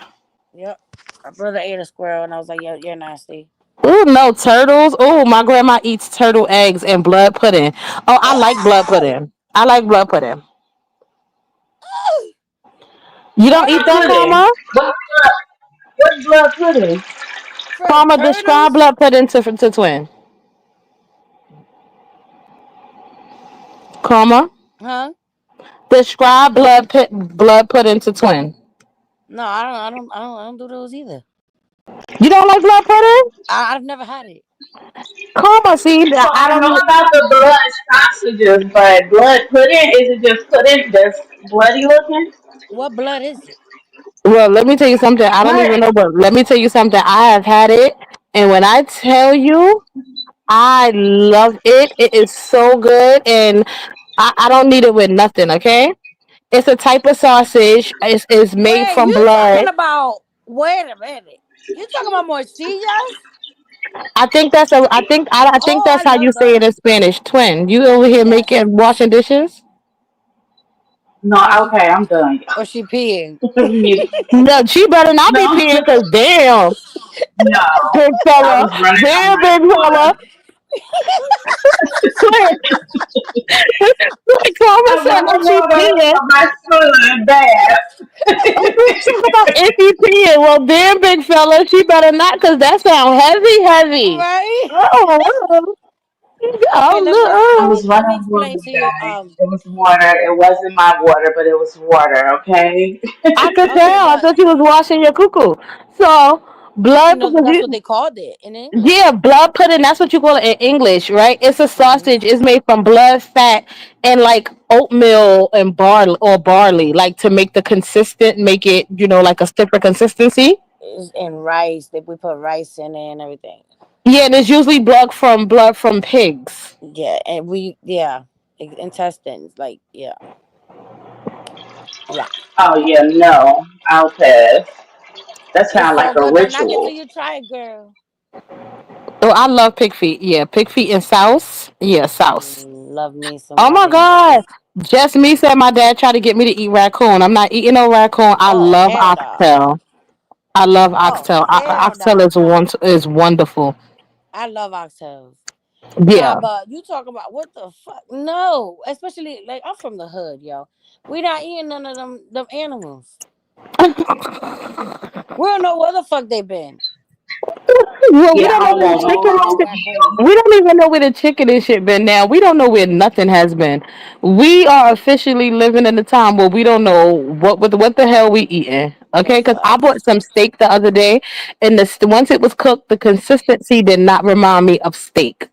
Yep. My brother ate a squirrel and I was like, "Yo, you're nasty." Oh no, turtles. Oh, my grandma eats turtle eggs and blood pudding. Oh, I like blood pudding. I like blood pudding. You don't eat Blood that, Turtles pudding. Karma? What's blood pudding? for Karma, describe turtles, blood pudding to twin. Karma, huh? describe blood pudding to twin. No, I don't do those either. You don't like blood pudding? I've never had it. Karma, see, So I I know don't. about the blood sausages, but blood pudding, is it just pudding that's bloody looking? What blood is it? Well, let me tell you something. I don't What? even know, but let me tell you something. I have had it, and when I tell you, I love it. It is so good, and I don't need it with nothing. Okay, it's a type of sausage. It's made Wait, from you blood. talking about? Wait a minute. You talking about morcillas? I think Oh, I that's how you love say it in those. Spanish. Twin, you over here Yes. making washing dishes? No, Or she okay, I'm done, or she peeing. y'all. Mute. No, she better not be No, peeing because damn, no. big I fella, was running from damn my big fella. daughter. Twin, like Karma I said ran that she water peeing. from my son bad. Talk about if he peeing. Well, damn big fella, she better not because that sound heavy, heavy. Right? Oh, Okay, oh, I no. was let me running water explain to you. bad. It was water. It wasn't my water, but it was water, okay? I could Okay, tell. I but thought you was washing your cuckoo. So I blood, didn't know that that's what they called it in yeah, English. blood pudding. That's what you call it in English, right? It's a Hmm. sausage. It's made from blood, fat, and like oatmeal and barley, like to make the consistent, make it, like a stiffer consistency. It's in rice. We put rice in it and everything. Yeah, and it's usually blood from pigs. Yeah, and intestines. Like yeah. Oh, yeah, no. I'll pass. That It's sounds so like a good though. Knock it till ritual. you try it, girl. Oh, I love pig feet. Yeah, pig feet and sauce. Yeah, sauce. Love me some Oh my goddamn pig god. feet. Just me said my dad tried to get me to eat raccoon. I'm not eating no raccoon. I Oh love hell no. oxtail. I love Oh oxtail. hell Oxtail no. is wonderful. I love oxtails. Nah, Yeah. but you talk about what the fuck? No, especially like I'm from the hood, yo. We not eating none of them animals. We don't know where the fuck they been. Well, we Yeah, don't know I where the want Especially chicken no is. raccoons. We don't even know where the chicken and shit been now. We don't know where nothing has been. We are officially living in a time where we don't know what the hell we eating. The Okay, because I fuck? bought some steak the other day, and once it was cooked, the consistency did not remind me of steak.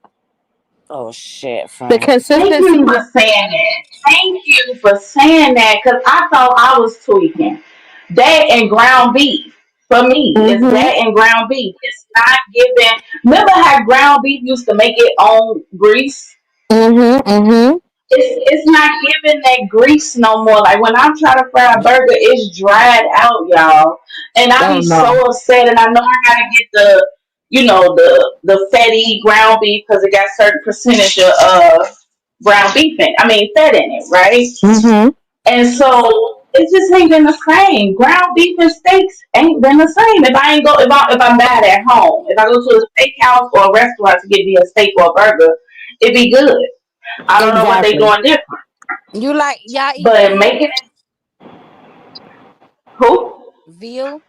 Oh shit, The friend. Thank you consistency, for saying that. Thank you for saying that because I thought I was tweaking. That and ground beef for me is mm-hmm, that and ground beef. It's not giving. Remember how ground beef used to make its own grease? mm-hmm, mm-hmm. It's not giving that grease no more. Like when I'm trying to fry a burger, it's dried out, y'all. And I Oh be no. so upset. And I know I gotta get the fatty ground beef because it got certain percentage of ground beef in. I mean fat in it, right? Mm-hmm. And so it just ain't been the same. Ground beef and steaks ain't been the same. If I'm bad at home, if I go to a steakhouse or a restaurant to get me a steak or a burger, it be good. I don't know what they Exactly. doing different. You like y'all eat But veal? making it who? Veal?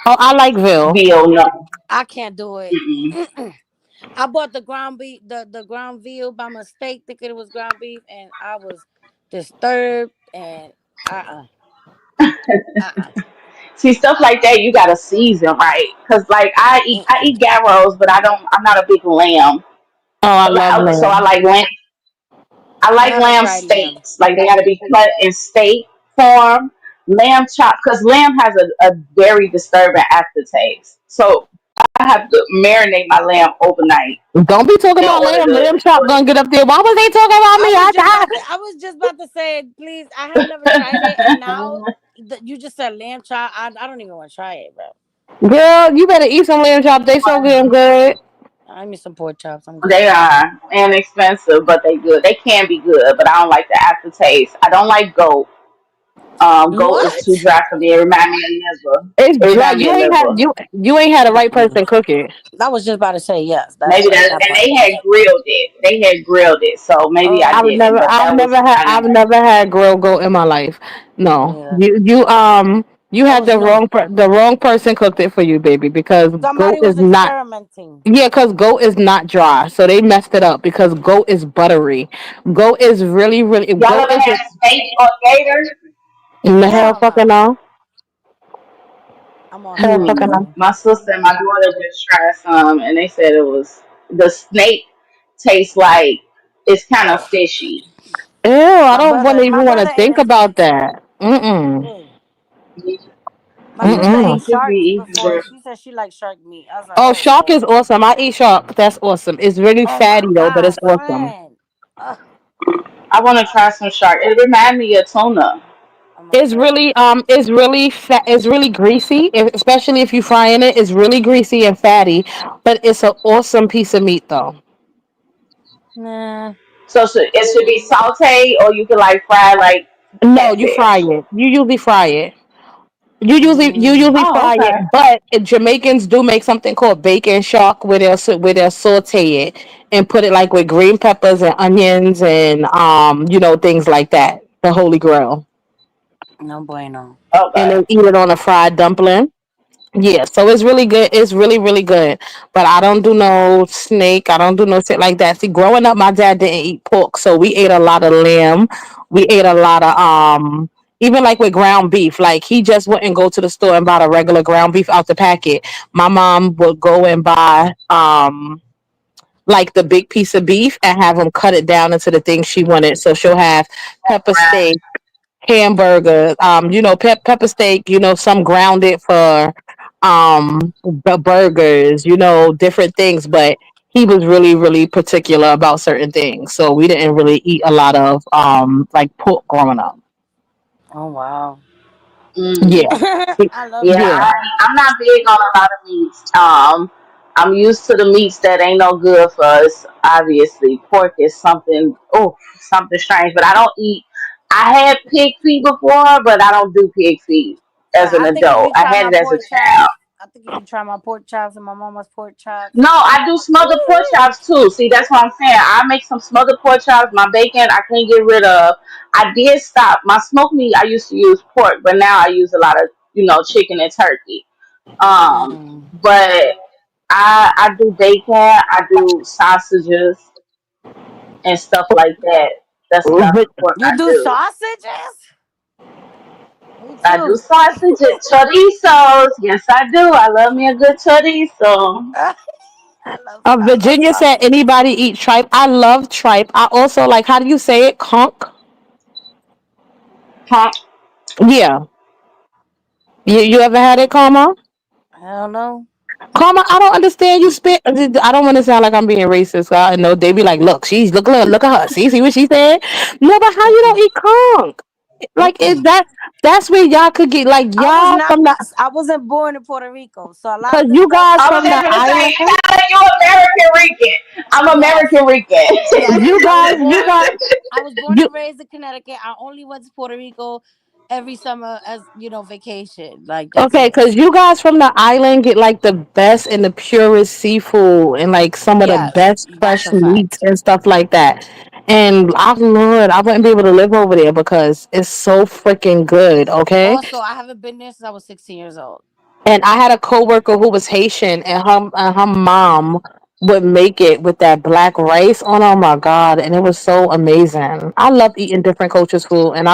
Oh, I like Ville. Veal, no. I can't do it. Mm-mm. I bought the ground beef, the ground veal by mistake, thinking it was ground beef, and I was disturbed. And uh. See, stuff like that you gotta season right, cause like I Mm-mm. eat gyros, but I don't. I'm not a big lamb. Oh, I love So I lamb. like lamb. I I like haven't lamb tried lamb. steaks. Like they gotta be cut in steak form. Lamb chop, cause lamb has a very disturbing aftertaste. So I have to marinate my lamb overnight Don't be talking in about order lamb. to. Lamb chop gonna get up there. Why was they talking about me? I was just about to say, please. I have never tried it, and now that you just said lamb chop, I don't even want to try it, bro. Girl, you better eat some lamb chop. They so damn good. I need some pork chops. I'm good. They are inexpensive, but they good. They can be good, but I don't like the aftertaste. I don't like goat. Goat is too What? dry for me. It remind me of liver. It's It dry. remind me You of ain't had liver. you ain't had the right Mm-mm. person cook it. I was just about to say yes. Maybe That's that, that and part. they had grilled it. They had grilled it, so maybe I Oh, didn't. But that was kind of. I've never had grilled goat in my life. me No, neither. you I had was no. the wrong person cooked it for you, baby. Because goat Somebody is was not. experimenting. Yeah, because goat is not dry, so they messed it up. Because goat is buttery. Goat is really Y'all goat ever is had steak or gator? in the hell Hell fucking no. no. I'm on Hell hell fucking no. today. My sister and my daughter just tried some, and they said it was the snake tastes like it's kind of fishy. Ew, I don't want to My even want to brother ate think it about twice. that. Mm-mm. Ew. My sister Yeah, ate Mm-mm. it could be shark easy, before, but and she said she liked shark meat. I was like, Oh, oh shark no. is awesome. I eat shark. That's awesome. It's really Oh my fatty though, but it's god, awesome. friend. Ugh, I want to try some shark. It remind me of tuna. I'm upset. It's really greasy, especially if you frying it. It's really greasy and fatty, but it's an awesome piece of meat though. Nah. So it should be sauteed, or you can like fry like No, you fry catfish. it. You usually fry it. You Mm. usually Oh, fry it, okay. but Jamaicans do make something called bacon shark, where where they'll saute it and put it like with green peppers and onions and things like that. The holy grail, No bueno. and Okay. they eat it on a fried dumpling. Yeah, so it's really good. It's really good. But I don't do no snake. I don't do no shit like that. See, growing up, my dad didn't eat pork, so we ate a lot of lamb. We ate a lot of even like with ground beef. Like he just wouldn't go to the store and buy the regular ground beef out the packet. My mom would go and buy like the big piece of beef and have him cut it down into the things she wanted. So she'll have pepper steak, hamburger, pepper steak, some grounded for the burgers, different things, but he was really particular about certain things. So we didn't really eat a lot of like pork growing up. Oh wow. Mm. Yeah. I love Yeah, Yeah. pork. I'm not big on a lot of meats. I'm used to the meats that ain't no good for us. Obviously, pork is something strange. But I don't eat. I had pig feet before, but I don't do pig feet as Right. an I think if adult. you I try had my it as a pork child. chops, I think if you try my pork chops and my mama's pork chops. No, I do smothered pork chops too. See, that's what I'm saying. I make some smothered pork chops. My bacon, I can't get rid of. I did stop my smoked meat. I used to use pork, but now I use a lot of chicken and turkey. Mm. But I do bacon. I do sausages and stuff like that. That's enough But pork You I do do. sausages? Me I do too. sausages, chorizos. Yes, I do. I love me a good chorizo. I love Virginia said sausages. anybody eat tripe. I love tripe. I also like, how do you say it? Conch? Huh? Yeah. You ever had it, Karma? Hell no. Karma, I don't understand you spit. I don't want to sound like I'm being racist. I know they be like, look, look at her. See what she said? No, but how you don't Mm-mm. eat conch? Like, is Mm-mm. that's where y'all could get like I was y'all not. from the I wasn't born in Puerto Rico, so a lot because of the you stuff. guys I was from just the gonna say, island. you sound like you American Rican. I'm Yes, American Rican. yes. You guys, I was born you and raised in Connecticut. I only went to Puerto Rico every summer as vacation. Like that's okay? it. Because you guys from the island get like the best and the purest seafood and like some of the Yes, best that's fresh a meats fact. and stuff like that. And I Lord, I wouldn't be able to live over there because it's so freaking good. Okay. Also, I haven't been there since I was 16 years old. And I had a coworker who was Haitian, and her mom would make it with that black rice on. Oh my god, and it was so amazing. I love eating different cultures' food, and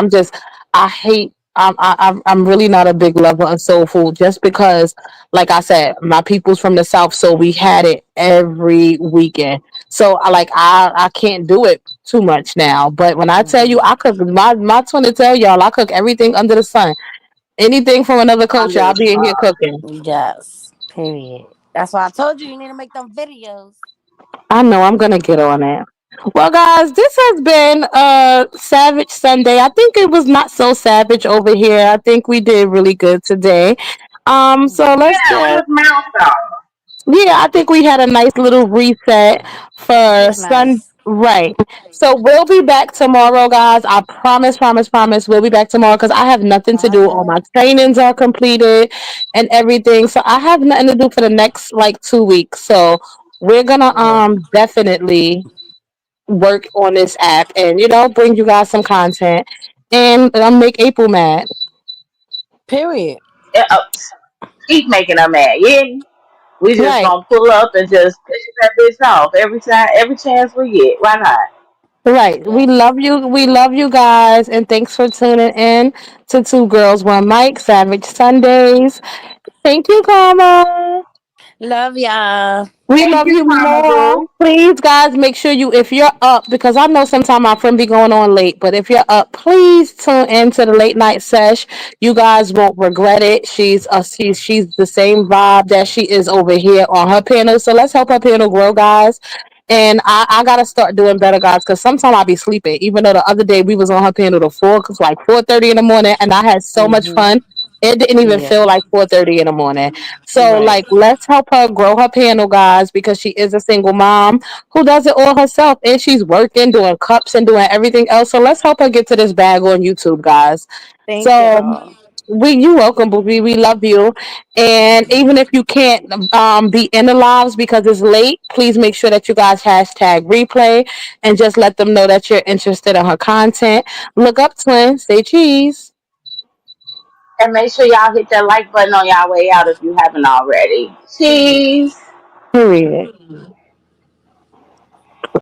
I hate. I'm really not a big lover of soul food, just because, like I said, my people's from the south, so we had it every weekend. So I can't do it too much now. But when I tell you, Mhm. I cook my twin to tell y'all, I cook everything under the sun. Anything from another culture, Under I'll the be in here sun. cooking. Yes. Period. That's why I told you you need to make them videos. I know I'm gonna get on it. Well, guys, this has been Savage Sunday. I think it was not so savage over here. I think we did really good today. So Mhm. let's Yeah, we just was mouse off. yeah, I think we had a nice little reset It for was Sun. nice. Right. So we'll be back tomorrow, guys. I promise, promise, promise. We'll be back tomorrow because I have nothing to do. All Bye. my trainings are completed and everything. So I have nothing to do for the next like 2 weeks. So we're gonna Period. definitely work on this app and bring you guys some content and make April mad. Period. Yeah, keep making her mad. Yeah, we just Right. gonna pull up and just piss that bitch off every time, every chance we get. Why not? Right. We Yes. love you. We love you guys. And thanks for tuning in to Two Girls, One Mic, Savage Sundays. Thank you, Karma. Love y'all. We Thank love you, you Mama more. Boo. Please, guys, make sure if you're up, because I know sometimes my friend be going on late, but if you're up, please tune in to the late night sesh. You guys won't regret it. She's the same vibe that she is over here on her panel. So let's help her panel grow, guys. And I gotta start doing better, guys, because sometimes I be sleeping. Even though the other day we was on her panel to 4:30 in the morning, and I had so much Mhm. fun. It didn't even Yeah. feel like 4:30 in the morning. So, Right. like, let's help her grow her panel, guys, because she is a single mom who does it all herself, and she's working, doing cups, and doing everything else. So, let's help her get to this bag on YouTube, guys. Thank So, y'all. you welcome, Booby. We love you. And even if you can't be in the lives because it's late, please make sure that you guys hashtag replay and just let them know that you're interested in her content. Look up Twin, say cheese. And make sure y'all hit that like button on y'all way out if you haven't already. Cheese. Period.